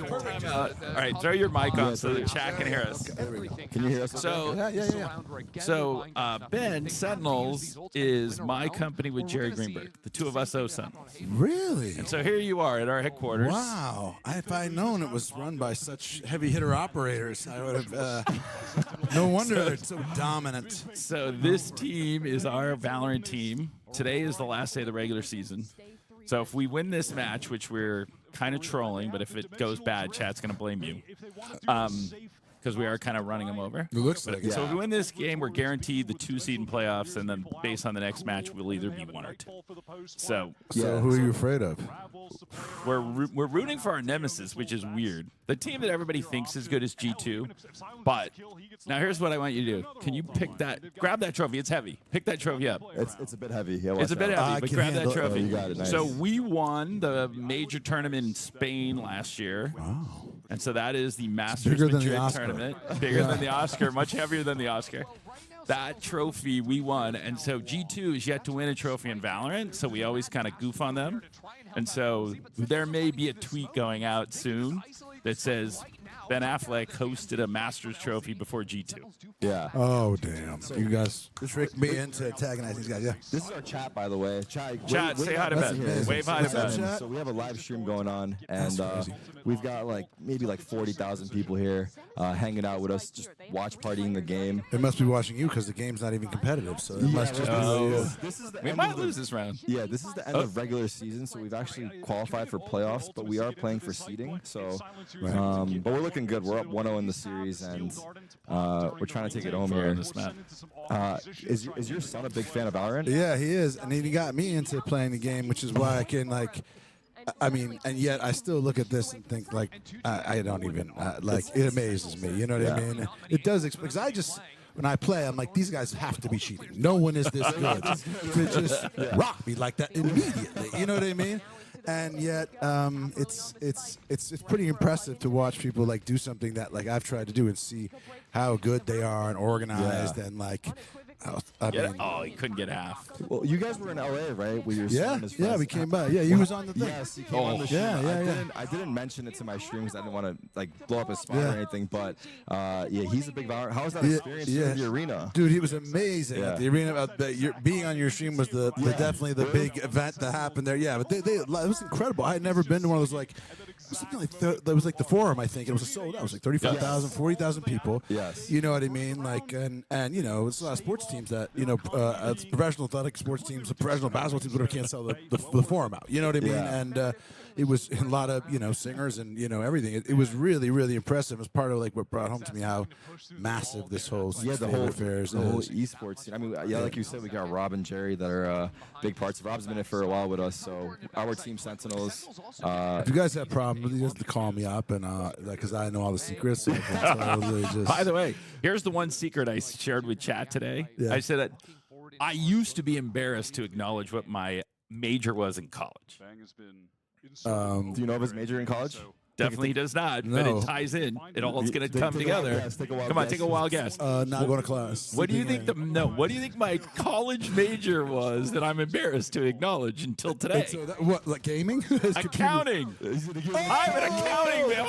All right, throw your mic on so the chat can hear us. Can you hear us? So, Ben, Sentinels is my company with Jerry Greenberg. The two of us owe Sentinels. Really? And so here you are at our headquarters. Wow. If I had known it was run by such heavy hitter operators, I would have. No wonder they're so dominant. So this team is our Valorant team. Today is the last day of the regular season. So if we win this match, which we're kind of trolling, but if it goes bad, chat's going to blame you. Because we are kind of running them over. It looks like it. So if we win this game, we're guaranteed the 2 seed in playoffs, and then based on the next match, we'll either be 1 or 2. So who are you afraid of? we're rooting for our nemesis, which is weird. The team that everybody thinks is good is G2, but now here's what I want you to do. Can you pick that? Grab that trophy. It's heavy. Pick that trophy up. It's a bit heavy. Yeah, It's a bit heavy, but grab that trophy. You got it, nice. So we won the major tournament in Spain last year. Wow. And so that is the Masters bigger than the Madrid Oscar. tournament. Bigger than the Oscar, much heavier than the Oscar. That trophy we won. And so G2 is yet to win a trophy in Valorant, so we always kind of goof on them. And so there may be a tweet going out soon that says Ben Affleck hosted a Masters trophy before G2. Yeah. Oh, damn. You guys tricked me into antagonizing these guys. Yeah. This is our chat, by the way. Chat, say hi to Ben. Wave hi to Ben. So we have a live stream going on, and we've got maybe 40,000 people here hanging out with us, just watch partying the game. They must be watching you because the game's not even competitive, so it must just be you. We might lose this round. Yeah, this is the end of regular season, so we've actually qualified for playoffs, but we are playing for seeding. So, but we're looking good. We're up 1-0 in the series, and we're trying to take it home here. This map. Is your son a big fan of Valorant? Yeah, he is, and he got me into playing the game, which is why I can and yet I still look at this and think I don't even it amazes me. You know what I mean? It does because when I play, I'm like, these guys have to be cheating. No one is this good to just rock me like that immediately. You know what I mean? And yet, it's pretty impressive to watch people do something that I've tried to do and see how good they are and organized and I mean, oh, he couldn't get half. Well, you guys were in LA, right? With your Yeah, son and his yeah, friends. we came by. Yeah, he was on the thing. Yes, he came on the stream. Yeah. I didn't mention it to my stream because I didn't want to like blow up his spot or Yeah. anything. But yeah, he's a big Valorant. How was that experience in the arena? Dude, he was amazing at the arena. Being on your stream was definitely the big event that happened there. Yeah, but it was incredible. I had never been to one of those like. Something like that was like the Forum, I think. It was a sold out. It was like 35,000, 40,000 people. Yes. You know what I mean? Like, and you know, it's a lot of sports teams that, you know, it's professional athletic sports teams, professional basketball teams, whatever, can't sell the Forum out. You know what I mean? Yeah. And it was a lot of, you know, singers and, you know, everything. It was really, really impressive. It was part of like what brought home to me how massive this whole affair is. The whole esports scene. I mean, yeah, like you said, we got Rob and Jerry that are big parts. Rob's been in it for a while with us, so our team Sentinels. If you guys have problems, you just call me up and because I know all the secrets. So By the way, here's the one secret I shared with chat today. Yeah. I said that I used to be embarrassed to acknowledge what my major was in college. Do you know of his major in college? Definitely does not, but it ties in. It all's going to come together. Come on, take a wild guess. Not going to class. What do you think what do you think my college major was that I'm embarrassed to acknowledge until today? So what, like gaming? Accounting. I'm an accounting man.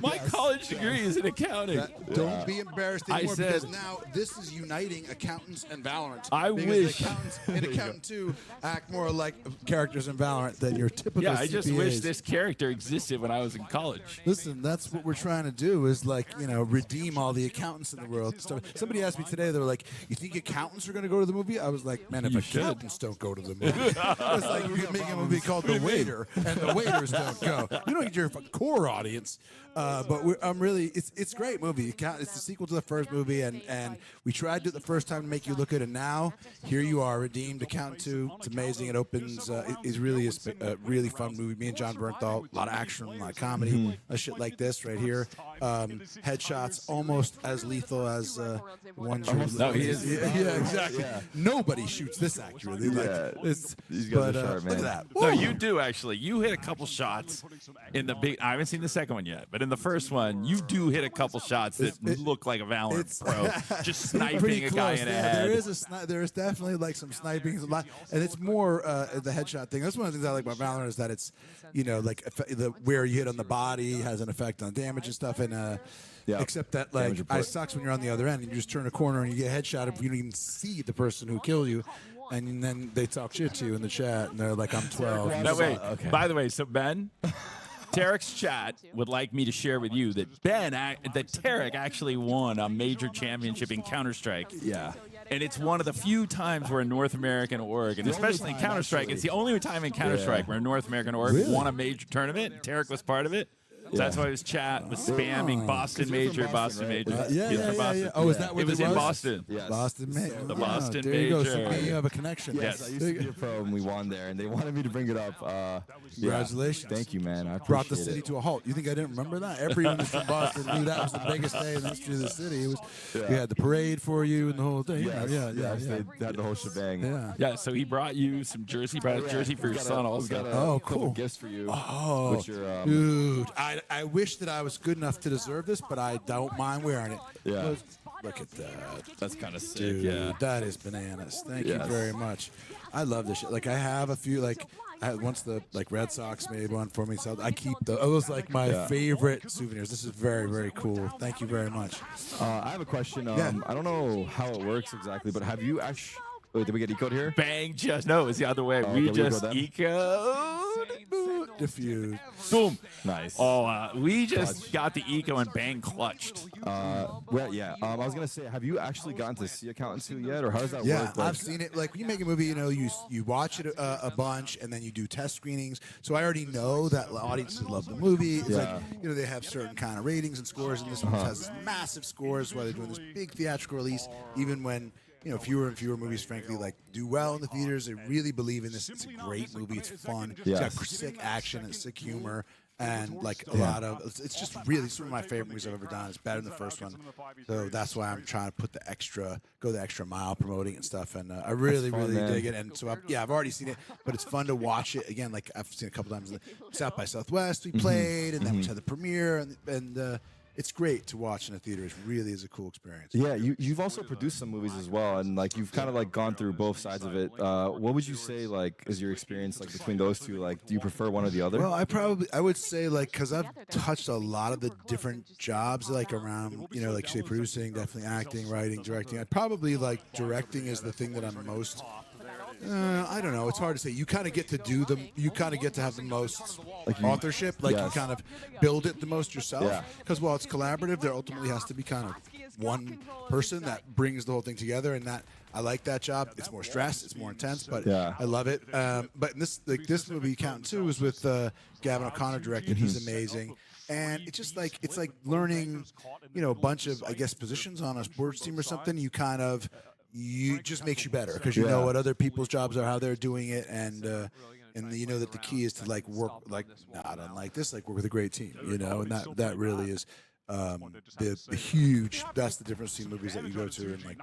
My college degree is in accounting. Don't be embarrassed anymore I said, because now this is uniting accountants and Valorant. I because wish. accountants and Accountant 2 act more like characters in Valorant than your typical Yeah, I just wish CPAs. this character existed when I was in college. Listen, that's what we're trying to do is like, you know, redeem all the accountants in the world. Somebody asked me today, they were like, you think accountants are going to go to the movie? I was like, man, if accountants don't go to the movie. It's like you can make a movie called The Waiter, and the waiters don't go. You don't need your core audience. But I'm really, it's a great movie. It's the sequel to the first movie, and we tried to do it the first time to make you look at it. Now, here you are, redeemed. Accountant 2. It's amazing. It opens. It's really a really fun movie. Me and John Bernthal, a lot of action, a lot of comedy, a shit like this right here. Headshots almost as lethal as one. No, he is. Yeah, exactly. Yeah. Nobody shoots this accurately. Like, These guys are sharp, man. Look at that. No, you do actually. You hit a couple shots in the big. I haven't seen the second one yet, but in the first one, you do hit a couple shots that look like a Valorant pro, just sniping a guy in the head. There is definitely like some sniping, and it's more the headshot thing. That's one of the things I like about Valorant is that it's, you know, like where you hit on the body has an effect on damage and stuff, and except that like it sucks when you're on the other end and you just turn a corner and you get headshotted, you don't even see the person who killed you. And then they talk shit to you in the chat, and they're like, "I'm 12." No, wait. By the way, so Ben, Tarek's chat would like me to share with you that Tarek actually won a major championship in Counter-Strike. Yeah. And it's one of the few times where a North American org, and especially in Counter-Strike, it's the only time in Counter-Strike where a North American org won a major tournament, and Tarek was part of it. So that's why his chat was spamming Boston Major, Boston Major. Yeah. Oh, is that what it was? In Boston. Yes. Boston Major. The Boston there you Major. go. So you have a connection. Yes, I used to be a pro and we won there, and they wanted me to bring it up. Congratulations. Yeah. Thank you, man. I Brought the appreciate city it. to a halt. You think I didn't remember that? Everyone who's from Boston knew that was the biggest day in the history of the city. It was. We had the parade for you and the whole thing. Yes, Yeah. They had the whole shebang. Yeah, so he brought you some jersey. Brought a jersey for your son also. Oh, cool. Gifts for you. Oh, Your, dude. I wish that I was good enough to deserve this, but I don't mind wearing it. Yeah. Look at that. That's kind of sick. Dude, Yeah. that is bananas. Thank you very much. I love this shit. Like, I have a few, like, once the Red Sox made one for me, so I keep those like my favorite souvenirs. This is very, very cool. Thank you very much. I have a question. I don't know how it works exactly, but have you actually... Wait, did we get ecoed here? Bang, just no, it's the other way. We just ecoed. Diffused. Boom. Nice. Oh, we just got the eco and bang clutched. Well, yeah. I was gonna say, have you actually gotten to see Accountant 2 yet, or how does that work? Yeah, I've seen it. Like when you make a movie, you know, you watch it a bunch, and then you do test screenings. So I already know that audiences love the movie. It's like, you know, they have certain kind of ratings and scores, and this one has massive scores. Why they're doing this big theatrical release, even when, you know, fewer and fewer movies, frankly, like do well in the theaters. They really believe in this. It's a great movie. It's fun. It's got sick action and sick humor, and like a lot of. It's just really some of my favorite movies I've ever done. It's better than the first one, so that's why I'm trying to put go the extra mile promoting and stuff. And I really dig it. And so I've already seen it, but it's fun to watch it again. Like I've seen it a couple times. South by Southwest we played, and then we had the premiere, and it's great to watch in a theater. It really is a cool experience. Yeah, you've also produced some movies as well, and like you've kind of like gone through both sides of it. What would you say like is your experience like between those two? Like, do you prefer one or the other? Well, I would say like because I've touched a lot of the different jobs like around like say producing, definitely acting, writing, directing. I probably like directing is the thing that I'm most. I don't know. It's hard to say. You kind of get to do them. You kind of get to have the most authorship. Like you kind of build it the most yourself. Because while it's collaborative, there ultimately has to be kind of one person that brings the whole thing together. And that I like that job. It's more stress. It's more intense. But I love it. But in this movie, Counting Two, is with Gavin O'Connor directed. He's amazing. And it's just like learning, a bunch of positions on a sports team or something. You just makes you better because you know what other people's jobs are, how they're doing it, and you know that the key is to like work like not unlike this, like work with a great team, and that really is the huge. That's the difference between movies that you go to and like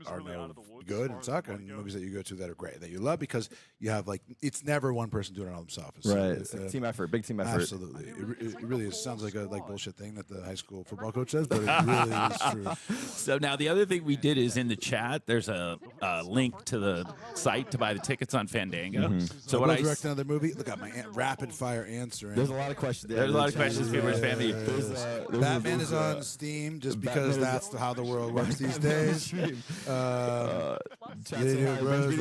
are no good and suck, and movies that you go to that are great that you love because you have like it's never one person doing it all themselves. It's a team effort, big team effort. Absolutely, it really is. Sounds like a bullshit thing that the high school football coach says, but it really is true. So now the other thing we did is in the chat. There's a link to the site to buy the tickets on Fandango. So when I direct another movie, look at my rapid fire answer. There's a lot of questions. There's a lot of questions people are spamming. Batman is on Steam just because that's how the world works these days. They're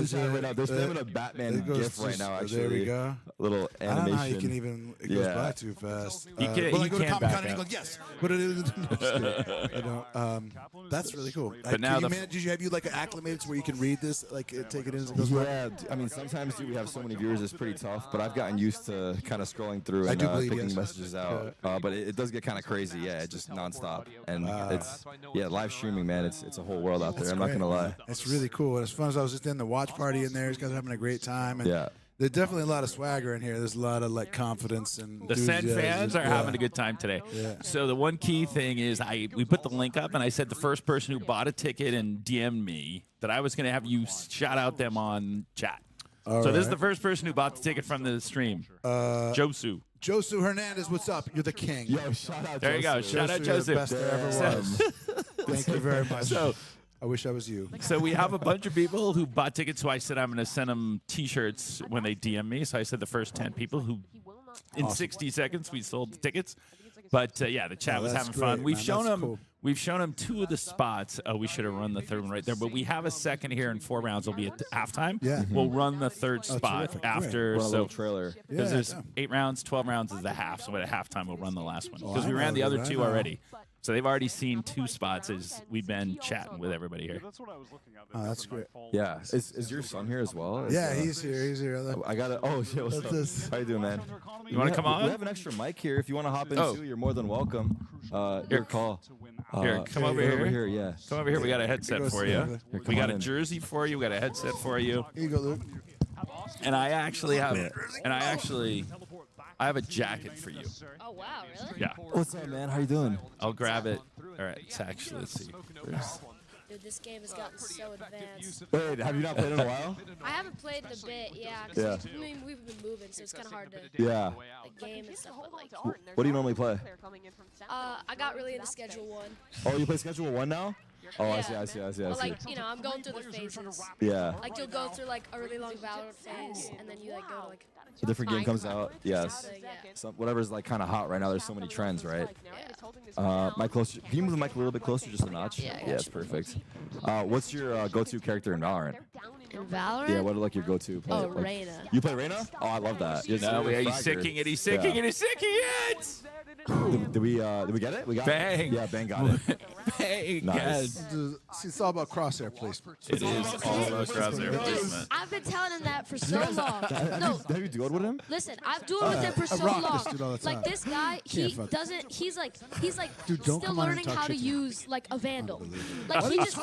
spamming a Batman GIF right now. Actually, there we go. A little animation. I don't know how you can even. It goes by too fast. You I go to can't Comic Con and go yes, but it is. I don't. That's really cool. But now have you like acclimated to where you can read this, like take it in as it goes by? Yeah, I mean sometimes we have so many viewers, it's pretty tough. But I've gotten used to kind of scrolling through and picking messages out. But it does get kind of crazy. Yeah, just nonstop, and it's live streaming, man. It's a whole world out there. I'm not gonna lie. It's really cool. And as fun as I was just in the watch party in there, these guys are having a great time. And there's definitely a lot of swagger in here. There's a lot of like confidence and the Sen fans are having a good time today. So the one key thing is we put the link up and I said the first person who bought a ticket and DM'd me that I was going to have you shout out them on chat. This is the first person who bought the ticket from the stream. Josu. Josu Hernandez, what's up? You're the king. Yo, shout out. There you go. Shout out Josu. The best there ever was. Thank you very much. So I wish I was you. So we have a bunch of people who bought tickets, so I said I'm going to send them T-shirts when they DM me. So I said the first 10 people who, in 60 seconds, we sold the tickets. But the chat was having fun. We've shown them 2 of the spots. We should have run the third one right there. But we have a second here in 4 rounds. It'll be at halftime. Yeah. We'll run the third spot after. Run a little trailer. Because there's 8 rounds, 12 rounds is the half. So at halftime, we'll run the last one. Because we ran the other 2 already. So they've already seen 2 spots as we've been chatting with everybody here. That's what I was looking at. Oh, that's great. Yeah. Is your son here as well? Yeah, he's here. He's here. I got it. Oh, shit. What's up? How you doing, man? You want to come on? We have an extra mic here. If you want to hop in too, you're more than welcome. Your call. Here, come over here. Over here, yeah. Come over here. We got a headset for you. We got a jersey for you. We got a headset for you. Here you go, Luke. And I actually have I have a jacket for you. Oh, wow, really? Yeah. What's up, man? How you doing? I'll grab it. All right, it's actually, let's see. Dude, this game has gotten so advanced. Wait, have you not played in a while? I haven't played in a bit, because we've been moving, so it's kind of hard to game and stuff. But like, what do you normally play? I got really into Schedule 1. Oh, you play Schedule 1 now? Oh, yeah. I see. But like, I'm going through the phases. Yeah. Like, you'll go through like a really long Valorant phase, and then you like go to like a different game comes out. Yes. Whatever's like kind of hot right now. There's so many trends, right? Mic closer. Can you move the mic a little bit closer, just a notch? Yeah, it's perfect. What's your go-to character in Valorant? In Valorant? Yeah, what are like your go-to? Oh, Reyna. You play Reyna? Oh, I love that. He's sicking it. He's sicking it. He's sicking it. Did we get it? We got Bang. it. Yeah, Bang got it. Bang. Nice. It's all about crosshair placement. It is all about crosshair placement. I've been telling him that for so long. No, have you dueled with him? listen, I've dueled with him for so long. Like this guy, he's still learning how to use like a Vandal. Like he just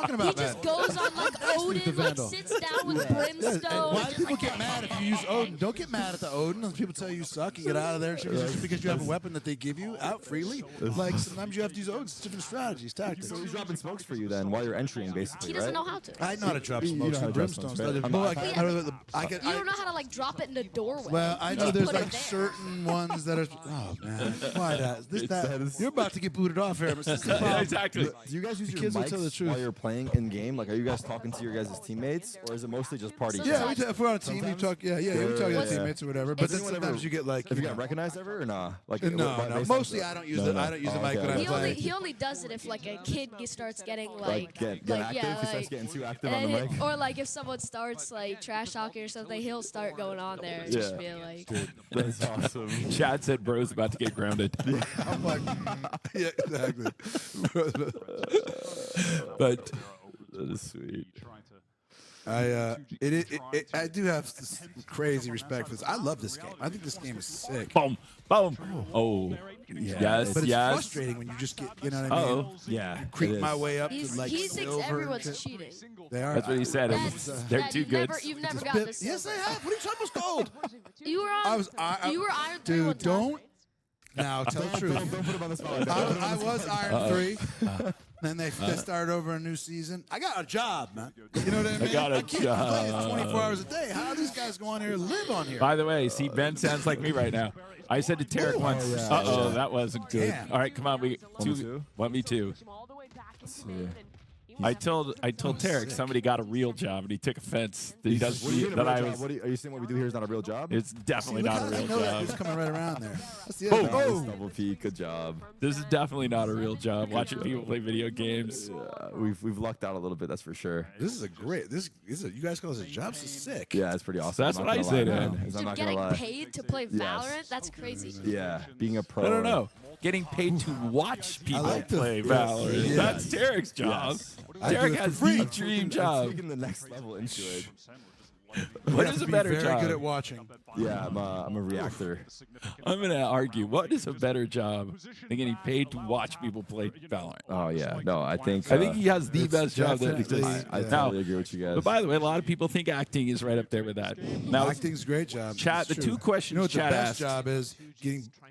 goes on like Odin, like sits down with Brimstone. Why do people get mad if you use Odin? Don't get mad at the Odin. And people tell you suck, you get out of there just because you have a weapon that they give you out freely. Like sometimes you have to use Odin. It's different strategies, tactics. So he's dropping smokes for you then while you're entering, basically. He doesn't know how to. I know how to drop smokes and brimstones. You don't know how to like drop it in a doorway. way. Well, I You know just there's put it like there. certain ones that are. Oh man, why that? You're about to get booted off here. Exactly. Do you guys use your Kids will tell the mics truth. while you're playing in game? Like, are you guys talking to your guys' teammates, or is it mostly just party? Yeah, chat? if we're on a team, we talk. Yeah, we talk to teammates or whatever. But Has then anyone sometimes ever- you get like. Have you got recognized ever or nah? Like, No. Mostly I don't use it. I don't use the mic when I play. He only does it if like a kid starts getting like get active. yeah, He starts getting too active on and the mic. or like if someone starts like trash talking or something, he'll start going on there and just be like. That's awesome. Chad said bro's about to get grounded. I'm like, yeah, exactly. But that is sweet. I do have crazy respect for this. I love this game. I think this game is sick. Boom, boom. Oh, yes, but it's yes. frustrating when you just get, you know what I mean? Oh, yeah. Creep my way up He's, to like he thinks silver. everyone's cheating. They are. That's what he said. They're too good. You've never got this. Yes, I have. What are you talking about? Gold. You were on. You were Iron 3 one Dude, time. don't. Now tell the truth. Don't put him on the spot. I was Iron 3. Then they started over a new season. I got a job, man. You know what I mean? I got a can't job. play 24 hours a day. How do these guys go on here and live on here? By the way, see, Ben sounds like me right now. I said to Tarek once, uh-oh, that wasn't good. Damn. All right, come on, we 1v2. Let's see. I told Tarek somebody got a real job and he took offense that he does What do you mean a that real I job? was. Are you saying what we do here is not a real job? It's definitely See, not a look how real I know that. job. It's coming right around there. That's the Oh, other thing. double P, good job. This is definitely not a real job. Watching people play video games. Yeah, we've lucked out a little bit, that's for sure. This is a great. This is you guys call this a job? This is sick. Yeah, it's pretty awesome. That's I'm what not I gonna say, lie, man. man. I'm Dude, not getting gonna lie. paid to play Valorant, that's crazy. Yeah, being a pro. No. Getting paid to watch people like the- play yes, Valorant. yes. That's Tarek's job. Yes. I do Tarek it for has free. the dream job. Taking the next level into it. What You have is to a be better very job? good at watching. Yeah, I'm a reactor. I'm gonna argue. What is a better job than getting paid to watch people play Valorant? Oh yeah, no, I think he has the it's best job that definitely- exists. I Yeah. totally agree with you guys. But by the way, a lot of people think acting is right up there with that. Now, Acting's a great job. Chat, It's the true. two questions You know what Chat the best asked. job is?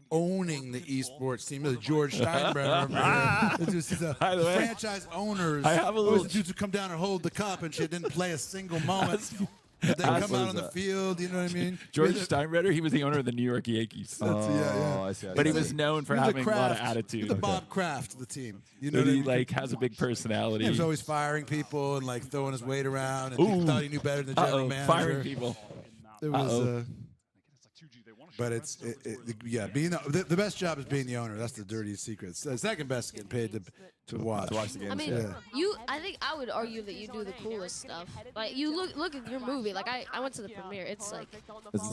Owning the esports team. The George Steinbrenner over here. It's just the By the way, franchise owners. I have a little- Those dudes who come down and hold the cup and shit didn't play a single moment. But they come out on the field, you know what I mean? George Yeah, Steinbrenner, he was the owner of the New York Yankees. I see. But he was known for He's the having a lot of Kraft. attitude. He's the Bob Kraft of the team. You know And what I he mean? like has a big personality. He was always firing people and like throwing his weight around, and people thought he knew better than the general manager. Firing people. It was, but yeah, being the best job is being the owner. That's the dirtiest secret. The second best is getting paid to watch. the games. I mean, I think I would argue that you do the coolest stuff. Like you look at your movie. Like I went to the premiere. It's like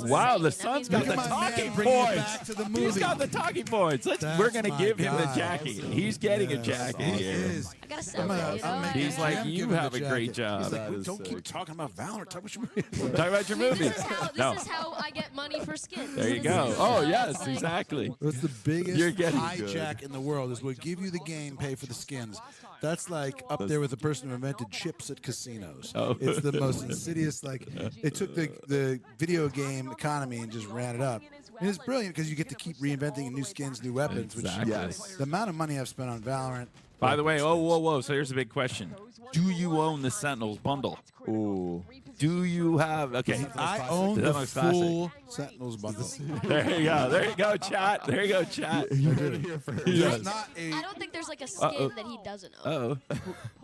Wow, the insane. I son's mean, got the Look at my talking man bringing it points. back to the He's movie. got the talking points. We're gonna my give him the guy. jacket. He's getting a Yes, jacket he here. is. I gotta sell it. You know? He's like, I'm you giving him have the a great jacket. He's job. like, That is don't keep sick. talking about Valorant. Talk about your movie. Talk about your movie. This is how I get money for skins. There you This go. is, Oh it's yes, like- exactly. What's the biggest You're getting hijack in the world is we'll give you the game, pay for the skins. That's like up there with the person who invented chips at casinos. Oh. It's the most insidious. Like it took the video game economy and just ran it up. And it's brilliant because you get to keep reinventing new skins, new weapons. Exactly. Yes. The amount of money I've spent on Valorant. By the way, whoa. So here's a big question. Do you own the Sentinels bundle? Ooh. Do you have? Okay. I own the Sentinels Classic. full Sentinels bundle. There you go. There you go, chat. There you go, chat. You heard it here first. There's not I a don't think there's like a skin that he doesn't own.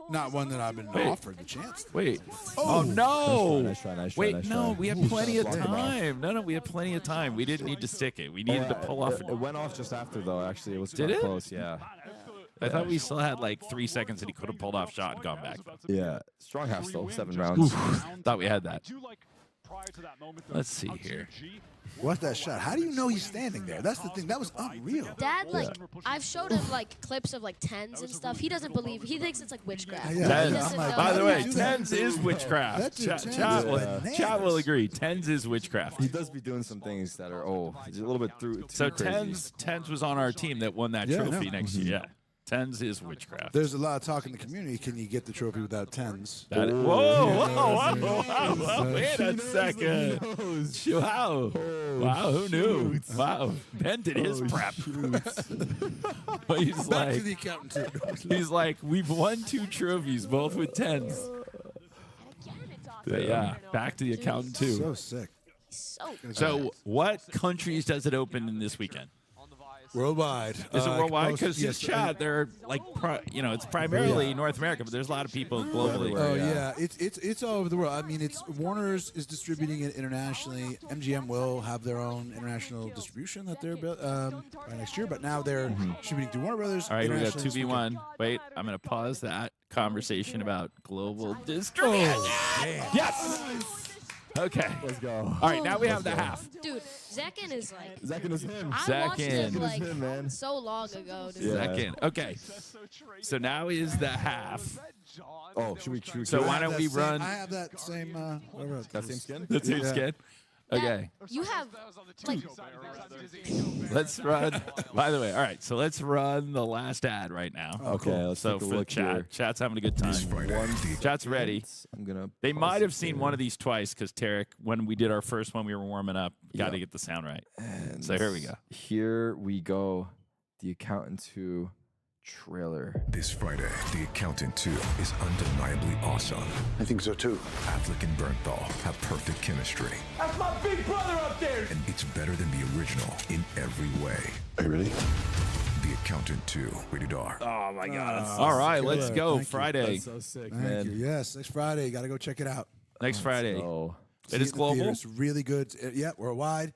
not one that I've been Wait. offered the chance. Wait. Oh, no. Nice try. Wait, nice no, try. we had Ooh, plenty of blocked it off. time. No, we had plenty of time. We didn't need to stick it. We needed to pull off. It went off just after though. Actually, it was Did kinda it? close. Yeah. I thought we still had like 3 seconds that he could have pulled off shot and gone back. Yeah. Strong half still. 7 rounds. Thought we had that. Let's see here. What's that shot? How do you know he's standing there? That's the thing. That was unreal. Dad, like, I've showed him like clips of like tens and stuff. He doesn't believe. He thinks it's like witchcraft. Yeah, He Tens. doesn't I'm like, know. By the way, do that? tens is witchcraft. That dude, Chat, tens chat, is will, bananas. chat will agree. Tens is witchcraft. He does be doing some things that are it's a little bit through. So too crazy. tens was on our team that won that Yeah, I trophy know. next year. Yeah. Tens is witchcraft. There's a lot of talk in the community. Can you get the trophy without tens? Whoa, wait a second. Wow. Wow, who knew? Wow. Ben did his prep. But he's Back like, to the accountant. he's like, we've won 2 trophies, both with tens. But yeah, back to the accountant too. So sick. So what countries does it open in this weekend? Worldwide. Is it worldwide? Most- Because yes, in chat, they're like, it's primarily North America, but there's a lot of people globally. Oh yeah, it's all over the world. I mean, it's Warner's is distributing it internationally. MGM will have their own international distribution that they're by next year, but now they're distributing through Warner Brothers. All right, we got internationally 2v1. Wait, I'm going to pause that conversation about global distribution. Yes! Okay. Let's go. All right, now we have the half. Dude, Zekin is like. Zekin is him. I watched it Zekin. like him, man. so long ago. Dude. Second. Okay. So now is the half. Oh, should we So do why it? don't we run? I have that same. That same skin? The same skin? Okay. You have like. Let's run. By the way, all right. So let's run the last ad right now. Okay, let's So take a for look chat, here. chat's having a good time. Chat's ready. I'm gonna. They pause might have it seen here. one of these twice because Tarek, when we did our first one, we were warming up. Got to get the sound right. And So here we go. Here we go. The Accountant 2 trailer. This Friday, The Accountant 2 is undeniably awesome. I think so too. Affleck and Bernthal have perfect chemistry, That's my big brother up there. and it's better than the original in every way. Are you ready? The Accountant 2, rated R. Oh my God! All right, let's go. Thank you. Friday. That's so sick, Thank man. you. Yes, next Friday. You got to go check it out. Next Friday. So, It See is in the theater. global. It's really good. Yeah, worldwide,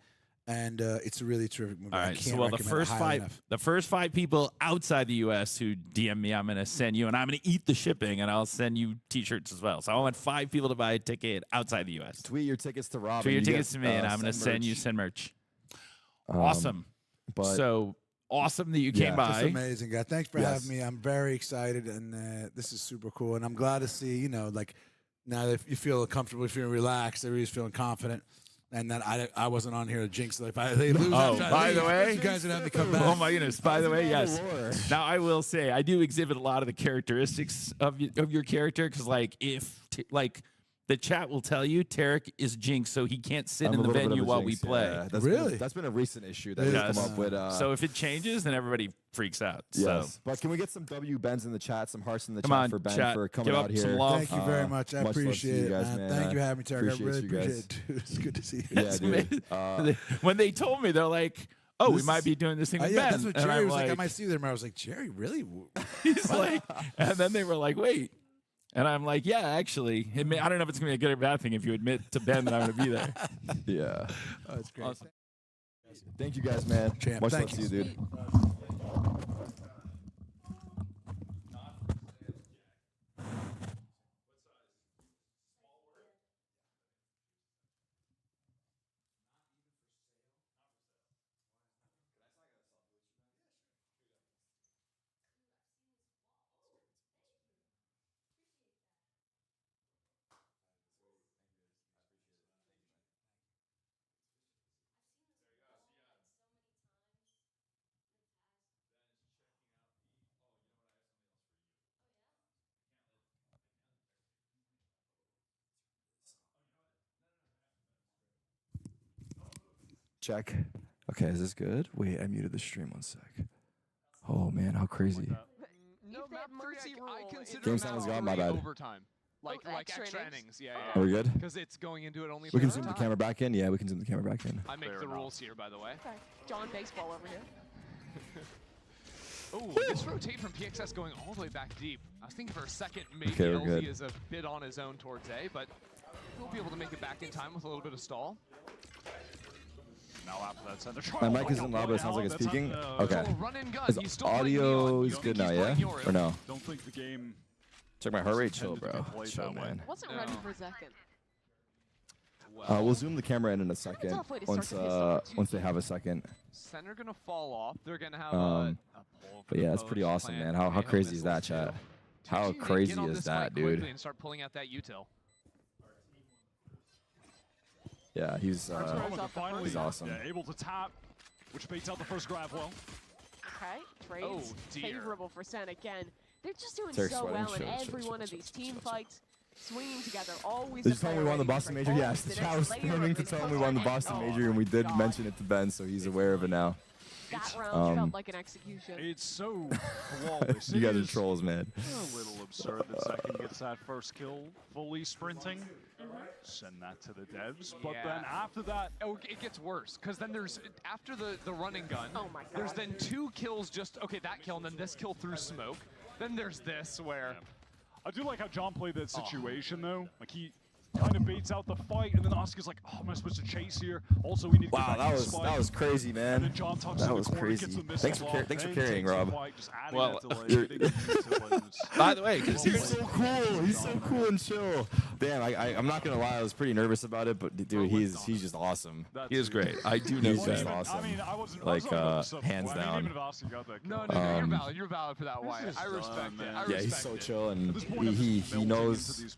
and it's a really terrific movie. All I right. can't So well, recommend it highly the first five people outside the U.S. who DM me, I'm gonna send you, and I'm gonna eat the shipping, and I'll send you T-shirts as well. So I want 5 people to buy a ticket outside the U.S. tweet your tickets to Rob. Tweet your and you tickets to get, me, and I'm gonna send you merch. Awesome. But So awesome that you came That's by. amazing, guy. Thanks for having me. I'm very excited, and this is super cool. And I'm glad to see, like now that you feel comfortable, feeling relaxed, everybody's feeling confident, and that I wasn't on here to jinx it. If they lose, Oh, by the way, you guys didn't have to come back. Oh my goodness! By the way, yes. Now I will say I do exhibit a lot of the characteristics of your character because, the chat will tell you Tarek is jinxed, so he can't sit I'm in a the little bit venue of a while jinx, we play. yeah. That's been a recent issue that Yes. has come up with. So if it changes, then everybody freaks out. Yes. So But can we get some W Bens in the chat, some hearts in the Come chat on, for Ben chat. for coming Give out up here? some love. Thank you very much. I much love to you appreciate it, guys, man. man. Thank you for having me, Tarek. I really you guys. appreciate it, dude. It's good to see you. Yeah, That's dude. amazing. When they told me, they're like, "Oh, we might be doing this thing with Yeah, Ben." that's what And Jerry I'm was like. I might see you there. And I was like, Jerry, really? He's like, and then they were like, "Wait." And I'm like, yeah, actually, I don't know if it's going to be a good or bad thing if you admit to Ben that I'm going to be there. Yeah. Oh, that's great. Awesome. Thank you guys, man. Champ, Much thank love to you, dude. Check. Okay, is this good? Wait, I muted the stream 1 sec. Oh man, how crazy. Game time was gone, my bad. Overtime. Like extra innings. Yeah. Are we good? Because it's going into it only We can for zoom the overtime. camera back in? Yeah, we can zoom the camera back in. I make the rules here, by the way. Okay. John Baseball over here. Oh, this rotate from PXS going all the way back deep. I was thinking for a second maybe Okay, we're LZ good. is a bit on his own towards A, but he'll be able to make it back in time with a little bit of stall. Now after that center My mic isn't loud, but it sounds like it's peaking. Okay. Run and gun. Is He's still playing audio Neon. You is don't good think now, he's yeah? playing Yoru? Or no? Don't think the game. Check my heart rate. Chill, intended to bro. be played Chill, that way. man. Wasn't ready for Zekin. We'll zoom the camera in a second tough way to start once the face-off. once they have a second. Center gonna fall off. They're gonna have Um, a pull. But yeah, it's pretty awesome, man. How crazy is that, chat? How crazy is that, dude? And start pulling out that util. Yeah, he's Finally, awesome. yeah, able to tap, which baits out the first grab well. Okay, trades Oh, dear. favorable for Sen again. They're just doing Tarek's so sweating. well in Chill, every chill, one of chill, these chill, team chill, chill. fights, swinging together, always. They a just told me we player won the ready Boston for Major. both Yes, the the chat next was layer spamming of to this tell me we won the tournament. Boston Oh Major, and we did God. mention it to Ben, so he's aware of it now. That round felt like an execution. It's so flawless. You It guys are is trolls, man. a little absurd that Zekin gets that first kill fully sprinting. Send that to the devs. But then after that, it gets worse because then there's after the running gun. Oh my God. There's then 2 kills. Just okay, that kill and then this kill through smoke. Then there's this where. I do like how John played that situation though. Like he kind of baits out the fight, and then Oscar's like, "Oh, am I supposed to chase here?" Also, we need to Wow, get back that was crazy, man. That was crazy. Thanks for carrying, Rob. Well, by the way, because he's so cool. He's so cool and chill. Damn, I'm not gonna lie, I was pretty nervous about it, but dude, he's just awesome. He is great. I do know he's just that. awesome. Like hands down. No, you're valid for that, Wyatt. I respect it. Yeah, he's so chill, and he knows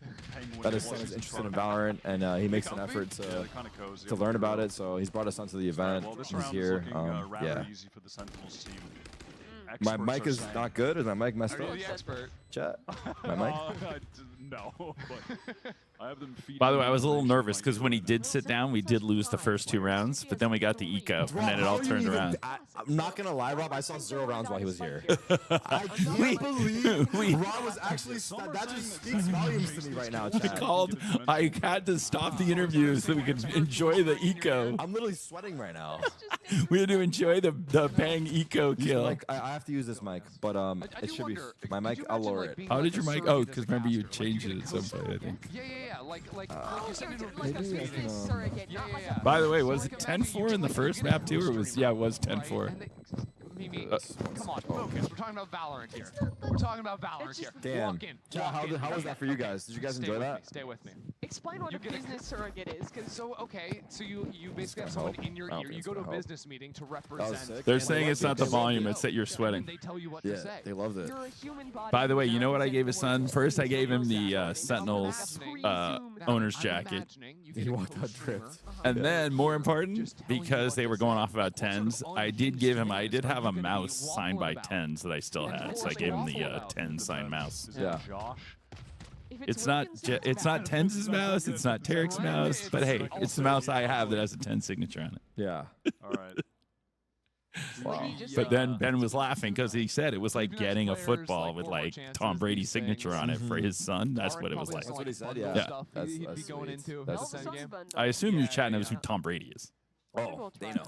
that his son is interested in Valorant, and he makes an effort to learn about it. So he's brought us onto the event. He's here. Yeah. My mic is not good. Is my mic messed up? Chat. My mic. No, but I have them feeding. By the way, I was a little nervous because when he did sit down, we did lose the first 2 rounds, but then we got the eco, and then it all turned around. I'm not gonna lie, Rob. I saw 0 rounds while he was here. I can't believe Rob was actually. That just speaks volumes to me right now. Chat. I had to stop the interview so we could enjoy the eco. I'm literally sweating right now. We had to enjoy the bang eco kill. I have to use this mic, but it should be my mic. I'll lower it. How did your mic? Oh, because remember you changed it at some point, I think. Yeah. Like you said, By the way, was it 10-4 in the first map too, or was it was 10-4? Mimi, come on, focus. We're talking about Valorant here. We're talking about Valorant here. Damn. Walk in. How was that for you guys? Did you guys enjoy that? Stay with me. Explain what a business surrogate is, because so you basically have someone in your ear. You go to a business meeting to represent. They're saying it's not the volume; it's that you're sweating. They tell you what to say. They loved it. you're a human body. By the way, you know what I gave his son? First, I gave him the Sentinels owner's jacket. He walked out tripped. And then, more important, because they were going off about 10s, I did have a mouse signed by 10s that I still had. So I gave him the 10 signed mouse. Yeah. It's not 10's mouse, it's not Tarek's mouse, but hey, it's the mouse I have that has a 10 signature on it. Yeah. All right. Wow. But then Ben was laughing because he said it was like getting a football with like Tom Brady's signature on it for his son. That's what it was like. That's what he said, yeah. That's I assume your chat knows who Tom Brady is. Oh, they know.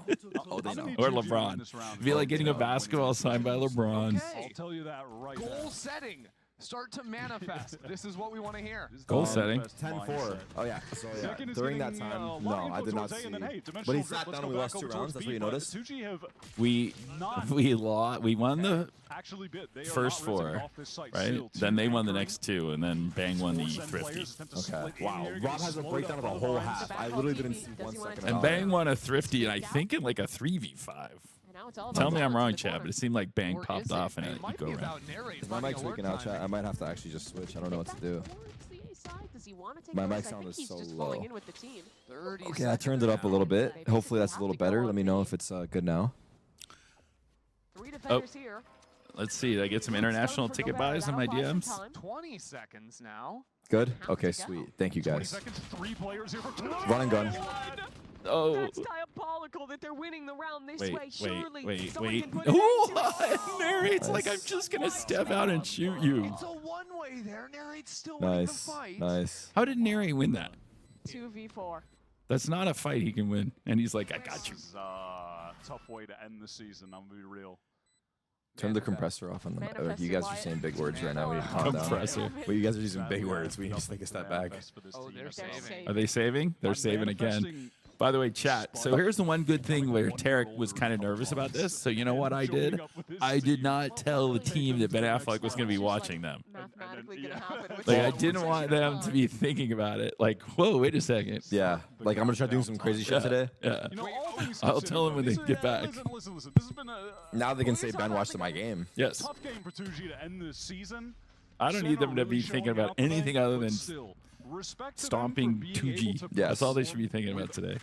Oh, they know. Or LeBron. It'd be like getting a basketball signed by LeBron. I'll tell you that right now. Goal setting. Start to manifest. This is what we want to hear. Goal setting. 10-4. Oh, yeah. So, yeah. During that time, no, I did not see. But he sat down and we lost 2 rounds. That's what you noticed? We won the first 4, right? Then they won the next 2, and then Bang won the Thrifty. Okay. Wow. Rob has a breakdown of the whole half. I literally didn't see 1 second. And Bang won a Thrifty, and I think in like a 3v5. Tell me I'm wrong, chat, but it seemed like Bang popped off in an eco round. My mic's freaking out, chat. I might have to actually just switch. I don't know what to do. My mic sound is so low. Okay, I turned it up a little bit. Hopefully that's a little better. Let me know if it's good now. Oh, let's see. Did I get some international ticket buys in my DMs? 20 seconds now. Good? Okay, sweet. Thank you, guys. 3 players here for Run and gun. Oh. That's diabolical that they're winning the round this way. Surely wait. Ooh, Narrate's like, I'm just going to step out and shoot you. It's a one-way there. Narrate's still winning the fight. Nice. How did Narrate win that? 2v4. That's not a fight he can win. And he's like, I got you. This is a tough way to end the season. I'm going to be real. Turn the compressor off on the you guys are saying big words right now. We need to calm down. Compressor. Well, you guys are using big words. We need to take a step back. Oh, they're saving. Are they saving? They're saving again. By the way, chat, so here's the one good thing where Tarek was kind of nervous about this. So you know what I did? I did not tell the team that Ben Affleck was going to be watching them. Like, I didn't want them to be thinking about it. Like, whoa, wait a second. Yeah, like I'm going to try doing some crazy shit today. Yeah. I'll tell them when they get back. Listen. This has been a now they can say Ben watched my game. Yes. Tough game for 2G to end this season. I don't need them to be thinking about anything other than stomping 2G. Yes. That's all they should be thinking about today.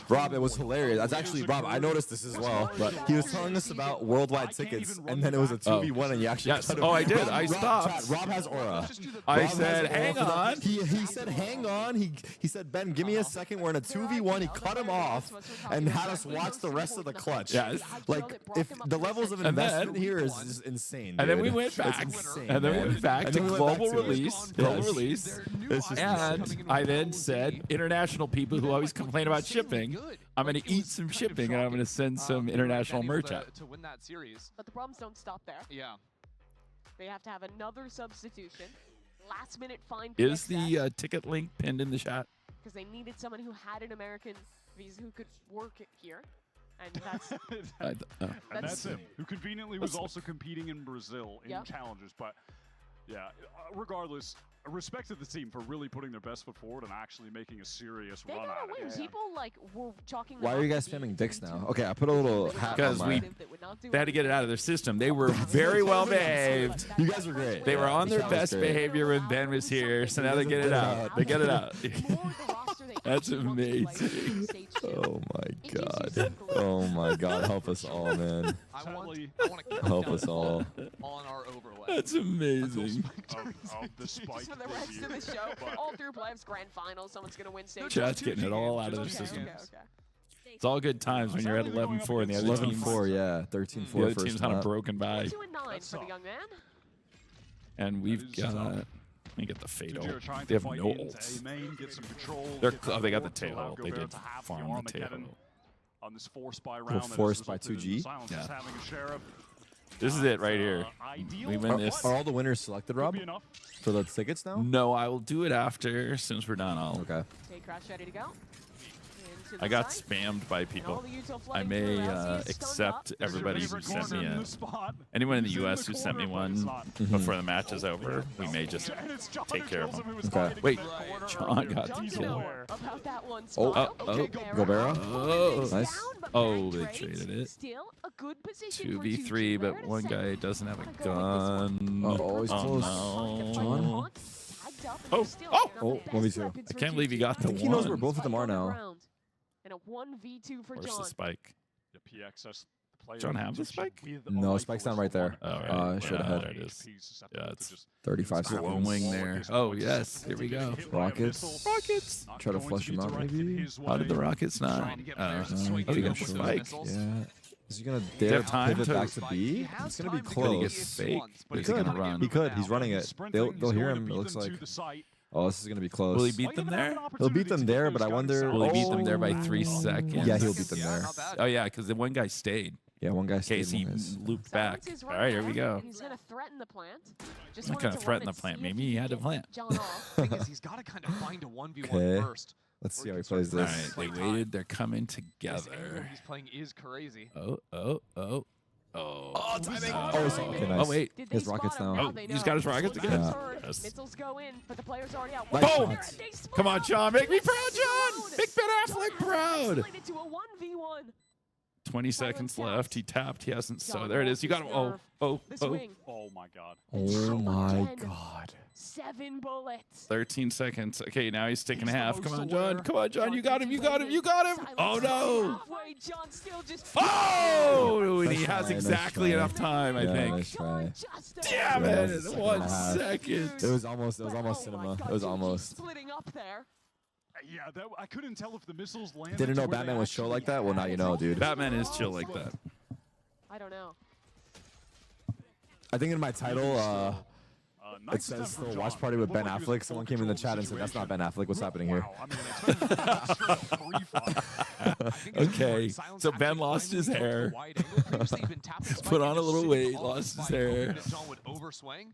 Rob, it was hilarious. That's actually, Rob, I noticed this as well. But he was telling us about worldwide tickets, and then it was a 2v1, and you actually... Yes. Oh, I did. I stopped. Rob has aura. I said, hang on. He said, hang on. He said, Ben, give me a second. We're in a 2v1. He cut him off and had us watch the rest of the clutch. Yes. Like, if the levels of investment here is insane, and then we went back. And then we went back to global release. Global release. And I then said, international people who always complain about shipping, I'm going to eat some shipping and I'm going to send some international merch out. To win that series. But the problems don't stop there. Yeah. They have to have another substitution. Last minute find Is the ticket link pinned in the chat? because they needed someone who had an American visa who could work here. And that's And that's him, who conveniently was also competing in Brazil in Yep. challengers. But yeah, regardless, respect to the team for really putting their best foot forward and actually making a serious they run gotta at win. it. People like were chalking. Why are you guys spamming dicks now? Okay, I put a little hat on Because my... they had to get it out of their system. They were very well behaved. You guys were great. They were on their That was best great. behavior when Ben was here, so now they get it out. They get it out. That's amazing. Oh my god. Oh my god. Help us all, man. I want Help us all. on our overlay. That's amazing. The spike Just for the rest of the show, all through playoffs, grand finals, someone's gonna win stage. Chat's getting it all out of their system. It's all good times when you're at 11-4 and the other 11-4, yeah. 13-4 the other first team's kind of map. broken by. 2 and 9 for the young man. And we've got... Let me get the fatal. Tajiro trying They to have fight no into ults. A main, get some control, They're, get some they got the forward to tail allow ult. They Gobert did to have farm the Armageddon tail ult. on this force by Little round. that has forced by resulted in 2G? Silence Yeah. just having a sheriff. This is it right here. Ideal, We win this. Are all the winners selected, Rob? be enough. For the tickets now? No, I will do it after, as soon as we're done. Okay. Take crash ready to go. Into the I got side. spammed by people. the Utah I flooding may through as he's accept stunned up. everybody who favorite sent me corner in a... the spot. Anyone in the He's in U.S. the who sent me corner, but one he's before the match is over, we may just And it's John take who care of kills him, them. who was Okay. hiding Wait, in that corner John earlier. got John the to know kill. about that one Oh, spot. Gobera. Oh, Nice. Down, but Oh, back they trades. traded it. Still a good position for 2v3, Rare but to one say. guy doesn't have a Wanna go with this one. gun. Uh-oh, he's close. No. John? Tagged up, and Oh, still oh, one of the oh, best 1v2. weapons I for can't believe he 2G. got the I think he knows one. where both of them are Spike on the now. ground. And a 1v2 for Where's John. the spike? The PXS player John have the position spike? with a No, rifle Spike's is not the right there. one. Oh, right. I should Yeah, have. there it is. Yeah, it's 35 glowing seconds. there. Oh, yes. Here we go. Rockets. Rockets. Try to flush him out, maybe? How did the Rockets not? Trying to get Oh, players to oh, swing he in got with the those spike. missiles. Yeah. Is he gonna they dare have time pivot to- back to B? has It's gonna be time to Could he get close. fake? But Or is he's he gonna gonna run? He could. He's running it. They'll hear him. It looks like. Oh, this is gonna be close. Will he beat them there? He'll beat them there, but I wonder. Will he beat them there by 3 seconds? Yeah, he'll beat them there. Oh, yeah, because the one guy stayed. Yeah, one guy In case stayed. he one guy's- looped back. Silence is All right right, here there, we go. and he's gonna threaten the plant. Just I'm not wanted going to to threaten run the and plant. see if Maybe he had to can plant. get John off. Thing is, he's got to kind of find a 1v1 Okay. first. Let's see how he plays All this. right, they waited. They're coming This angle together. he's playing is crazy. Oh, oh, oh. Oh, timing. Okay, nice. Oh, wait. Did His they rockets spot him? now. Oh, they he's know. got his rockets This again. one's Yeah. third. Yes. Missiles go in, but the players already out. Nice Boom! shots. They split Come on, up. John. Make me They proud, John. explode. Make Ben John Affleck has proud. escalated to a 1v1. 20 seconds left. He tapped. He hasn't. So John there it is. You got him. Oh, Nerve. oh, The oh. swing. Oh my god. Oh my Again. god. 7 bullets. 13 seconds. Okay, now he's taking a He's the half. most Come on, aware. John. Come on, John. You got him. You got him. You got him. Oh, no. Halfway, John still just Oh, and he Nice has try, nice exactly try. enough time, I Yeah, think. nice try. Damn Yeah, it. it's a second 1 and a half. second. It was almost Oh cinema. my God, It was 2G almost. splitting up there. Yeah, that, I couldn't tell if the missiles landed. Didn't to know where Batman they was chill actually like that? Well, now you know, dude. Batman is chill like that. I don't know. I think in my title, it nice says attempt from the watch John. party with Looked Ben like he was Affleck. in Someone full came in the control chat of and said, "That's not situation. Ben Affleck. What's happening here?" Wow, I mean, it's been a straight up free-fall. Okay, so Ben lost his hair. Put on a little weight, lost his hair. John would overswing.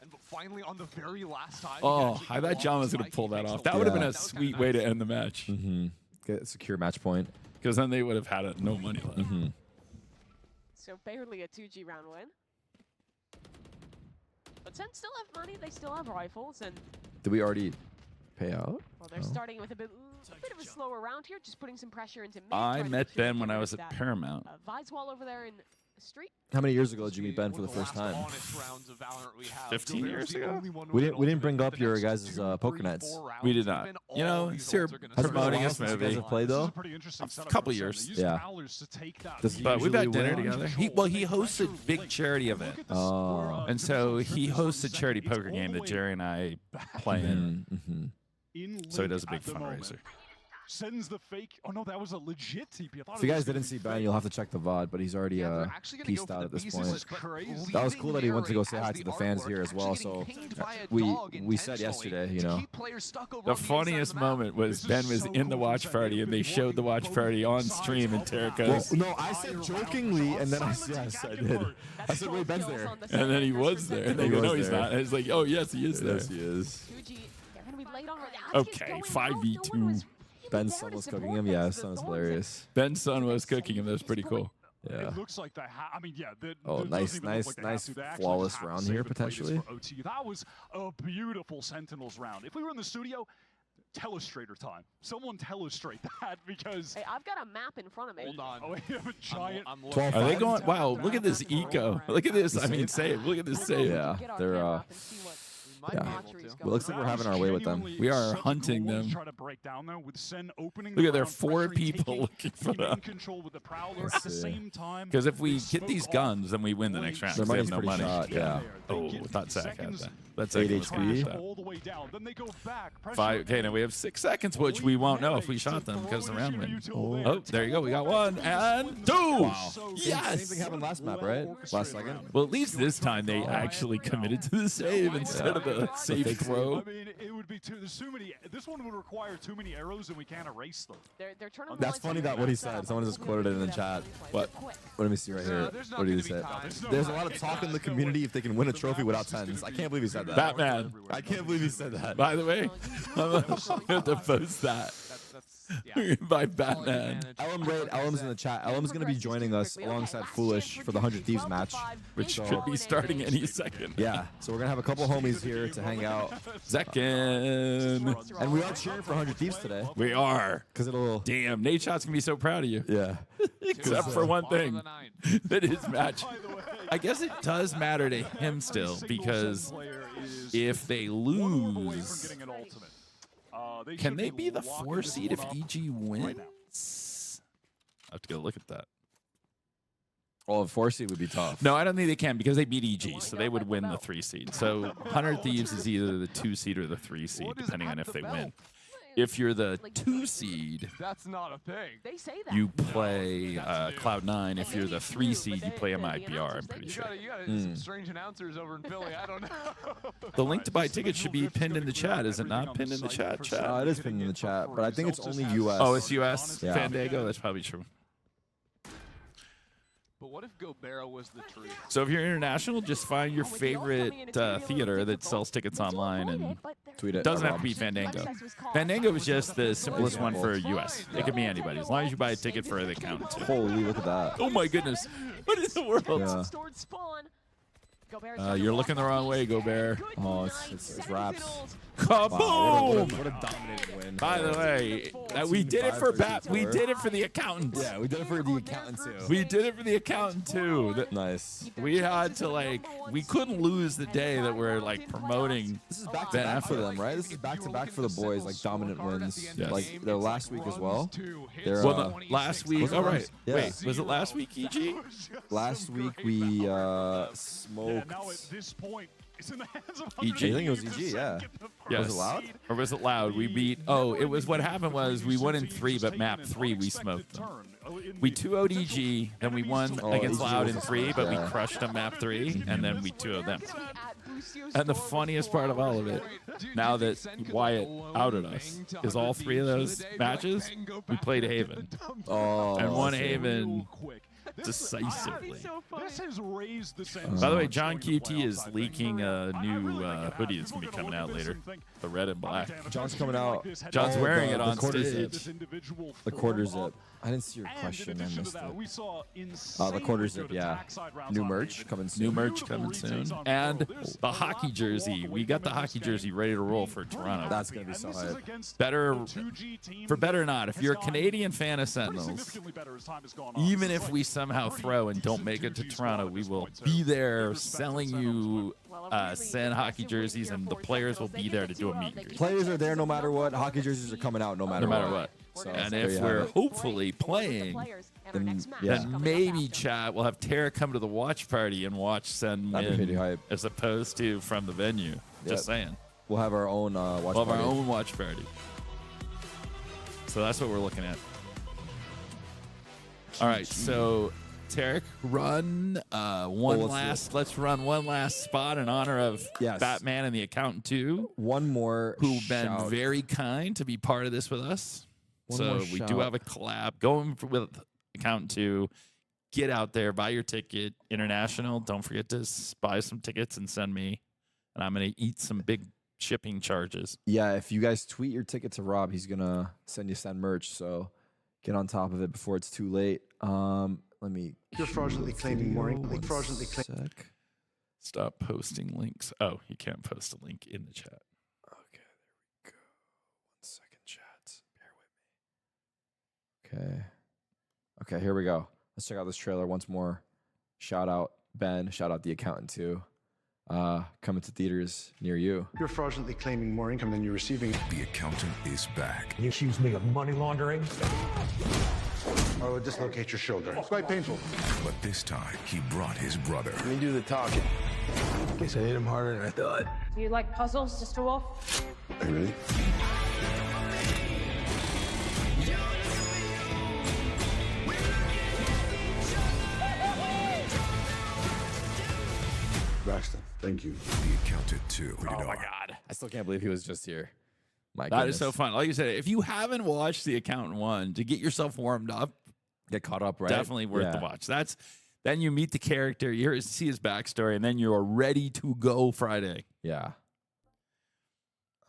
And finally, on the very last time, Oh, I thought John was going to pull that off. That would have been a sweet way to end the match. Mm-hmm. Get a secure match point. Because then they would have had no money left. Mm-hmm. So barely a 2G round win. But Sen still have money. They still have rifles, and Did we already pay out? well, they're Oh. starting with a bit of a slower round here, just putting some pressure into mid. I trying to met make sure they Ben when get I rid was of at that, Paramount. Visewall over there in the street. How many years ago did you meet Ben for the first time? 15 years ago? We didn't bring up your guys' Pokenets. We did not. You know, here promoting this You guys movie. have played though? A couple years. Yeah. But we've had usually dinner win? together. He hosts a big charity event. Oh. And so he hosts a charity poker game that Jerry and I play in. Mm-hmm. So he does a big fundraiser. sends the fake. Oh no, that was a legit TP. I thought If you guys didn't see Ben, you'll have to check the VOD, but he's already peaced out at this point. That was cool that he went to go say hi to the fans here as well. So we said yesterday, you know. The funniest moment was Ben was in the watch party and they showed the watch party on stream and Tarek goes, no, I said jokingly, and then I did. I said, wait, Ben's there. And then he was there. And they go, no, he's not. And it's like, oh, yes, he is there. Yes, he is. Okay, 5v2. Ben's son was cooking him. Yeah, his son was hilarious. Ben's son was cooking him. That was pretty cool. Yeah. It looks like I mean, yeah. Oh, nice flawless round here potentially. That was a beautiful Sentinels round. If we were in the studio, telestrator time. Someone telestrate that because. Hey, I've got a map in front of me. Hold on. Oh, we have a giant. Are they going? Wow, look at this eco. Look at this. I mean, save. Look at this save. Yeah, they're yeah. It looks like we're having our way with them. We are hunting them. Look at there, 4 people looking for them. Because if we get these guns, then we win the next round. Their They have money's no pretty money. shot, yeah. Oh, thought Zach had that. That's 8 HP. 5. Okay, now we have 6 seconds, which we won't know if we shot them because the round win. Oh, there you go. We got 1 and 2. Wow. Yes. Same thing happened last map, right? Last second. Well, at least this time they actually committed to the save instead of the safe throw. I mean, it would be there's too many. This one would require too many arrows, and we can't erase them. They're turning. That's funny that what he said. Someone just quoted it in the chat. What? Let me see right here. What did he say? There's a lot of talk in the community if they can win a trophy without 10s. I can't believe he said that. Batman. I can't believe he said that. By the way, I'm going to have to post that. By Batman. Elm's in the chat. Elm's going to be joining us alongside Foolish for the 100 Thieves match. Which should be starting any second. Yeah, so we're going to have a couple homies here to hang out. Second. And we are cheering for 100 Thieves today. We are. Because it'll... Damn, Nate Shot's going to be so proud of you. Yeah. Except for one thing. That his match. I guess it does matter to him still, because if they lose... Can they be the 4 seed if EG wins? I have to go look at that. Well, a 4 seed would be tough. No, I don't think they can because they beat EG, so they would win the 3 seed. So 100 Thieves is either the 2 seed or the 3 seed, depending on if they win. If you're the 2 seed, that's not a thing. They say that. you play Cloud9. If you're the 3 seed, you play MIBR, I'm pretty sure. You got some strange announcers over in Philly. I don't know. The link to buy tickets should be pinned in the chat. Is it not pinned in the chat? It is pinned in the chat, but I think it's only US. Oh, it's US? Yeah. Fandango? That's probably true. But what if Gobera was the truth? So if you're international, just find your favorite theater that sells tickets online and tweet it. Doesn't have to be Fandango. Fandango is just the simplest one for US. It could be anybody, as long as you buy a ticket for the account. Holy, look at that. Oh my goodness. What in the world? Yeah. You're looking the wrong way, Gobert. Oh, it's raps. Kaboom! Wow, what a dominating win. By the way, we did it for We did it for the accountant. Yeah, we did it for the accountant too. We did it for the accountant too. Nice. We had to we couldn't lose the day that we're promoting. This is back to back for them, right? This is back to back for the boys, dominant wins. Yes. Like their last week as well. Well, last week. Oh right. Yeah. Wait, was it last week, EG? Last week we smoked. Now at this point, it's in the hands of EG. I think it was EG, yeah. Yes. Was it loud? Or was it loud? We beat. Oh, it was what happened was we won in 3, but map 3 we smoked them. We 2-0'd EG, then we won against EG Loud was in 3, but we yeah. crushed them map 3, and then we 2-0'd them. And the funniest part of all of it, now that Wyatt outed us, is all 3 of those matches we played Haven. Oh, and won Haven decisively. This has raised the By the way, John QT is leaking a new hoodie that's going to be coming out later. The red and black. John's coming out. John's wearing it on quarter stage. zip. The quarter zip. I didn't see your question. I missed it. The quarter zip, yeah. New merch coming soon. New merch coming soon. And the hockey jersey. We got the hockey jersey ready to roll for Toronto. That's going to be so hype. Better or not, if you're a Canadian fan of Sentinels, even if we somehow throw and don't make it to Toronto, we will be there selling you Sen hockey jerseys, and the players will be there to do a meet and greet. Players are there no matter what. Hockey jerseys are coming out no matter what. So, and if we're hopefully playing, then maybe chat we'll have Tara come to the watch party and watch Sen win, as opposed to from the venue. Just saying. We'll have our own watch party. We'll have our own watch party. So that's what we're looking at. All right, so Tarek, run let's run one last spot in honor of Batman and the Accountant 2. One more who've been very kind to be part of this with us. So we do have a collab going with Accountant 2. Get out there, buy your ticket. International, don't forget to buy some tickets and send me. And I'm going to eat some big shipping charges. Yeah, if you guys tweet your ticket to Rob, he's going to send you merch. So get on top of it before it's too late. Let me. You're fraudulently claiming more. Fraudulently claiming. Stop posting links. Oh, you can't post a link in the chat. Okay, there we go. 1 second, chat. Bear with me. Okay. Okay, here we go. Let's check out this trailer once more. Shout out Ben. Shout out the Accountant 2. Coming to theaters near you. You're fraudulently claiming more income than you're receiving. The Accountant is back. You accuse me of money laundering? Or I would dislocate your shoulder. It's quite painful. But this time, he brought his brother. Let me do the talking. I guess I hit him harder than I thought. Do you like puzzles, Mr. Wolf? Really? Braxton, thank you. The Accountant 2. Oh my God. I still can't believe he was just here. My That is so fun. Like you said, if you haven't watched The Accountant 1, to get yourself warmed up, get caught up, right? Definitely worth the watch. Then you meet the character, you see his backstory, and then you're ready to go Friday. Yeah.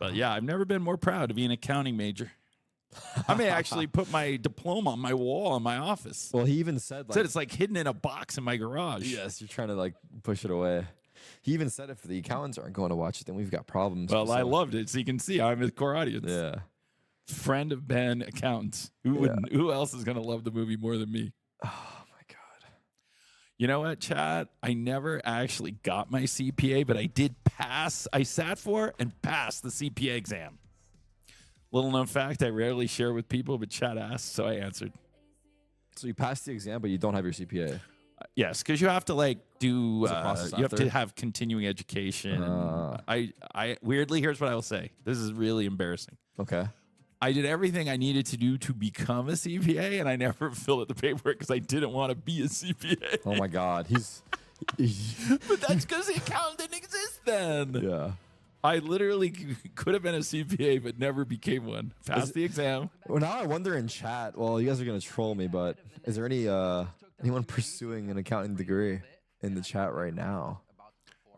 But yeah, I've never been more proud to be an accounting major. I may actually put my diploma on my wall in my office. Well, he even said it's like hidden in a box in my garage. Yes, you're trying to like push it away. He even said if the accountants aren't going to watch it, then we've got problems. Well, I loved it. So you can see I'm his core audience. Yeah. Friend of Ben accountants. Who else is going to love the movie more than me? Oh, my God. You know what, Chad? I never actually got my CPA, but I did pass. I sat for and passed the CPA exam. Little known fact, I rarely share with people, but Chad asked, so I answered. So you passed the exam, but you don't have your CPA? Yes, because you have to like do. You have to have continuing education. I weirdly, here's what I will say. This is really embarrassing. Okay. I did everything I needed to do to become a CPA, and I never filled out the paperwork because I didn't want to be a CPA. Oh my God, But that's because the accountant didn't exist then. Yeah. I literally could have been a CPA, but never became one. Passed the exam. Well, now I wonder in chat. Well, you guys are gonna troll me, but is there anyone pursuing an accounting degree in the chat right now?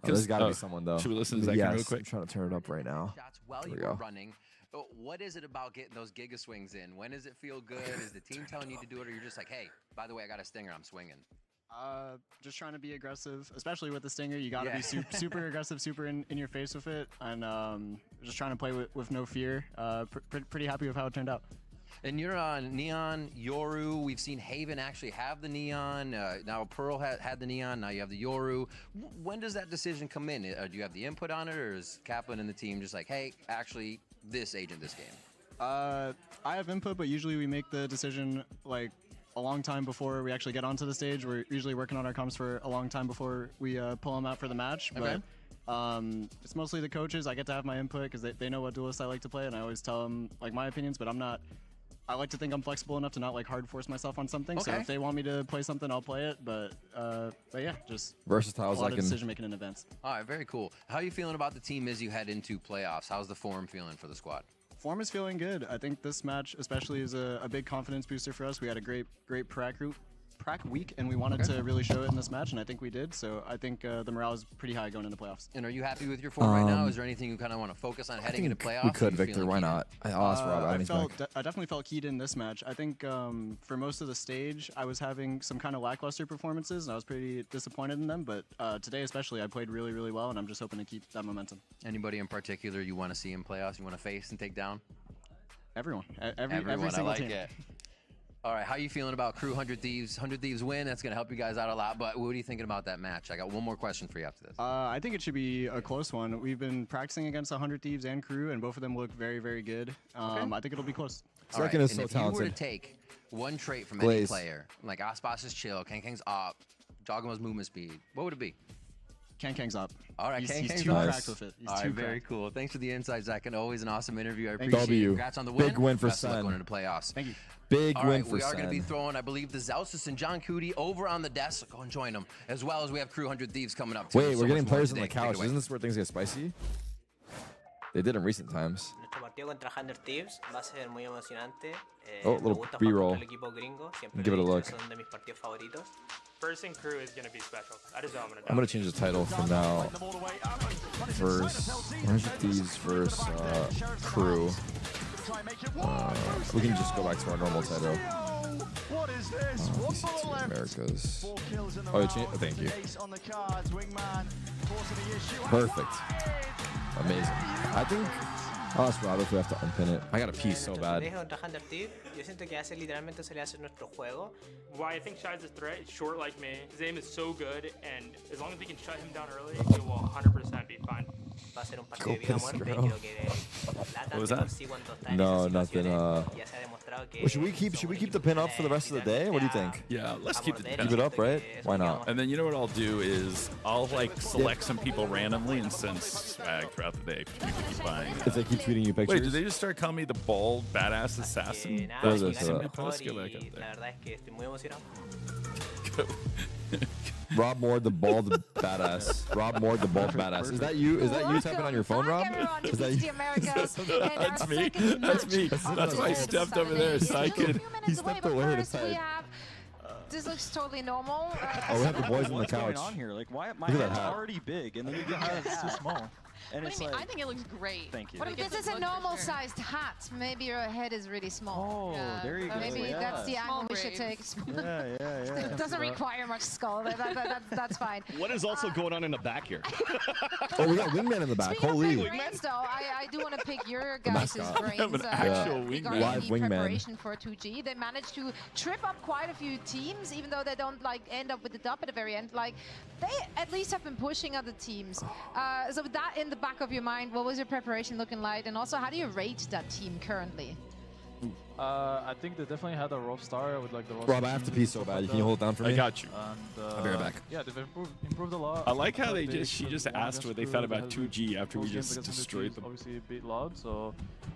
There's got to be someone though. Should we listen to that real quick? I'm trying to turn it up right now. While you were running, what is it about getting those giga swings in? When does it feel good? Is the team telling you to do it, or you're just like, hey, by the way, I got a stinger, I'm swinging? Just trying to be aggressive, especially with the stinger. You got to be super aggressive, super in your face with it, and just trying to play with no fear. Pretty happy with how it turned out. And you're on Neon, Yoru. We've seen Haven actually have the Neon. Now Pearl had the Neon. Now you have the Yoru. When does that decision come in? Do you have the input on it, or is Kaplan and the team just like, hey, actually, this agent this game? I have input, but usually we make the decision like a long time before we actually get onto the stage. We're usually working on our comps for a long time before we pull them out for the match. Okay. But it's mostly the coaches. I get to have my input because they know what duelist I like to play, and I always tell them like my opinions. But I like to think I'm flexible enough to not like hard force myself on something. Okay. So if they want me to play something, I'll play it. But yeah, just versatile. A lot of decision making in advance. All right, very cool. How are you feeling about the team as you head into playoffs? How's the form feeling for the squad? Form is feeling good. I think this match especially is a big confidence booster for us. We had a great prac week, and we wanted to really show it in this match, and I think we did. So I think the morale is pretty high going into playoffs. And are you happy with your form right now? Is there anything you kind of want to focus on heading into playoffs? We could, Victor. Why not? I'll ask Rob. I definitely felt keyed in this match. I think for most of the stage, I was having some kind of lackluster performances, and I was pretty disappointed in them. But today especially, I played really, really well, and I'm just hoping to keep that momentum. Anybody in particular you want to see in playoffs, you want to face and take down? Everyone. Every single I like team. it. All right, how are you feeling about Crew 100 Thieves? 100 Thieves win. That's going to help you guys out a lot. But what are you thinking about that match? I got one more question for you after this. I think it should be a close one. We've been practicing against 100 Thieves and Crew, and both of them look very, very good. I think it'll be close. All right, and if you were to take one trait from any player, like Aspas is chill, Kang Kang's up, Dogma's movement speed, what would it be? Kang's up. All right, he's too cracked with it. He's All too right, very cracked. cool. Thanks for the insight, Zach, and always an awesome interview. I appreciate it. W. Congrats on the win. Big win for Best of luck Sen. going into the playoffs. Thank you. Big All win right, for we are going to be Sen. throwing, I believe, the Zousis and John Cootie over on the desk. So go and join them, as well as we have Crew 100 Thieves coming up. Too. Wait, So we're getting much more players on today. the Take it couch. away. Isn't this where things get spicy? They did in recent times. Nuestro partido contra 100 Thieves va a ser muy emocionante. Oh, Me little gusta jugar B-roll. contra el equipo gringo. Siempre Give it a lo he look. dicho, son de mis partidos favoritos. First and Crew is going to be special. I just know I'm going to I'm gonna change the title from now. Verse 100 Thieves versus Crew. We can just go back to our normal title. VCT Americas. Oh, you changed? Oh, thank you. Perfect. Amazing. I think I'll ask Rob if we have to unpin it. I got a piece so bad. Contra 100 Thieves, yo siento que hace literalmente se le hace nuestro juego. Why I think Shide's a threat, he's short like me. His aim is so good, and as long as we can shut him down early, he will 100% be fine. Va a ser un partido de vida o muerte. Creo que What was that? No, nothing. Well, should we keep the pin up for the rest of the day? What do you think? Yeah, let's keep it Keep it up, right? Why not? And then you know what I'll do is I'll like select some people randomly and send swag throughout the day for people to keep buying. If they keep tweeting you pictures. Wait, did they just start calling me the bald badass assassin? That's what what somebody I posted. Go back up La there. verdad es que estoy muy emocionado. Rob Moore, the bald badass. Rob Moore, the bald badass. Is that you? Is that you typing on your phone, Rob? Is that you? That's me. That's me. That's why I stepped over there so I could. He stepped away to First, we type. have. This looks totally normal. Oh, we have the boys on the What's going couch. on here? Like, why my Look at that head's hat. already big, and then you have it's too small. And What it's do you mean? like, I think it looks great. Thank you. But if this is a normal-sized hat, maybe your head is really small. Oh, there you go. Maybe Yeah. that's the angle Small we should take. yeah. It doesn't require much skull. That's fine. What is also going on in the back here? Oh, we got Wingman in the back. Speaking Holy. of brains, though, I do want to pick your The guys' mascot. brains Have an actual wingman. regarding Live the wingman. preparation for 2G. They managed to trip up quite a few teams, even though they don't like end up with the dub at the very end. Like they at least have been pushing other teams. So with that in the back of your mind, what was your preparation looking like, and also how do you rate that team currently? I think they definitely had a rough start with like the Rob, I have to pee so bad. Can you hold it down for me? I got you. And, I'll be right back. Yeah, they've improved a lot. I like how They she just won asked against what they Crew, thought they about had a 2G after we close game just against destroyed Teams, them. Obviously a bit loud, so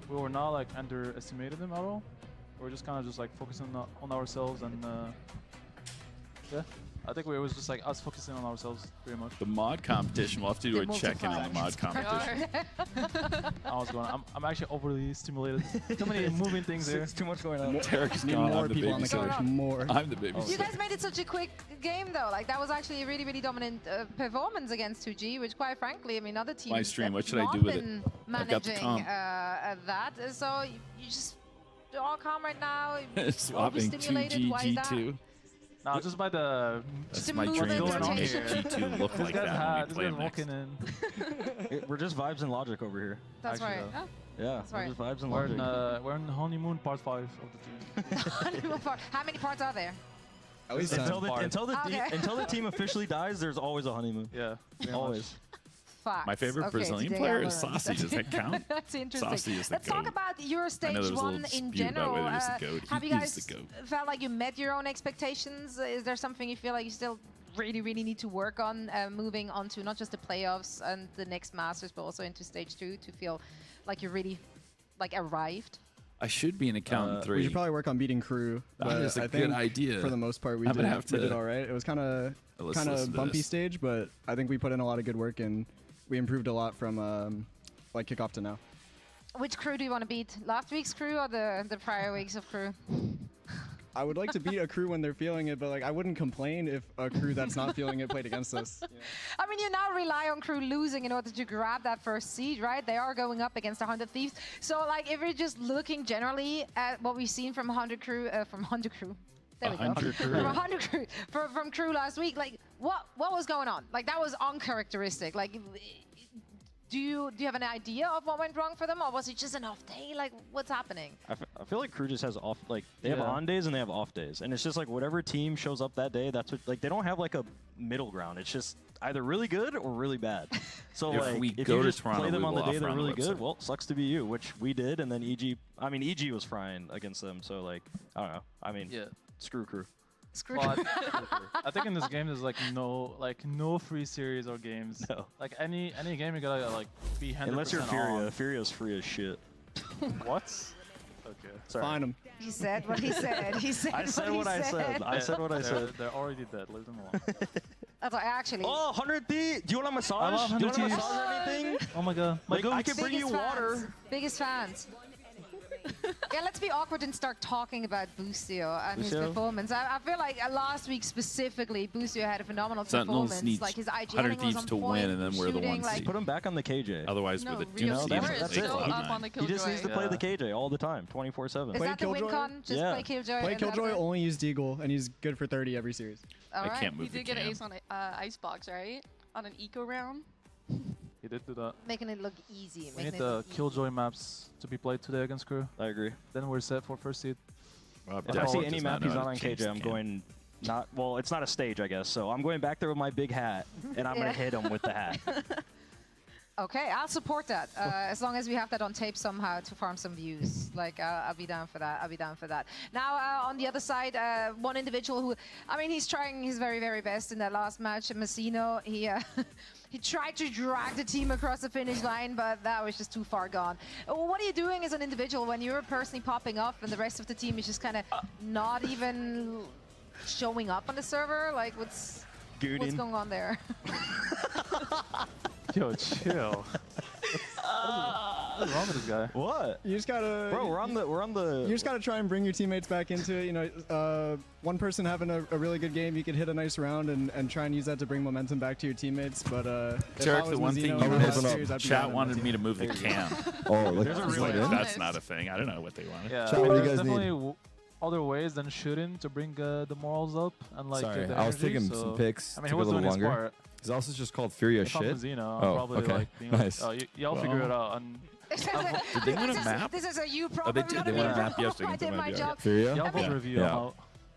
we were not like underestimating them at all. We were just kind of just like focusing on ourselves, and yeah, I think it was just like us focusing on ourselves pretty much. The mod competition. We'll have to do a check-in on the mod competition. I was going. I'm actually overly stimulated. Too many moving things there. It's too much going on. Derek's Need gone. more I'm the people on the babysitter. couch. More. I'm the babysitter. You guys made it such a quick game, though. Like that was actually a really, really dominant performance against 2G, which, quite frankly, I mean, other teams My stream, have what should I not do with it? been I've got the managing comp. that. So you just all calm right now. Swapping overstimulated. Why is that? G2. No, just by the. That's my Smooth dream. going on Make here. G2 look This like guy's that this when we guy's play walking next. in. We're just vibes and logic over here. That's Actually, right. though. Yeah, That's we're right. just vibes and We're logic. in honeymoon part 5 of the team. Honeymoon part. How many parts are there? At least until the team officially dies, there's always a honeymoon. Yeah, always. Facts. My favorite Okay, Brazilian today player I is learned. Saucy. Does that count? That's interesting. Saucy is the Let's goat. talk about your I know stage there was a little 1 in dispute about general. whether he's the goat. Have He you is guys the goat. felt like you met your own expectations? Is there something you feel like you still really, really need to work on moving on to not just the playoffs and the next Masters, but also into stage 2 to feel like you're really like arrived? I should be an accountant 3. We should probably work on beating Crew. That But is a I good think idea. For the most part, we I'm gonna have we to- did all right. It was kind of Let's listen to bumpy this. stage, but I think we put in a lot of good work and we improved a lot from like kickoff to now. Which Crew do you want to beat? Last week's Crew or the prior weeks of Crew? I would like to beat a Crew when they're feeling it, but like I wouldn't complain if a Crew that's not feeling it played against us. I mean, you now rely on Crew losing in order to grab that first seed, right? They are going up against 100 Thieves. So, like, if we're just looking generally at what we've seen from 100 Crew, from 100 Crew. There we go. 100 Crew. From 100 Crew, from Crew last week, like, what was going on? Like, that was uncharacteristic. Like, do you have an idea of what went wrong for them, or was it just an off day? Like, what's happening? I feel like Crew just has off, like they have on days and they have off days, and it's just like whatever team shows up that day, that's what, like they don't have like a middle ground. It's just either really good or really bad. So If like we if go you to just Toronto, play them we on the will day they're offer on the really good, website. well, sucks to be you, which we did, and then EG was fine against them. So like I don't know. I mean, screw Crew. Screw. But I think in this game there's like no free series or games. No. Like any game you gotta like be 100% Unless you're on. Furia. Furia's free as shit. What? Okay. Sorry. Find him. He said what he said. He said I said what I said. I said what I said. They're already dead. Leave them alone. That's like, actually. Oh, 100 D. Do you want a massage? I love Do you want a 100 massage or anything? Oh my god. Like, I can bring you Biggest water. fans. Biggest fans. Yeah, let's be awkward and start talking about Boostio and his Boostio? performance. I feel like last week specifically, Boostio had a phenomenal Sentinels performance. needs Like his IGL 100 was Thieves on to point, win, and then we're the shooting, ones. like, Put him back on the KJ. Otherwise, No, we're the Rio two Steamer seeds. is still up on the He just needs to play the KJ all the time, 24/7. Is that the win con? Just play Killjoy. Play and that's Killjoy, it? only use Deagle, and he's good for 30 every series. All right. can't He move the did get an cam. ace on Icebox, right? On an eco round. He did do that. Making it look easy. We Making need it the look Killjoy maps to be played today against Crew. I agree. Then we're set for first seed. Rob If I see Default any does map know he's how not to on change KJ, the I'm cam. going not. Well, it's not a stage, I guess. So I'm going back there with my big hat, and I'm Yeah. gonna hit him with the hat. Okay, I'll support that as long as we have that on tape somehow to farm some views. Like, I'll be down for that. I'll be down for that. Now, on the other side, one individual who, I mean, he's trying his very, very best in that last match. Messino, he he tried to drag the team across the finish line, but that was just too far gone. What are you doing as an individual when you're personally popping off and the rest of the team is just kind of not even showing up on the server? Like, what's going on there? Yo, chill. What's wrong with this guy? What? You just gotta, Bro, we're on the. You just gotta try and bring your teammates back into it. You know, one person having a really good game, you could hit a nice round and try and use that to bring momentum back to your teammates. But Tarek, the one thing you missed, chat wanted me to move the cam. Oh, look, There's a is real that in? That's not a thing. I don't know what they wanted. Yeah, Chat, what do you there's guys need? definitely other ways than shooting to bring the morals up and like Sorry, the I was energy, taking so- some pics. I mean, he took was a little doing his longer. part. Is also just called Furia If I'm shit? Mazzino, Oh, I'll probably okay, like being nice. like, y'all figure it out. And Did they win a map? This is a you Oh, problem. they did. They won a map yesterday. I did my job. Furia? y'all will Yeah. review Yeah. how.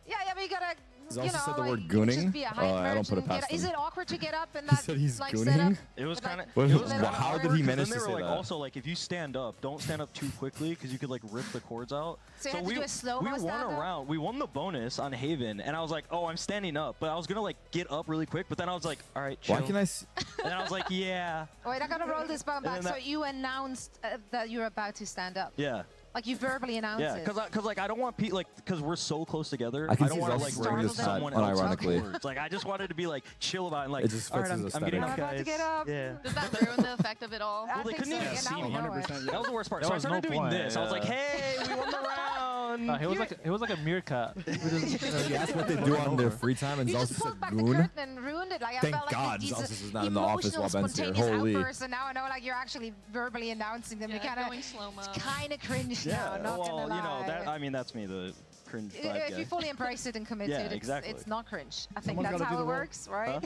Yeah, but you gotta, He's you also know, said the like, word you can just gooning. be a hype I don't put it merchant, past Is him. it awkward to get up in He that said he's like gooning? setup? It was With, like, kind of. What- it was how kinda did he awkward, 'cause manage then to they were say like, that? Also, like, if you stand up, don't stand up too quickly because you could like rip the cords out. So you had to do a slow-mo we won stand a up? round. We won the bonus on Haven, and I was like, oh, I'm standing up, but I was gonna like get up really quick, but then I was like, all right, chill. Why can I? S And then I was like, yeah, Wait, I gotta roll this button back. And So then you announced that you're about to stand up. yeah. Like you verbally announced Yeah, it. because like I don't want people because we're so close together. I can don't see want to Zel's like wearing bring this hat someone else unironically. afterwards. Like I just wanted to be like chill about it and like. It just all fits right, his I'm getting aesthetic. up, I'm about to guys. get up. Yeah. Does that ruin the effect of it all? Well, they couldn't even see me. 100%. That was the worst part. There So I was started no doing point, this. I was like, yeah. hey, we won the round. He was like a meerkat. He asked what they do on their free time, and You Zelsa just said pulled back the goon. curtain and ruined it. Like Thank I felt like God these Zelsis is not in the office emotional, while Ben's here. spontaneous Holy. outbursts, and now I know like you're actually verbally announcing them. Yeah, you kind of going slow-mo. It's kind of cringe Yeah. now. Not well, gonna lie. you know that. I mean, that's me, the cringe vibe If you guy. fully embrace it and commit Yeah, to it, exactly. it's not cringe. I think Someone's that's gotta do how the it role. works, right?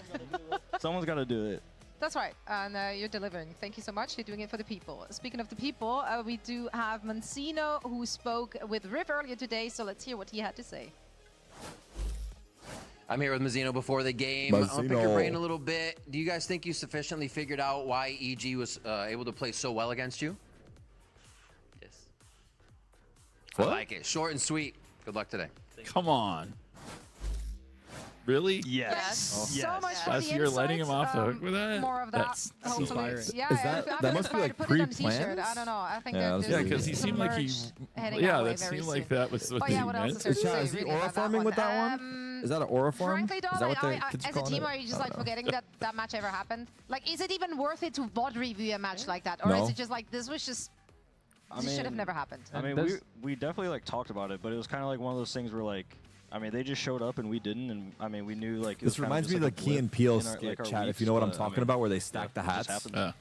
Someone's got to do it. That's right, and you're delivering. Thank you so much. You're doing it for the people. Speaking of the people, we do have Mancino, who spoke with Riv earlier today, so let's hear what he had to say. I'm here with Mazzino before the game. I'll pick your Mazzino. brain a little bit. Do you guys think you sufficiently figured out why EG was able to play so well against you? Yes. What? I like it. Short and sweet. Good luck today. Come on. Really? Yes. So much for That's- the you're letting him insights. off the hook with that? More of that. That's hopefully. inspiring. Yeah, Is that- I'm that gonna must be, try like, to put it on a t-shirt. pre-planned? I don't know. I think Yeah, that that's Yeah, there's because he some seemed like he. merch heading Yeah, our way that very seemed like soon. that was what Oh he yeah, what else meant. is there to Chat, say is he really aura about that farming one? with that one? Is that an aura farm? Frankly, though, Is that what the I, kids are as a calling team, it? are you just I like don't know. forgetting that match ever happened? Like, is it even worth it to VOD review a match like that, or No. is it just like this was just this should have never happened? I mean, we definitely like talked about it, but it was kind of like one of those things where like, I mean, they just showed up and we didn't, and I mean, we knew like. It This was kinda reminds just me of like the a Key blip and Peele in our- skit, like, our chat, if weeks, you know what I'm but, I talking mean, about, where they stack the it just hats. happened.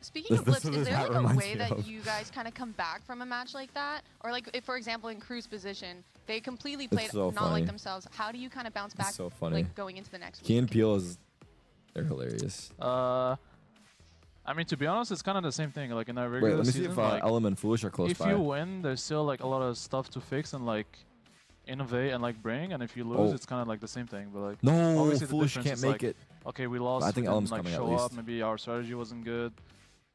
Speaking of blips, This is there hat like a reminds way me that of. you guys kind of come back from a match like that? Or like, if for example in Crew's position, they completely played so not funny. like themselves. How do you kind of bounce back, so funny. like going into the next Key week? and Peele is, they're hilarious. I mean, to be honest, it's kind of the same thing. Like in a regular Wait, let me see season, if like, Ellum and Foolish are close if by. you win, there's still like a lot of stuff to fix and like innovate and like bring. And if you lose, Oh. it's kind of like the same thing. But like, No, obviously the Foolish difference can't is, make like, it. Okay, we lost. I think we didn't, Ellum's like coming at show up. least. Maybe our strategy wasn't good.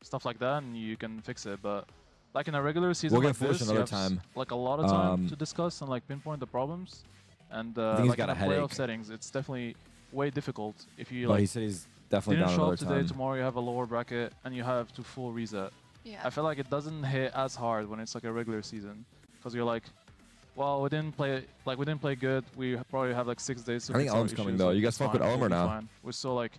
Stuff like that, and you can fix it. But like in a regular season, We'll get like Foolish this, another you have time. like a lot of time Um, to discuss and like pinpoint the problems. And think he's like got in a the playoff headache. settings, it's definitely way difficult if you No, like. he said he's definitely didn't down show another up today. time. Tomorrow you have a lower bracket and you have to full reset. Yeah. I feel like it doesn't hit as hard when it's like a regular season, because you're like, well, we didn't play good. We probably have like 6 days to I think fix our Elm's coming, issues, though. like, You guys it's fuck with fine, Elm we'll or be no? fine. We're still like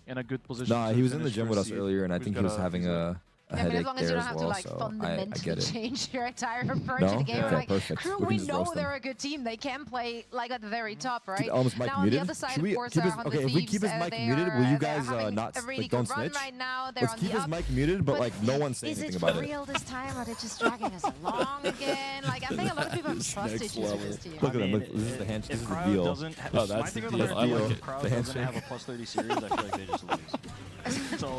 in a good position. Nah, to he was in the finish gym with first us seed. earlier, and I We think just he was gotta having reset. a Yeah, but headache as long as there you don't as have well. to like So I fundamentally get it. change your entire approach No? to the game. Okay, Like, perfect. Crew, We can we just know roast them. they're a good team. They can play like at the very top, right? Keep Elm's mic now muted. on the other side, Should we of course, keep his, on okay, the if we Thieves, keep his mic they muted, are, will you they're guys having not a really like don't good run snitch? right now. They're Let's on keep the his up. mic muted, but like no one say Is anything it about for it. real this time? Are they just dragging us along again? Like I think a lot of people have trust issues with this team. Look at him. Look, this is the handshake. This is the Cryo deal. doesn't Oh, that's the deal. I like it. Cryo The doesn't have a handshake. plus 30 series, I feel like they just lose. So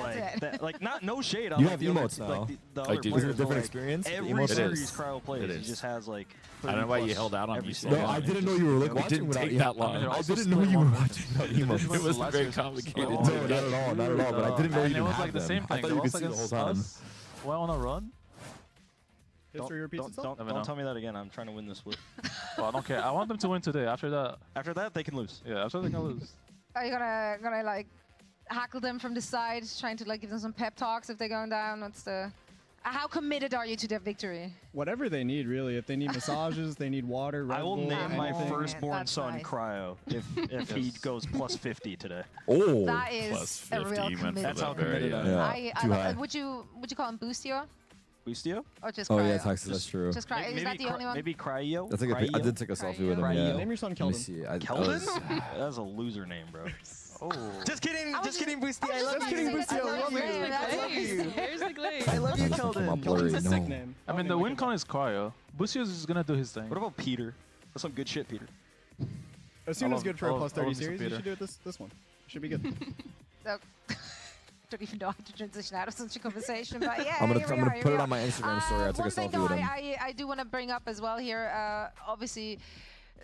like, not no shade on You like, have the other, emotes now. like the Like, other dude, players. is it a different but, like, experience? The Every emotes? series It is. Cryo plays, It he is. just has like. I don't know why you 30 held out on every me so single No, long. I didn't know you were like It watching didn't without take emo. that long. I didn't know you were watching without emotes. It wasn't very complicated. No, not at all. Not at all. But I didn't know you And it didn't was have like the them. same I thing. thought They you could lost see the whole against time. us. Went on a run. History repeats itself. Never know. Don't tell me that again. I'm trying to win this split. Well, I don't care. I want them to win today. After that, they can lose. Yeah, after they can lose. Are you gonna like hackle them from the side, trying to like give them some pep talks if they're going down? What's the how committed are you to their victory? Whatever they need, really. If they need massages, they need water. Red I will Bull, name my anything. firstborn That's son nice. Cryo if he goes plus 50 today. Oh, That is a real commitment. That's how committed I am. Yeah, I too love high. it. Would you call him Boostio Boostio? or just Oh Cryo? yeah, Texas. That's true. Just Cryo. Is that the only one? Maybe Cryo? That's like a pic- I did take a selfie with him. Cryo? Yeah. Name your son Let me Keldon. see. Keldon? That's a loser name, bro. Oh. Just kidding, Boosty. I love you. Boostio, I love you. Here's the glaze. I love you, Come on, Keldon. blurry. It's a sick No. name. I mean, the win con is Cryo. Busio is gonna do his thing. What about Peter? That's some good shit, Peter. As soon I as as love- good for I a love- plus I 30 love Mr. series, you Peter. should do it this one. Should be good. So, don't even know how to transition out of such a conversation, but yeah, I'm here gonna we are, put here it we on my Instagram story. I took a one thing selfie though with him. I do want to bring up as well here, obviously,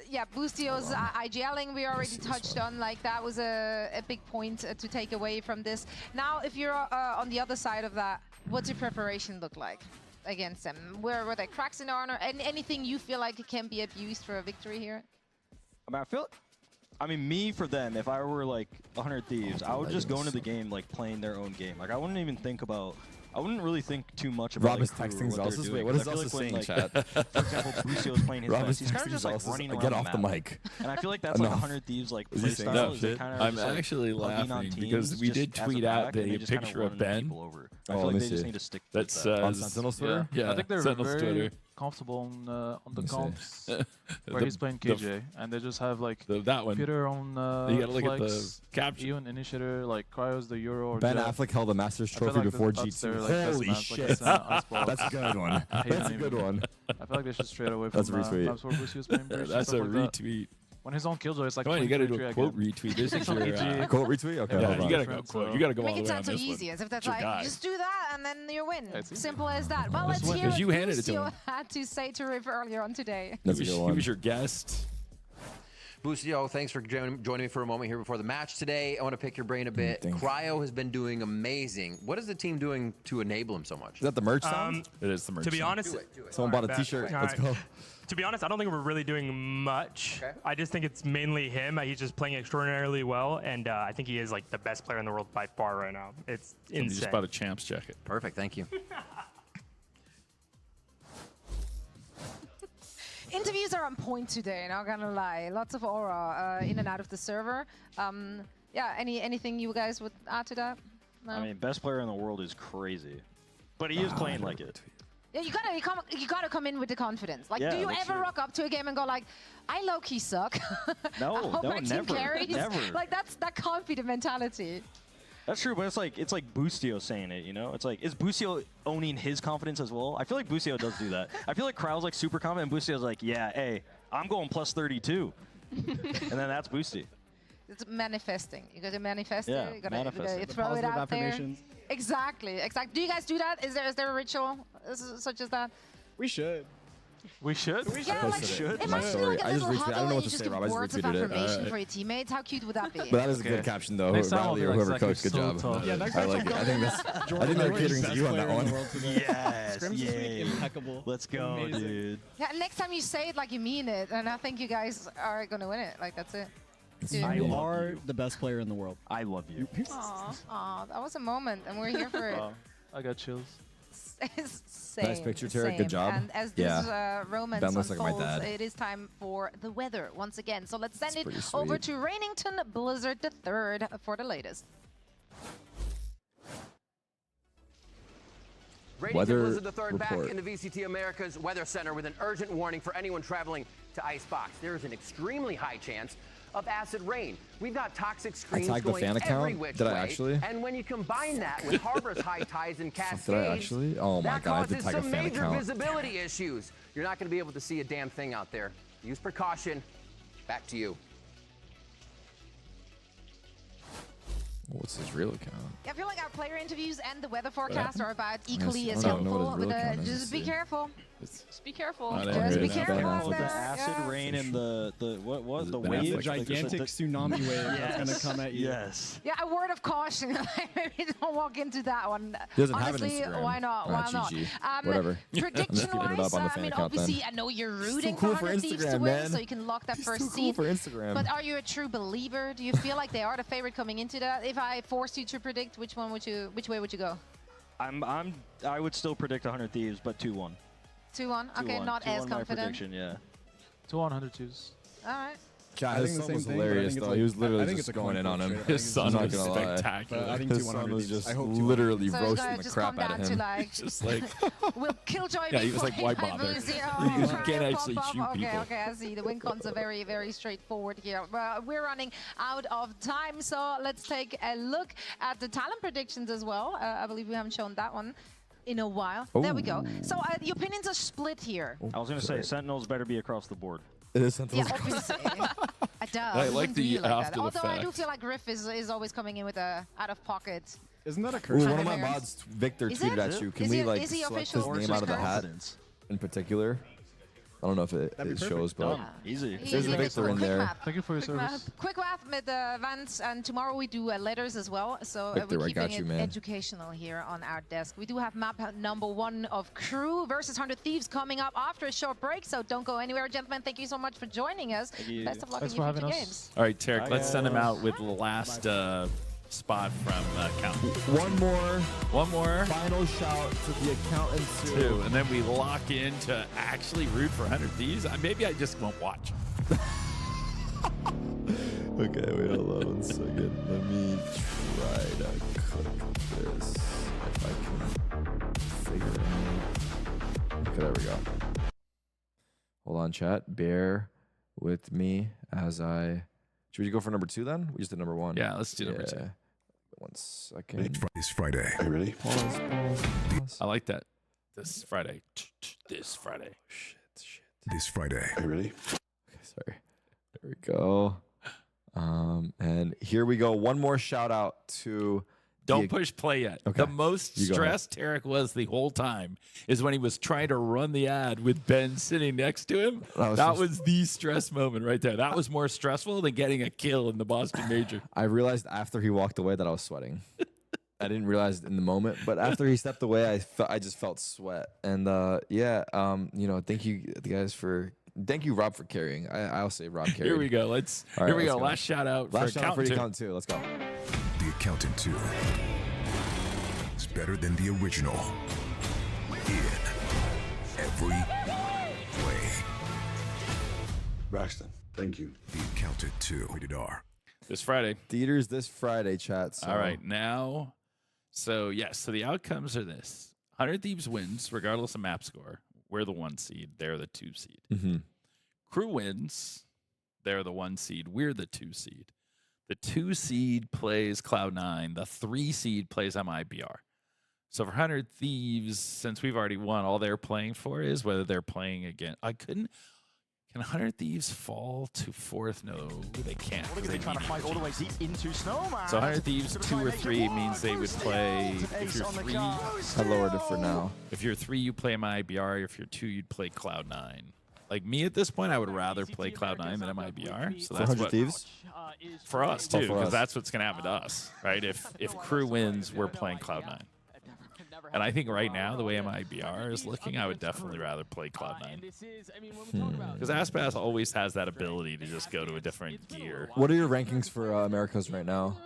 yeah, Boostio's IGLing we already touched on. Like that was a big point to take away from this. Now, if you're on the other side of that, what's your preparation look like against them? Were there cracks in honor? And anything you feel like it can be abused for a victory here? I mean, me for them, if I were like 100 Thieves, I would just go into the game like playing their own game. Like I wouldn't even think about. I wouldn't really think too much about Rob is like, texting what they're Zelsus. doing, Wait, what is 'cause I feel Zelsus like when, saying, like, chat? For example, Brucio's playing his Rob best. is He's kind of texting just like Zelsus. running Get around off the the map. mic. And I feel like that's like Enough. 100 Thieves like Is he play saying style. that Is they shit? kind of I'm just, like, actually hugging on laughing teams because we just did as a tweet out back, and a they just kinda picture of run Ben. people over. I Oh, feel let like me they just see. need to stick That with that. On says Sentinel's Twitter? Yeah, I think they're Sentinel's very Twitter. comfortable on the Let me see. comps where The- he's playing the- KJ, and they just have like that one. Peter on You gotta look at the Flex, caption. Even Initiator, like Cryo's the Euro or Ben Jet. Affleck held the Masters I feel trophy like before that's G2. their, like, best Holy match, like, shit. that's, Iceberg. That's a good one. I hate That's a him good even. one. I feel like they should straight away from That's a retweet. maps where Busio was playing Burst and That's a stuff like that. retweet. When his own Killjoy is like Come on, you gotta do 23 a quote again. retweet. This Takes is on your EG. Quote retweet? Okay, yeah, hold you on. gotta go quote. You gotta go Make all the it way on sound so this easy, one. as if that's It's your like, guy. just do that and then you win. It's easy. Simple as that. Well, let's Just hear win. what 'Cause you handed it to Boostio him. had to say to Riv earlier on today. That's a He good was- one. He was your guest. Boostio, thanks for joining me for a moment here before the match today. I want to pick your brain a bit. Thanks. Cryo has been doing amazing. What is the team doing to enable him so much? Is that the merch sound? It is the merch. To be sound. honest, Someone bought a t-shirt. All Let's right. go. To be honest, I don't think we're really doing much. Okay. I just think it's mainly him. He's just playing extraordinarily well, and I think he is like the best player in the world by far right now. It's Somebody insane. just bought a champs jacket. Perfect, thank you. Interviews are on point today, not gonna lie. Lots of aura in and out of the server. Yeah, anything you guys would add to that? No? I mean, best player in the world is crazy, but he is playing like it. Yeah, you gotta come in with the confidence. Like, Yeah, do you that's ever true. rock up to a game and go like, I low-key suck? No, I hope no, our team never, carries. never. Like that can't be the mentality. That's true, but it's like Boostio saying it, you know? It's like, is Boostio owning his confidence as well? I feel like Boostio does do that. I feel like Crowd's like super confident, and Boostio's like, yeah, hey, I'm going plus 32. And then that's Boosty. It's manifesting. You gotta manifest Yeah, it. You gotta manifest it. throw it Positive out there. affirmations. Exactly. Do you guys do that? Is there a ritual such as that? We should. We should. Yeah, like, should. My imagine story. like a I just little retweeted. I don't huddle know what and to you say, just Rob. give I words just of retweeted affirmation it. for your teammates. How cute would that be? But that is a good caption, though. Next time I'll Riley be or like, whoever Zach, coached, good you're job. so tough. Yeah, that I like it. I think that's. I think they're catering to you on that one. Yes, Scrims this week, yay. impeccable. Let's go, Amazing. dude. Yeah, next time you say it like you mean it, and I think you guys are gonna win it. Like that's it. Dude. You are the best player in the world. I love you. Aw, that was a moment, and we're here for it. I got chills. Same, Nice picture, Tara. same. Good job. And as this romance Ben looks like my unfolds, dad. it is time for the weather once again. So let's send That's it pretty over sweet. to Rainington Blizzard III for the latest. Weather Blizzard III back report. in the VCT America's Weather Center with an urgent warning for anyone traveling to Icebox. There is an extremely high chance of acid rain. We've got toxic screens tagged the going fan account? every which Did I way. actually? And when you combine that with Harbor's high tides and Cascades, Did I actually? Oh my that god, I have to causes tag a some fan major account. visibility issues. You're not going to be able to see a damn thing out there. Use precaution. Back to you. What's his real account? I feel like our player interviews and the weather forecast are about Yes, equally I as don't know what helpful. his real But account is. just be careful. Just be careful. I didn't Just hear be that. careful Bang out on there. The acid Yeah. rain and the what the The wave, massive- like, gigantic tsunami wave that's going to come at you. Yes. Yeah, a word of caution. Maybe don't walk into that one. He doesn't have an Honestly, Instagram. why not? Ah, Why not? GG. Whatever. I'm just keeping it Prediction-wise, up on the I fan mean, account then. obviously, I know you're rooting cool for for 100 Thieves to Instagram, win, man. so you can lock that He's first too cool seed. for Instagram. But are you a true believer? Do you feel like they are the favorite coming into that? If I forced you to predict, which way would you go? I would still predict 100 Thieves, but 2-1. 2-1. Okay, 2-1. not as 2-1 my confident. prediction, yeah. 2-100 Thieves. All right. Chat, I his think the son same was thing, but I hilarious think it's though. like- He was literally I think just it's a going coin in on flip him. straight up. I His think son it's was just spectacular. But I think His 2-100 son was Thieves. just I hope 2-100 literally Thieves. So it's roasting gonna the just crap come out of down to him. like, Just like, we'll killjoy Yeah, he was like, why before bother? Blue Zero. You Try can't to actually pop up. shoot Okay, people. okay, I see. The win cons are very, very straightforward here. But we're running out of time, so let's take a look at the talent predictions as well. I believe we haven't shown that one in a while. There we go. So the opinions are split here. I was going to say, Sentinels better be across the board. It is Yeah, obviously. I do. I like the after Although I do effect. feel like Griff is always coming in with a out of pocket. Isn't that a Ooh, curse? one of my mods, Victor, Is tweeted it? at you. Can Is we he- like is he select official? his name out of the hat in particular? I don't know if it shows, but Easy. there's a Victor in there. Thank you for your service. Quick math with Vance, and tomorrow we do letters as well. So Victor, we're I got keeping you, it man. educational here on our desk. We do have map number 1 of Crew versus 100 Thieves coming up after a short break. So don't go anywhere, gentlemen. Thank you so much for joining us. you. Best of luck Thanks in your for future having us. games. All right, Tarek, Bye, let's send him guys. out with the last spot from Accountant. One more Final shout to the accountant two, and then we lock in to actually root for 100 Thieves. Maybe I just won't watch. Okay, wait, hold on 1 second. Let me try to click this. If I can figure it out. Okay, there we go. Hold on, chat. Bear with me as I... Should we go for number 2 then? We just did number 1. Yeah, let's do number 2. 1 second. This Friday. Are you ready? Pause. I like that. This Friday. This Friday. Shit. This Friday. Are you ready? Okay, sorry. There we go. And here we go. One more shout out to... Don't push play yet. Okay. The most You go ahead. stressed Tarek was the whole time is when he was trying to run the ad with Ben sitting next to him. That was the stress moment right there. That was more stressful than getting a kill in the Boston Major. I realized after he walked away that I was sweating. I didn't realize it in the moment, but after he stepped away, I just felt sweat. And thank you guys thank you, Rob, for carrying. I'll say Rob carried. Here we go. Let's go. Last shout out Last for shout out for the Accountant accountant 2. Let's go. The Accountant 2 is better than the original in every way. Braxton, thank you. The Accountant 2, rated R. This Friday. Theaters this Friday, chat. So. All right, now. So the outcomes are this: 100 Thieves wins regardless of map score. We're the 1 seed. They're the 2 seed. Mm-hmm. Crew wins. They're the 1 seed. We're the 2 seed. The 2 seed plays Cloud9. The 3 seed plays MIBR. So for 100 Thieves, since we've already won, all they're playing for is whether they're playing again. Can 100 Thieves fall to 4th? No, they can't. What are they trying to fight all the way deep into Snowman? So 100 Thieves 2 or 3 means they would play. If you're 3, I lowered it for now. If you're 3, you play MIBR. If you're 2, you'd play Cloud9. Like me at this point, I would rather play Cloud9 than MIBR. So that's 400 what, Thieves? for us too, for because us. that's what's gonna happen to us, right? If Crew wins, we're playing Cloud9. And I think right now, the way MIBR is looking, I would definitely rather play Cloud9. Because Aspas always has that ability to just go to a different gear. What are your rankings for Americas right now?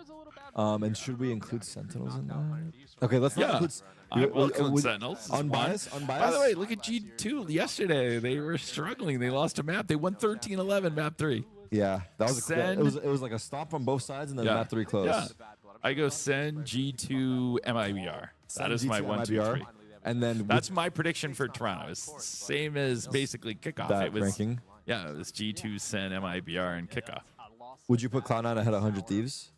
And should we include Sentinels in that? Okay, let's not include. I will include Sentinels. Unbiased? By the way, look at G2 yesterday. They were struggling. They lost a map. They won 13-11 map 3. Yeah, that was Sen, it was like a stop on both sides and then map 3 close. Yeah. I go Sen, G2, MIBR. That is my 1, 2, 3. And then that's my prediction for Toronto. It's same as basically kickoff. That it was ranking? Yeah, it was G2, Sen, MIBR, and kickoff. Would you put Cloud9 ahead of 100 Thieves?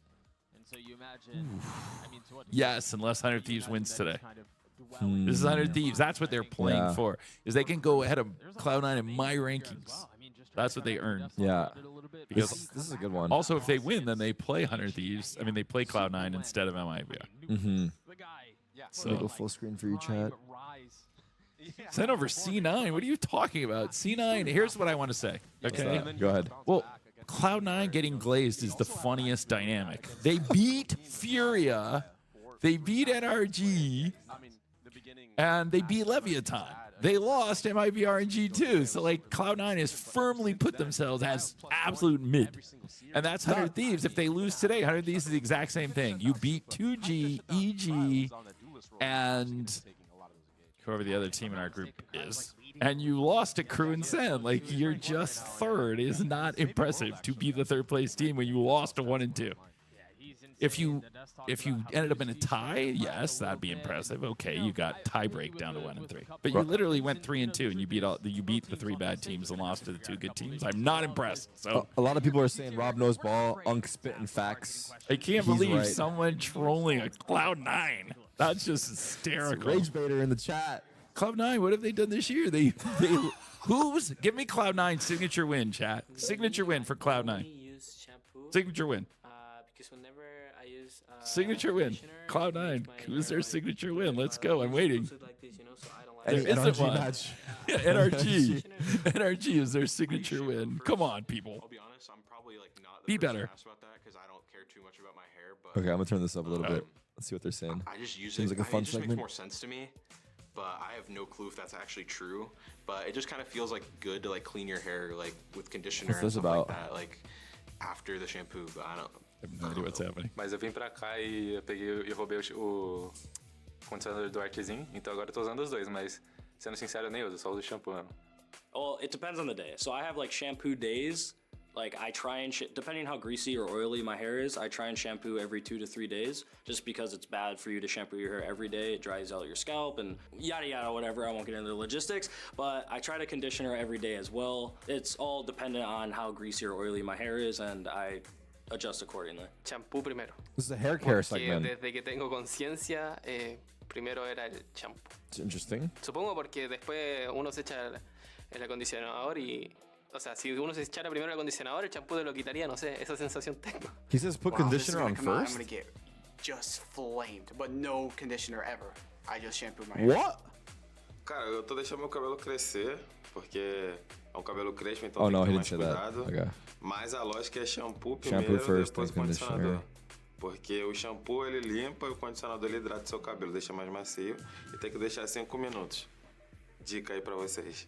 Yes, unless 100 Thieves wins today. This is 100 Thieves. That's what they're playing for. Is they can go ahead of Cloud9 in my rankings. That's what they earned. Yeah. Because this is a good one. Also, if they win, then they play 100 Thieves. I mean, they play Cloud9 instead of MIBR. Mm-hmm. So go full screen for you, chat. Send over C9. What are you talking about? C9. Here's what I want to say. Okay. Go ahead. Well, Cloud9 getting glazed is the funniest dynamic. They beat Furia, they beat NRG, and they beat Leviathan. They lost MIBR and G2. So, like, Cloud9 has firmly put themselves as absolute mid. And that's 100 Thieves. If they lose today, 100 Thieves is the exact same thing. You beat 2G, EG, and whoever the other team in our group is. And you lost to Crew and Sen. Like, you're just third. It is not impressive to be the third place team when you lost to 1 and 2. If you ended up in a tie, yes, that'd be impressive. Okay, you got tie break down to 1 and 3. But you literally went 3 and 2, and you beat the 3 bad teams and lost to the 2 good teams. I'm not impressed. So a lot of people are saying Rob knows ball, Unk spitting facts. I can't He's believe right. someone trolling a Cloud9. That's just hysterical. Rage baiter in the chat. Cloud9, what have they done this year? They give me Cloud9 signature win, chat. Signature win for Cloud9. Signature win. Because whenever I use Signature win. Cloud9. Who's their signature win? Let's go. I'm waiting. There Any isn't NRG one. match. Yeah, NRG. NRG is their signature win. Come on, people. I'll be honest, I'm probably like not the Be person better. to ask about that because I don't care too much about my hair. But Okay, I'm gonna turn this up a little bit. Let's see what they're saying. I just use Seems it. like a fun it just makes segment. more sense to me. But I have no clue if that's actually true. But it just kind of feels like good to like clean your hair like with conditioner What's and this stuff about? like that, like after the shampoo. But I don't. I have no idea what's happening. Mas eu vim pra cá e eu peguei e roubei o condicionador do Artzinho, então agora eu tô usando os dois, mas sendo sincero, eu nem uso, só uso shampoo mesmo. Well, it depends on the day. So I have like shampoo days. Like I try and, depending how greasy or oily my hair is, I try and shampoo every 2 to 3 days, just because it's bad for you to shampoo your hair every day. It dries out your scalp and yada yada, whatever. I won't get into the logistics, but I try to conditioner every day as well. It's all dependent on how greasy or oily my hair is, and I adjust accordingly. Champú primero. This is a hair care Porque segment. desde que tengo conciencia, primero era el champú. It's interesting. Supongo porque después uno se echa el acondicionador y... O sea, si uno se echara primero el acondicionador, el champú te lo quitaría, no sé, esa sensación tengo. He says put conditioner on I'm first. gonna get just flamed, but no conditioner ever. I just shampoo my hair. What? Cara, eu tô deixando meu cabelo crescer, porque é um cabelo crespo, então Oh tem no, que he ter didn't mais say that. cuidado. Okay. Mas a lógica é shampoo Shampoo primeiro, first, depois o then condicionador. conditioner. Porque o shampoo ele limpa e o condicionador ele hidrata seu cabelo, deixa mais macio e tem que deixar 5 minutos. Dica aí pra vocês.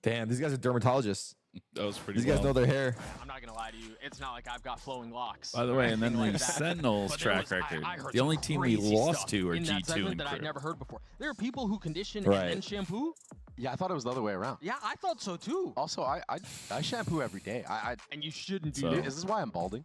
Damn, these guys are dermatologists. That was pretty These guys well. know their hair. I'm not gonna lie to you. It's not like I've got flowing locks. By the way, and then Anything like the that. Sentinels But there track was- record. I heard The some only team we crazy lost stuff to are in that G2 segment and that I'd Crew. never heard before. There are people who condition Right. and then shampoo. Yeah, I thought it was the other way around. Yeah, I thought so too. Also, I shampoo every day. And you shouldn't do So- that. Is this why I'm balding?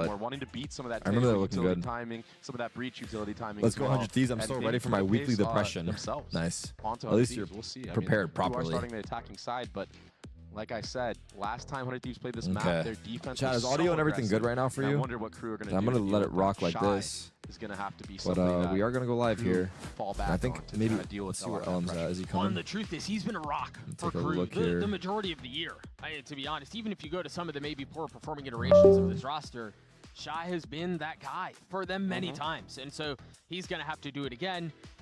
but more, wanting to beat some of that I remember that looking utility good. timing, some of that breach utility timing. Let's as go, well. 100 Thieves. I'm And so maybe ready for my put a weekly pace on depression. themselves. Nice. Onto At least 100 you're Thieves. We'll see. prepared You properly. are starting the attacking side, but like I said, last time 100 Thieves played this map, Okay. their defense Chad, was is audio so and everything aggressive. good right now for And you? I wonder what Crew are going to do. I'm going to let deal it with rock that. like Shy this. is going to have to be But something that we are going to go live Crew here. fall And I back think on to maybe kinda deal with let's see where all that Elm's at. pressure. Is he Well, coming? and the truth is, he's been a rock for Take a Crew look here. the majority of the year. To be honest, even if you go to some of the maybe poor performing iterations of this roster, Shy has been that guy for them many times. And so he's going to have to do it again.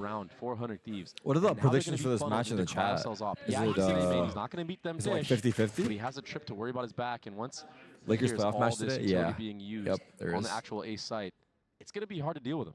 around 400 Thieves. What are the And now they're predictions gonna for be this funneled match in the into Cryo chat? Cells op. Is Yeah, it, he's not going to beat them is it like dish, 50-50? but he has a trip to worry about his back, and once Lakers here's playoff all match this today? utility Yeah. being used Yep, there on is. the actual ace site, it's going to be hard to deal with him.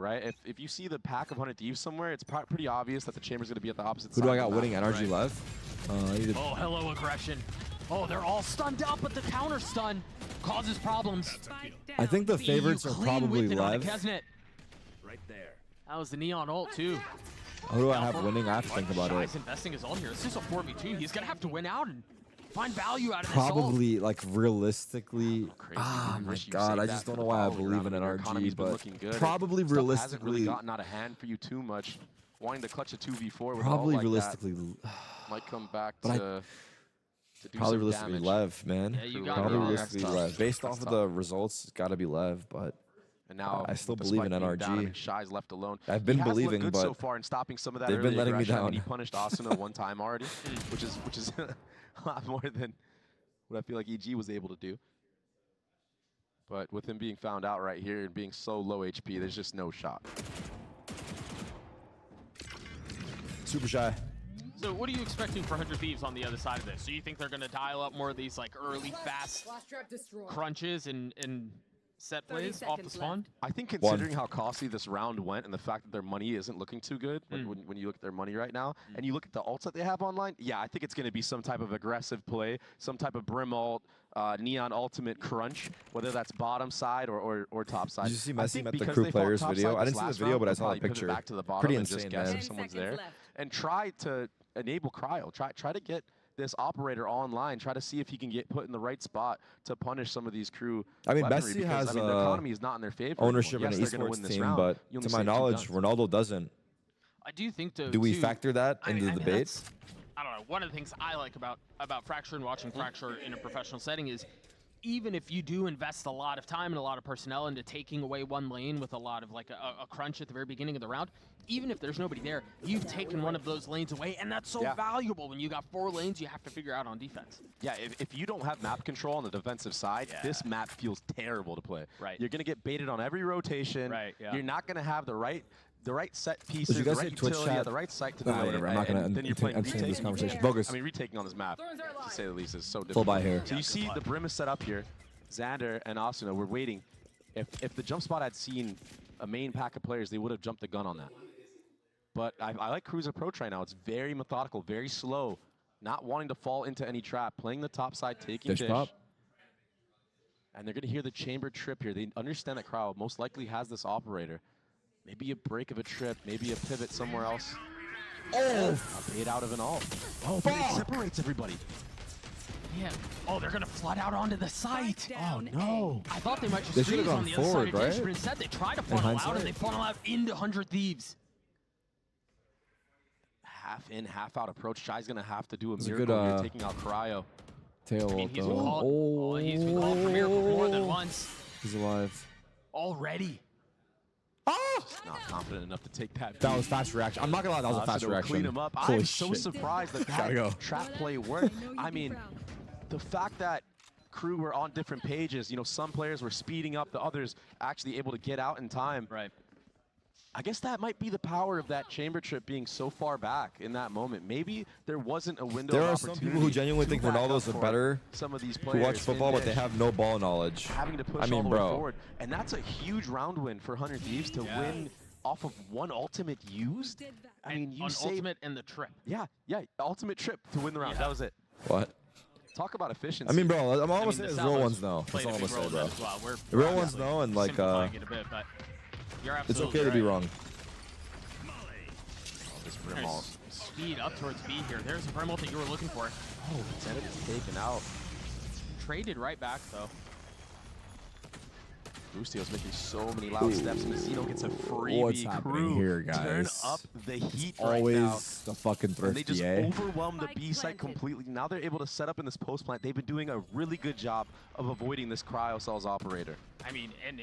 right? If you see the pack of 100 Thieves somewhere, it's pretty obvious that the chamber's going to be at the opposite Who side. do I got of the winning map, energy right? left? Oh, hello, aggression. Oh, they're all stunned out, but the counter stun causes problems. I think the favorites are probably Lev. Right there. That was the Neon ult, too. Who do I have winning? I have to think about it. Shai's investing his ult here. This is a 4v2. He's going to have to win out. And Find value out of Probably, like, realistically. Ah, my Wish you God. saved I that just for don't the know why I following believe round. in I mean, an your economy's RG, been but looking good. probably Stuff hasn't really realistically. gotten out of hand for you too much. Wanting to clutch a 2v4 with Probably all like realistically. that might come back But to do probably some realistically damage. Lev, man. Yeah, you got Probably it. realistically That's tough. Lev. Based That's off of tough. the results, it's got to be Lev, but And now I still with the believe in spike being down, I NRG. mean, Shy's left alone. I've been He has looked believing, good but so far in stopping some of that they've been early letting me aggression. I mean, down. he punished Asuna one time already, which is a lot more than what I feel like EG was able to do. But with him being found out right here and being so low HP, there's just no shot. Super Shy. So what are you expecting for 100 Thieves on the other side of this? So you think they're going to dial up more of these like early fast crunches and set plays off the spawn? I think considering how costly this round went and the fact that their money isn't looking too good when you look at their money right now and you look at the ults that they have online, yeah, I think it's going to be some type of aggressive play, some type of Brim ult, Neon ultimate crunch, whether that's bottom side or top side. Did you see I Messi think at the because crew they fought players top video? side I this didn't see the last video, round, but I they'll saw the probably pivot picture. back to the bottom Pretty and just insane, guess man. if someone's there and try to enable Cryo. Try to get this operator online. Try to see if he can get put in the right spot to punish some of these crew. I mean, weaponry Messi because, has I mean, the economy is not in their favor. ownership anymore. in Yes, an they're gonna win esports this team, round. but You only to my save 2 knowledge, guns. Ronaldo doesn't. I do think though. Do we too, factor that into the debate? that's- I don't know. One of the things I like about Fracture and watching Fracture in a professional setting is even if you do invest a lot of time and a lot of personnel into taking away one lane with a lot of like a crunch at the very beginning of the round, even if there's nobody there, you've taken one of those lanes away, and that's so valuable when you got 4 lanes you have to figure out on defense. Yeah, if you don't have map control on the defensive side, this map feels terrible to play. Right. You're going to get baited on every rotation. Right, yeah. You're not going to have the right set pieces, you guys the right say Twitch utility, chat? the right site to do it. Whatever. I'm not and gonna then you're playing entertain this retake. conversation. Bogus. I mean, retaking on this map, to say the least, is so difficult. Full buy here. So you see the Brim is set up here. Xander and Asuna, we're waiting. If the jump spot had seen a main pack of players, they would have jumped the gun on that. But I like Crew's approach right now. It's very methodical, very slow, not wanting to fall into any trap, playing the top side, taking dish. pop. And they're going to hear the chamber trip here. They understand that Crowd most likely has this operator. Maybe a break of a trip, maybe a pivot somewhere else. Oh! A bait out of an ult. Oh, but it separates everybody. Yeah. Oh, they're gonna flood out onto the site. Oh no! I thought they might just They should've freeze gone on the other forward, side of Dish, right? but instead they try to In funnel out hindsight. and they funnel out into 100 Thieves. Half in, half out approach. Shy's going to have to do a It's a miracle good, here, taking out Cryo. Tail I mean, ult, he's been though. called, he's been called for miracle more than once He's alive. already. Just not confident enough to take that. That was fast reaction. I'm not gonna lie, that was a fast Asuna will reaction. Clean him up. Holy I'm so shit. surprised that Gotta that go. trap play worked. I mean, the fact that Crew were on different pages, you know, some players were speeding up, the others actually able to get out in time. Right. I guess that might be the power of that chamber trip being so far back in that moment. Maybe there wasn't a window There of are some opportunity people who genuinely to think back Ronaldo's up a for better some of these who players watch football, in but they Dish, have no ball knowledge. having to push I mean, all the way bro. forward. And that's a huge round win for 100 Thieves to win off of one ultimate used. I mean, you on saved ultimate and the trip. Yeah, ultimate trip to win the round. That was it. What? Talk about efficiency. I mean, bro, I'm I almost mean, saying the is real Salvos ones know. played That's all a I'm big gonna role say, in bro. that as well. We're The real ones obviously know, and like, simplifying it a bit, but you're it's absolutely okay to be right. wrong. This Brim There's ult. speed up towards B here. There's the Brim ult that you were looking for. Oh, Zenit is taken out. Traded right back though. Boostio's making so many loud steps, and Casino gets a freebie. What's happening Crew here, guys? turn up the heat Always right now. the fucking And they thrifty, just eh? overwhelm the B site completely. Now they're able to set up in this post plant. They've been doing a really good job of avoiding this cryocells operator. I mean, and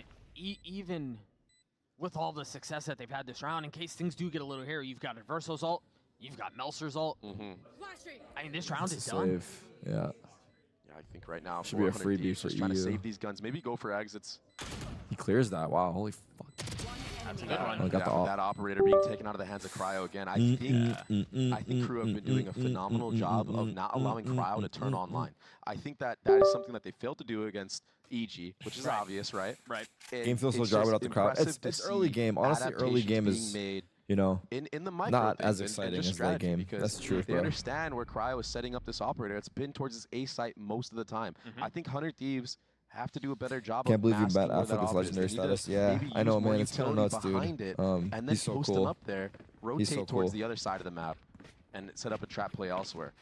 even with all the success that they've had this round, in case things do get a little hairy, you've got Adverso's ult, you've got Melser's ult. I mean, this round is done. Save. Yeah. Yeah, I think right now Should be a 400 freebie Thieves for just trying to EU. save these guns. Maybe go for exits. He clears that. Wow. Holy fuck. That's a good one. I got the that operator being taken out of the hands of Cryo again. I think Crew have been doing a phenomenal job of not allowing Cryo to turn online. I think that is something that they failed to do against EG, which is obvious, right? Right. And Game feels so it's dry just without the crowd. impressive It's to early see game. Honestly, early game adaptations is, being made you know, in the micro not things as and exciting just as late strategy, game. because That's the truth, they bro. understand where Cryo is setting up this operator. It's been towards this A site most of the time. I think 100 Thieves have to do a better job Can't of believe you masking bet where after that this op is. They legendary need to status. Yeah, maybe I know, use more man. It's kind of utility nuts, dude. behind it, and then He's so post cool. them up there, rotate so towards cool. the other side of the map, and set up a trap play elsewhere.